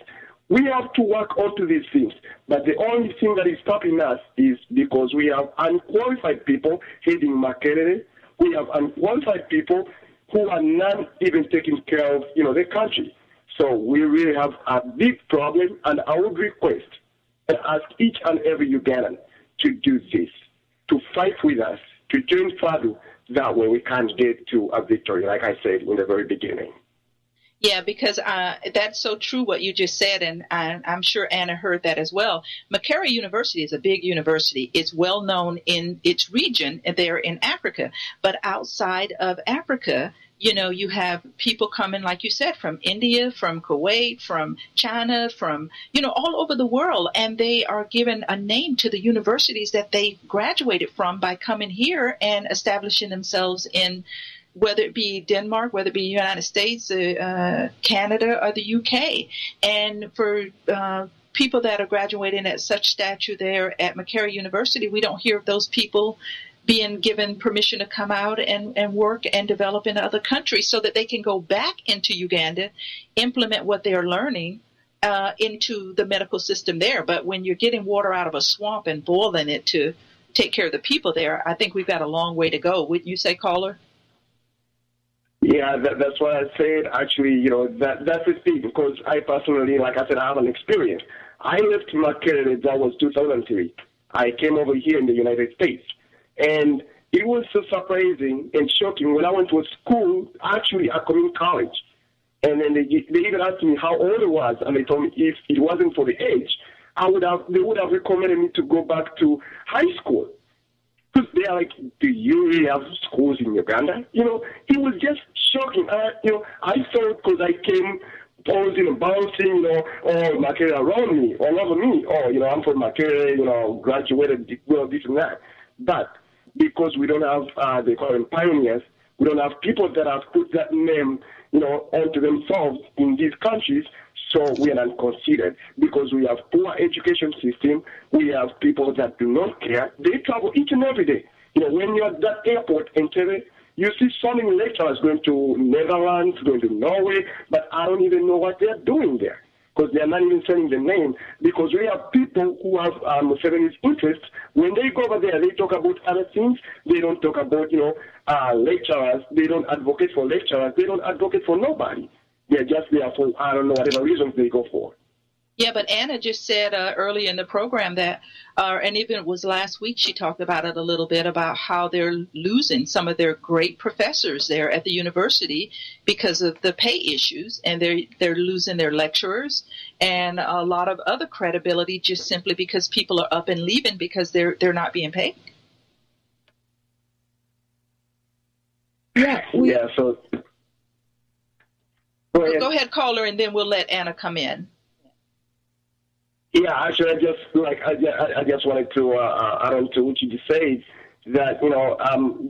We have to work onto these things, but the only thing that is stopping us is because we have unqualified people heading Makerere. We have unqualified people who are not even taking care of, the country. So we really have a big problem, and I would request and ask each and every Ugandan to do this, to fight with us, to join FADU. That way we can get to a victory, like I said in the very beginning. Yeah, because that's so true what you just said, and I'm sure Anna heard that as well. Makerere University is a big university. It's well known in its region there in Africa. But outside of Africa, you have people coming, like you said, from India, from Kuwait, from China, from, all over the world. And they are given a name to the universities that they graduated from by coming here and establishing themselves in, whether it be Denmark, whether it be the United States, Canada, or the UK. And for people that are graduating at such stature there at Makerere University, we don't hear of those people being given permission to come out and work and develop in other countries so that they can go back into Uganda, implement what they're learning into the medical system there. But when you're getting water out of a swamp and boiling it to take care of the people there, I think we've got a long way to go. Wouldn't you say, caller? Yeah, that's what I said. Actually, that's the thing, because I personally, like I said, I have an experience. I left Makerere, that was 2003. I came over here in the United States. And it was so surprising and shocking when I went to a school, actually a community college. And then they even asked me how old I was, and they told me if it wasn't for the age, they would have recommended me to go back to high school. Because they are like, do you really have schools in Uganda? It was just shocking. I thought because I came posing and bouncing, Makerere around me, all over me. I'm from Makerere, graduated, this and that. But because we don't have, they call them pioneers, we don't have people that have put that name, onto themselves in these countries, so we are not considered. Because we have poor education system, we have people that do not care. They travel each and every day. When you're at that airport in Tebe, you see so many lecturers going to Netherlands, going to Norway, but I don't even know what they're doing there, because they are not even saying the name, because we have people who have Museveni's interests. When they go over there, they talk about other things. They don't talk about, lecturers. They don't advocate for lecturers. They don't advocate for nobody. They're just there for, I don't know, whatever reasons they go for. Yeah, but Anna just said earlier in the program that, and even it was last week, she talked about it a little bit, about how they're losing some of their great professors there at the university because of the pay issues, and they're losing their lecturers and a lot of other credibility just simply because people are up and leaving because they're not being paid. Yeah. So go ahead, caller, and then we'll let Anna come in. Yeah, actually, I just wanted to add on to what you just said, that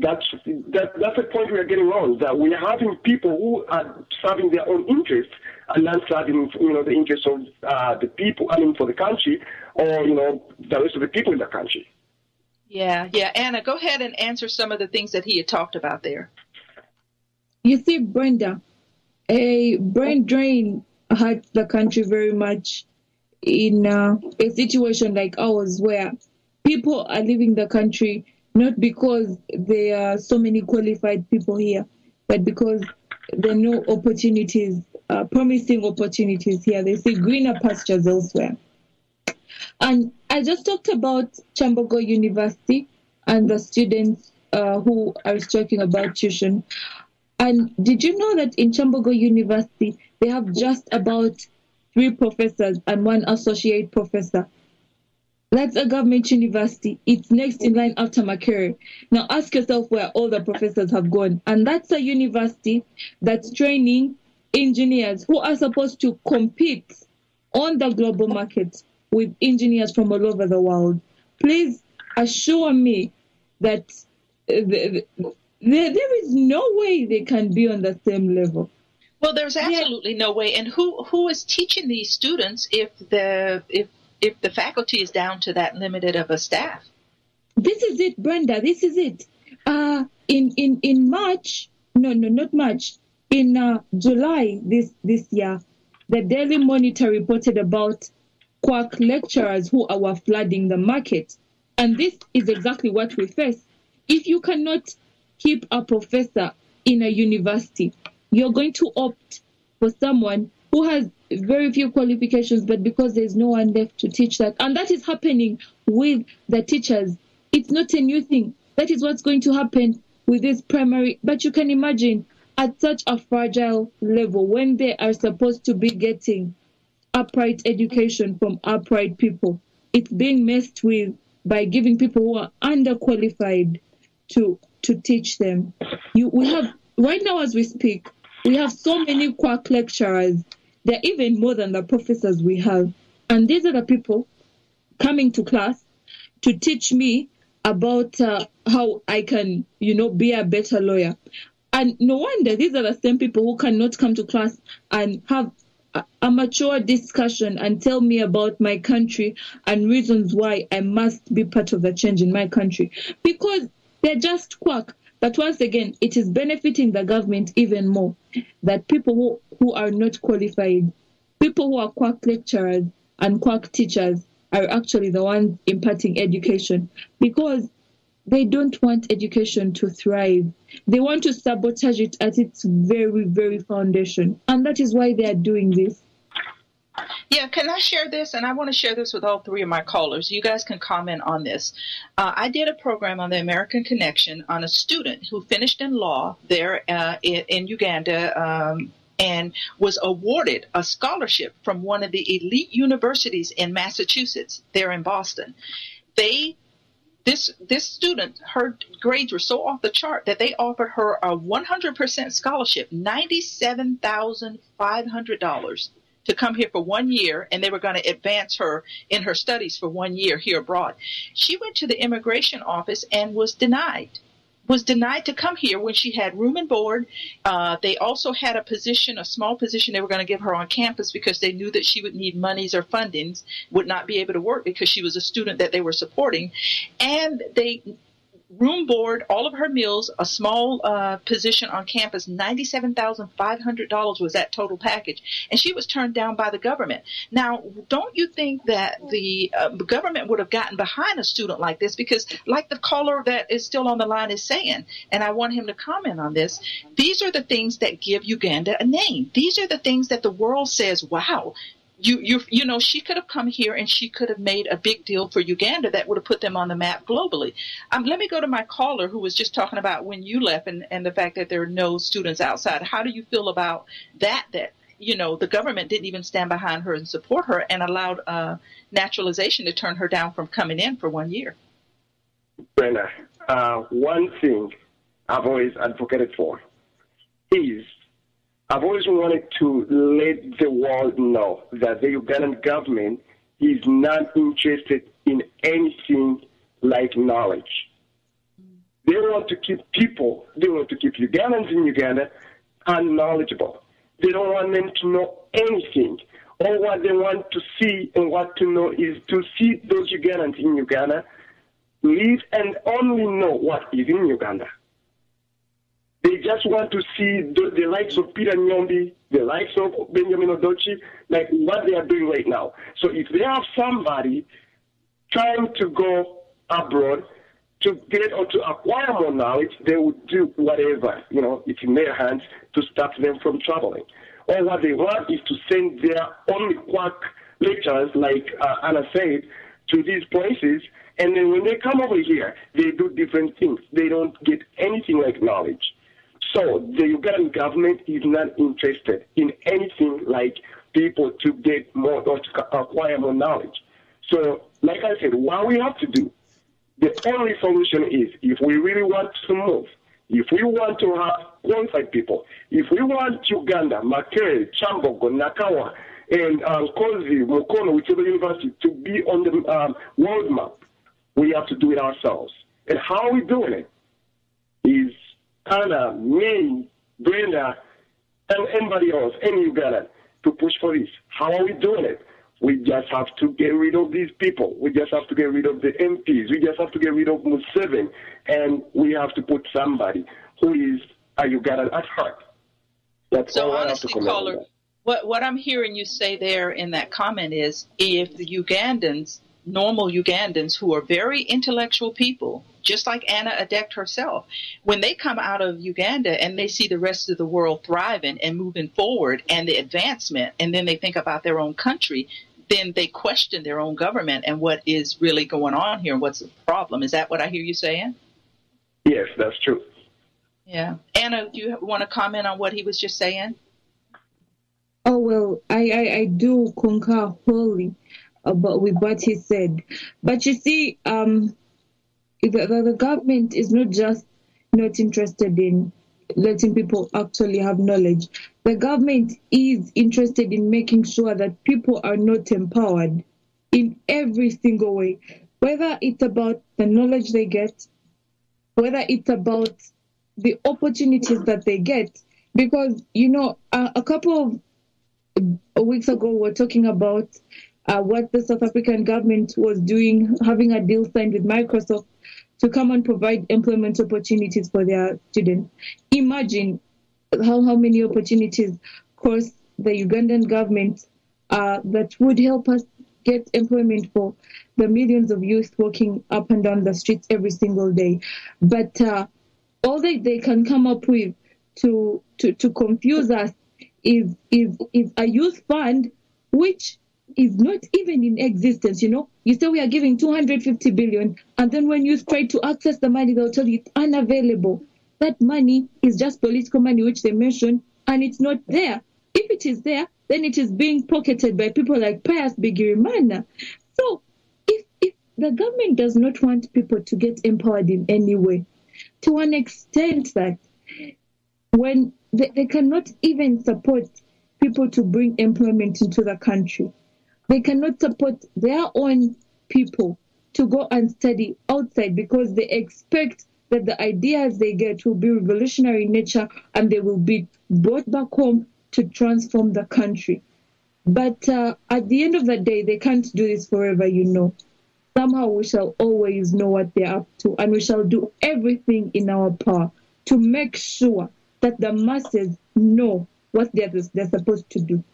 that's the point we are getting wrong. That we are having people who are serving their own interests and not serving the interests of the people. I mean, for the country, or the rest of the people in the country. Yeah. Anna, go ahead and answer some of the things that he had talked about there. You see, Brenda, a brain drain hurts the country very much. In a situation like ours, where people are leaving the country not because there are so many qualified people here, but because there are no opportunities promising opportunities here. They see greener pastures elsewhere. And I just talked about Chambogo University and the students who are talking about tuition. And did you know that in Chambogo University, they have just about 3 professors and 1 associate professor? That's a government university. It's next in line after Makerere. Now ask yourself where all the professors have gone. And that's a university that's training engineers who are supposed to compete on the global market with engineers from all over the world. Please assure me that there is no way they can be on the same level. Well, there's absolutely no way. And who is teaching these students if the faculty is down to that limited of a staff? This is it, Brenda. This is it. In March, not March. In July this year, the Daily Monitor reported about quack lecturers who are flooding the market, and this is exactly what we face. If you cannot keep a professor in a university, you're going to opt for someone who has very few qualifications, but because there's no one left to teach that. And that is happening with the teachers. It's not a new thing. That is what's going to happen with this primary. But you can imagine at such a fragile level when they are supposed to be getting upright education from upright people, it's being messed with by giving people who are underqualified to teach them. We have, right now as we speak, we have so many quack lecturers. They're even more than the professors we have. And these are the people coming to class to teach me about how I can, be a better lawyer. And no wonder these are the same people who cannot come to class and have a mature discussion and tell me about my country and reasons why I must be part of the change in my country. Because they're just quack. But once again, it is benefiting the government even more that people who are not qualified, people who are quack lecturers and quack teachers are actually the ones imparting education, because they don't want education to thrive. They want to sabotage it at its very, very foundation. And that is why they are doing this. Yeah, can I share this? And I want to share this with all 3 of my callers. You guys can comment on this. I did a program on the American Connection on a student who finished in law there in Uganda and was awarded a scholarship from one of the elite universities in Massachusetts there in Boston. This student, her grades were so off the chart that they offered her a 100% scholarship, $97,500 to come here for 1 year, and they were going to advance her in her studies for 1 year here abroad. She went to the immigration office and was denied to come here when she had room and board. They also had a small position they were going to give her on campus because they knew that she would need monies or fundings, would not be able to work because she was a student that they were supporting. And they room, board, all of her meals, a small position on campus, $97,500 was that total package. And she was turned down by the government. Now, don't you think that the government would have gotten behind a student like this? Because like the caller that is still on the line is saying, and I want him to comment on this, these are the things that give Uganda a name. These are the things that the world says, wow, she could have come here and she could have made a big deal for Uganda that would have put them on the map globally. Let me go to my caller who was just talking about when you left and the fact that there are no students outside. How do you feel about that the government didn't even stand behind her and support her and allowed naturalization to turn her down from coming in for 1 year? Brenda, one thing I've always advocated for is I've always wanted to let the world know that the Ugandan government is not interested in anything like knowledge. They want to keep Ugandans in Uganda unknowledgeable. They don't want them to know anything. All what they want to see and what to know is to see those Ugandans in Uganda live and only know what is in Uganda. They just want to see the likes of Peter Nyombi, the likes of Benjamin Odochi, like what they are doing right now. So if they have somebody trying to go abroad to get or to acquire more knowledge, they would do whatever, it's in their hands to stop them from traveling. Or what they want is to send their only quack lecturers, like Anna said, to these places. And then when they come over here, they do different things. They don't get anything like knowledge. So the Ugandan government is not interested in anything like people to get more or to acquire more knowledge. So, like I said, what we have to do, the only solution is, if we really want to move, if we want to have qualified people, if we want Uganda, Makerere, Chambogo, Nakawa, and Kozi, Mukono, whichever university, to be on the world map, we have to do it ourselves. And how are we doing it? Is Anna, me, Brenda, and anybody else, any Ugandan, to push for this. How are we doing it? We just have to get rid of these people. We just have to get rid of the MPs. We just have to get rid of Museveni. And we have to put somebody who is a Ugandan at heart. That's so all honestly, caller, what I'm hearing you say there in that comment is, if the Ugandans, normal Ugandans who are very intellectual people, just like Anna Adect herself, when they come out of Uganda and they see the rest of the world thriving and moving forward and the advancement, and then they think about their own country, then they question their own government and what is really going on here and what's the problem. Is that what I hear you saying? Yes, that's true. Yeah. Anna, do you want to comment on what he was just saying? Oh, well, I do concur wholly with what he said. But you see, the government is not just not interested in letting people actually have knowledge. The government is interested in making sure that people are not empowered in every single way, whether it's about the knowledge they get, whether it's about the opportunities that they get. Because, you know, a couple of weeks ago, we were talking about what the South African government was doing, having a deal signed with Microsoft to come and provide employment opportunities for their students. Imagine how many opportunities across the Ugandan government that would help us get employment for the millions of youth walking up and down the streets every single day. But all that they can come up with to confuse us is a youth fund, which is not even in existence. You know, you say we are giving 250 billion, and then when you try to access the money, they'll tell you it's unavailable. That money is just political money, which they mention, and it's not there. If it is there, then it is being pocketed by people like Pius Bigirimana. So if the government does not want people to get empowered in any way, to an extent that when they cannot even support people to bring employment into the country, they cannot support their own people to go and study outside because they expect that the ideas they get will be revolutionary in nature and they will be brought back home to transform the country. But at the end of the day, they can't do this forever, you know. Somehow we shall always know what they're up to, and we shall do everything in our power to make sure that the masses know what they're supposed to do.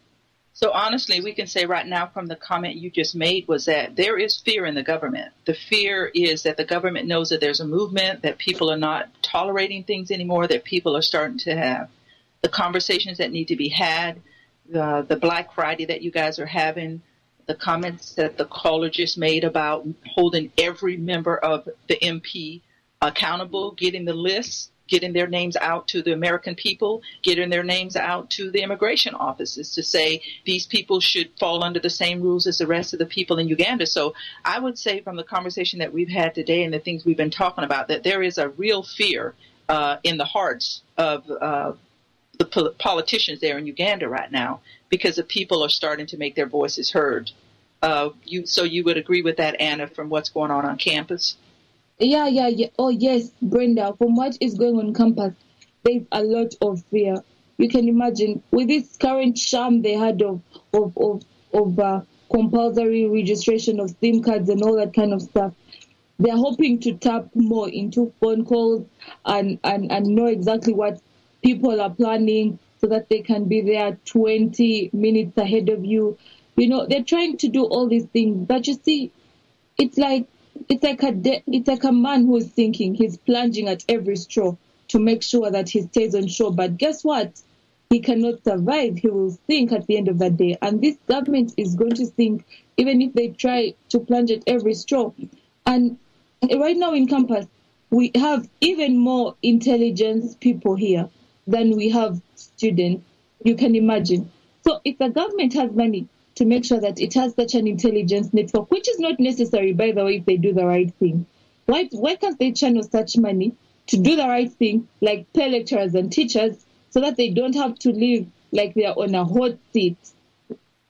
So honestly, we can say right now from the comment you just made was that there is fear in the government. The fear is that the government knows that there's a movement, that people are not tolerating things anymore, that people are starting to have the conversations that need to be had, the Black Friday that you guys are having, the comments that the caller just made about holding every member of the MP accountable, getting the list, getting their names out to the American people, getting their names out to the immigration offices to say these people should fall under the same rules as the rest of the people in Uganda. So I would say from the conversation that we've had today and the things we've been talking about, that there is a real fear in the hearts of the politicians there in Uganda right now because the people are starting to make their voices heard. So you would agree with that, Anna, from what's going on campus? Yeah. Oh, yes, Brenda, from what is going on campus, there's a lot of fear. You can imagine, with this current sham they had of compulsory registration of SIM cards and all that kind of stuff, they're hoping to tap more into phone calls and know exactly what people are planning so that they can be there 20 minutes ahead of you. You know, they're trying to do all these things, but you see, it's like a man who's thinking. He's plunging at every straw to make sure that he stays on shore. But guess what? he cannot survive. He will sink at the end of the day. And this government is going to sink even if they try to plunge at every straw. And right now in campus, we have even more intelligence people here than we have students. You can imagine. So if the government has money to make sure that it has such an intelligence network, which is not necessary, by the way, if they do the right thing, why can't they channel such money to do the right thing, like pay lecturers and teachers, so that they don't have to live like they are on a hot seat?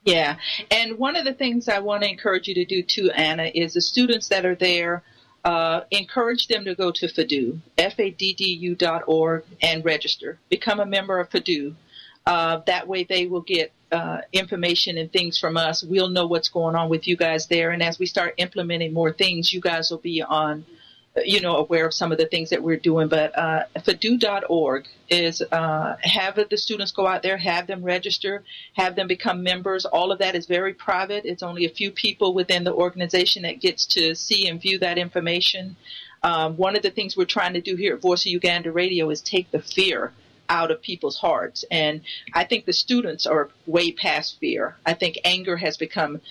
Yeah. And one of the things I want to encourage you to do too, Anna, is the students that are there, encourage them to go to FADU, FADDU.org, and register. Become a member of FADU. That way they will get information and things from us. We'll know what's going on with you guys there. And as we start implementing more things, you guys will be on, aware of some of the things that we're doing. But FADU.org is have the students go out there, have them register, have them become members. All of that is very private. It's only a few people within the organization that gets to see and view that information. One of the things we're trying to do here at Voice of Uganda Radio is take the fear out of people's hearts. And I think the students are way past fear. I think anger has become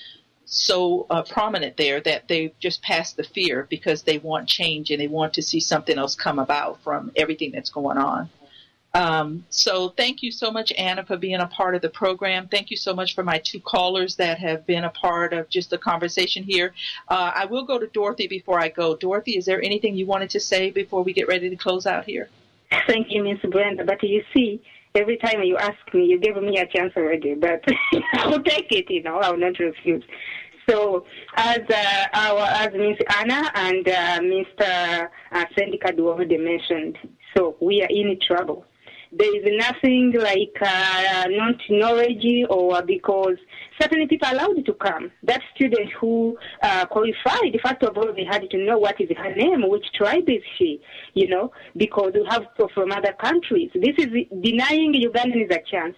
so prominent there that they've just passed the fear because they want change and they want to see something else come about from everything that's going on. So thank you so much, Anna, for being a part of the program. Thank you so much for my two callers that have been a part of just the conversation here. I will go to Dorothy before I go. Dorothy, is there anything you wanted to say before we get ready to close out here? Thank you, Miss Brenda. But you see, every time you ask me, you give me a chance already. But I'll take it, I will not refuse. So as Miss Anna and Mr. Hsnd already mentioned, so we are in trouble. There is nothing like not knowledge or because certain people are allowed to come. That student who qualified, first of all, they had to know what is her name, which tribe is she, because we have people from other countries. This is denying Ugandans a chance.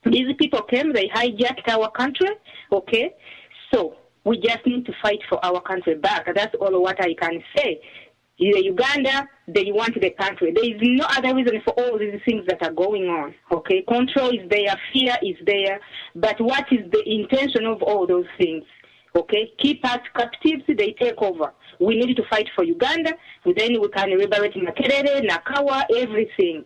These people came, they hijacked our country, okay? So we just need to fight for our country back. That's all what I can say. Uganda, they want the country. There is no other reason for all these things that are going on, okay? Control is there, fear is there, but what is the intention of all those things, okay? Keep us captives, they take over. We need to fight for Uganda, then we can liberate Makerere, Nakawa, everything.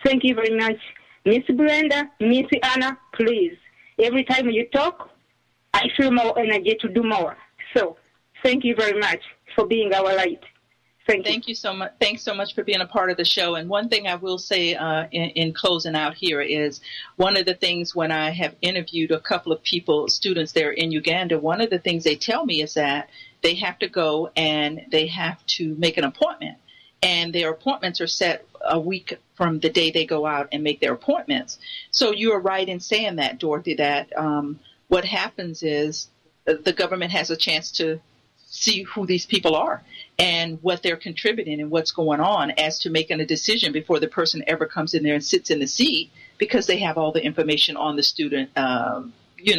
Thank you very much. Miss Brenda, Miss Anna, please, every time you talk, I feel more energy to do more. So, thank you very much for being our light. Thank you so much. Thanks so much for being a part of the show. And one thing I will say in closing out here is one of the things when I have interviewed a couple of people, students there in Uganda, one of the things they tell me is that they have to go and they have to make an appointment. And their appointments are set a week from the day they go out and make their appointments. So you are right in saying that, Dorothy, that what happens is the government has a chance to see who these people are and what they're contributing and what's going on as to making a decision before the person ever comes in there and sits in the seat because they have all the information on the student,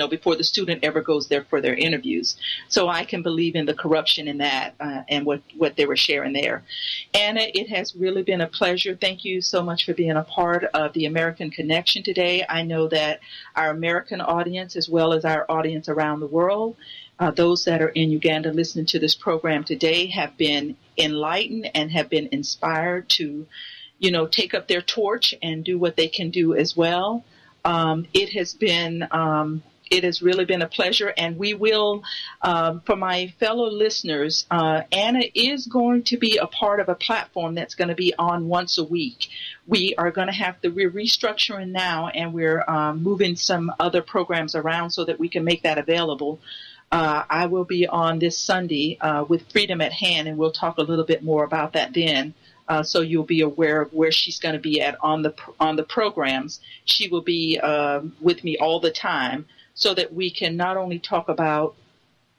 before the student ever goes there for their interviews. So I can believe in the corruption in that and what they were sharing there. Anna, it has really been a pleasure. Thank you so much for being a part of the American Connection today. I know that our American audience, as well as our audience around the world, those that are in Uganda listening to this program today have been enlightened and have been inspired to, take up their torch and do what they can do as well. It has really been a pleasure, and we will, for my fellow listeners, Anna is going to be a part of a platform that's going to be on once a week. We're restructuring now, and we're moving some other programs around so that we can make that available. I will be on this Sunday with Freedom at Hand, and we'll talk a little bit more about that then. So you'll be aware of where she's going to be at on the programs. She will be with me all the time, so that we can not only talk about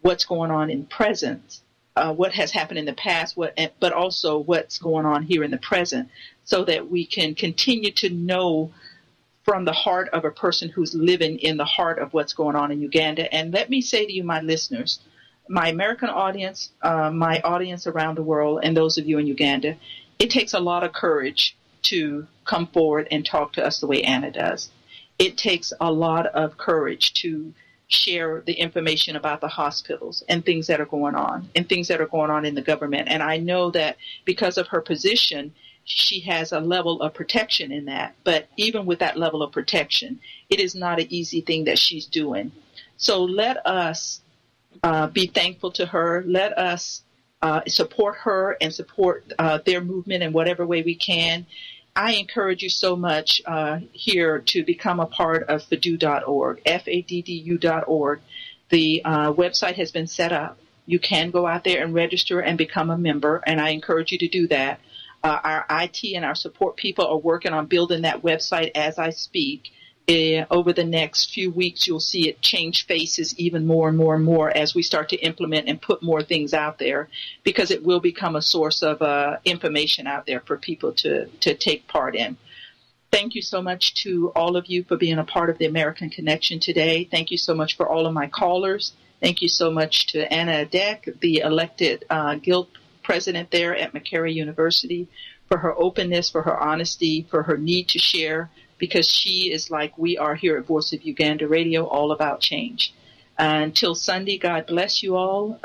what's going on in present, what has happened in the past, but also what's going on here in the present, so that we can continue to know from the heart of a person who's living in the heart of what's going on in Uganda. And let me say to you, my listeners, my American audience, my audience around the world, and those of you in Uganda, it takes a lot of courage to come forward and talk to us the way Anna does. it takes a lot of courage to share the information about the hospitals and things that are going on in the government. And I know that because of her position, she has a level of protection in that. But even with that level of protection, it is not an easy thing that she's doing. So let us be thankful to her. Let us support her and support their movement in whatever way we can. I encourage you so much here to become a part of FADDU.org, FADDU.org. The website has been set up. You can go out there and register and become a member, and I encourage you to do that. Our IT and our support people are working on building that website as I speak. Over the next few weeks, you'll see it change faces even more and more and more as we start to implement and put more things out there, because it will become a source of information out there for people to take part in. Thank you so much to all of you for being a part of the American Connection today. Thank you so much for all of my callers. Thank you so much to Anna Adek, the elected guild president there at McCary University, for her openness, for her honesty, for her need to share, because she is like we are here at Voice of Uganda Radio, all about change. Until Sunday, God bless you all.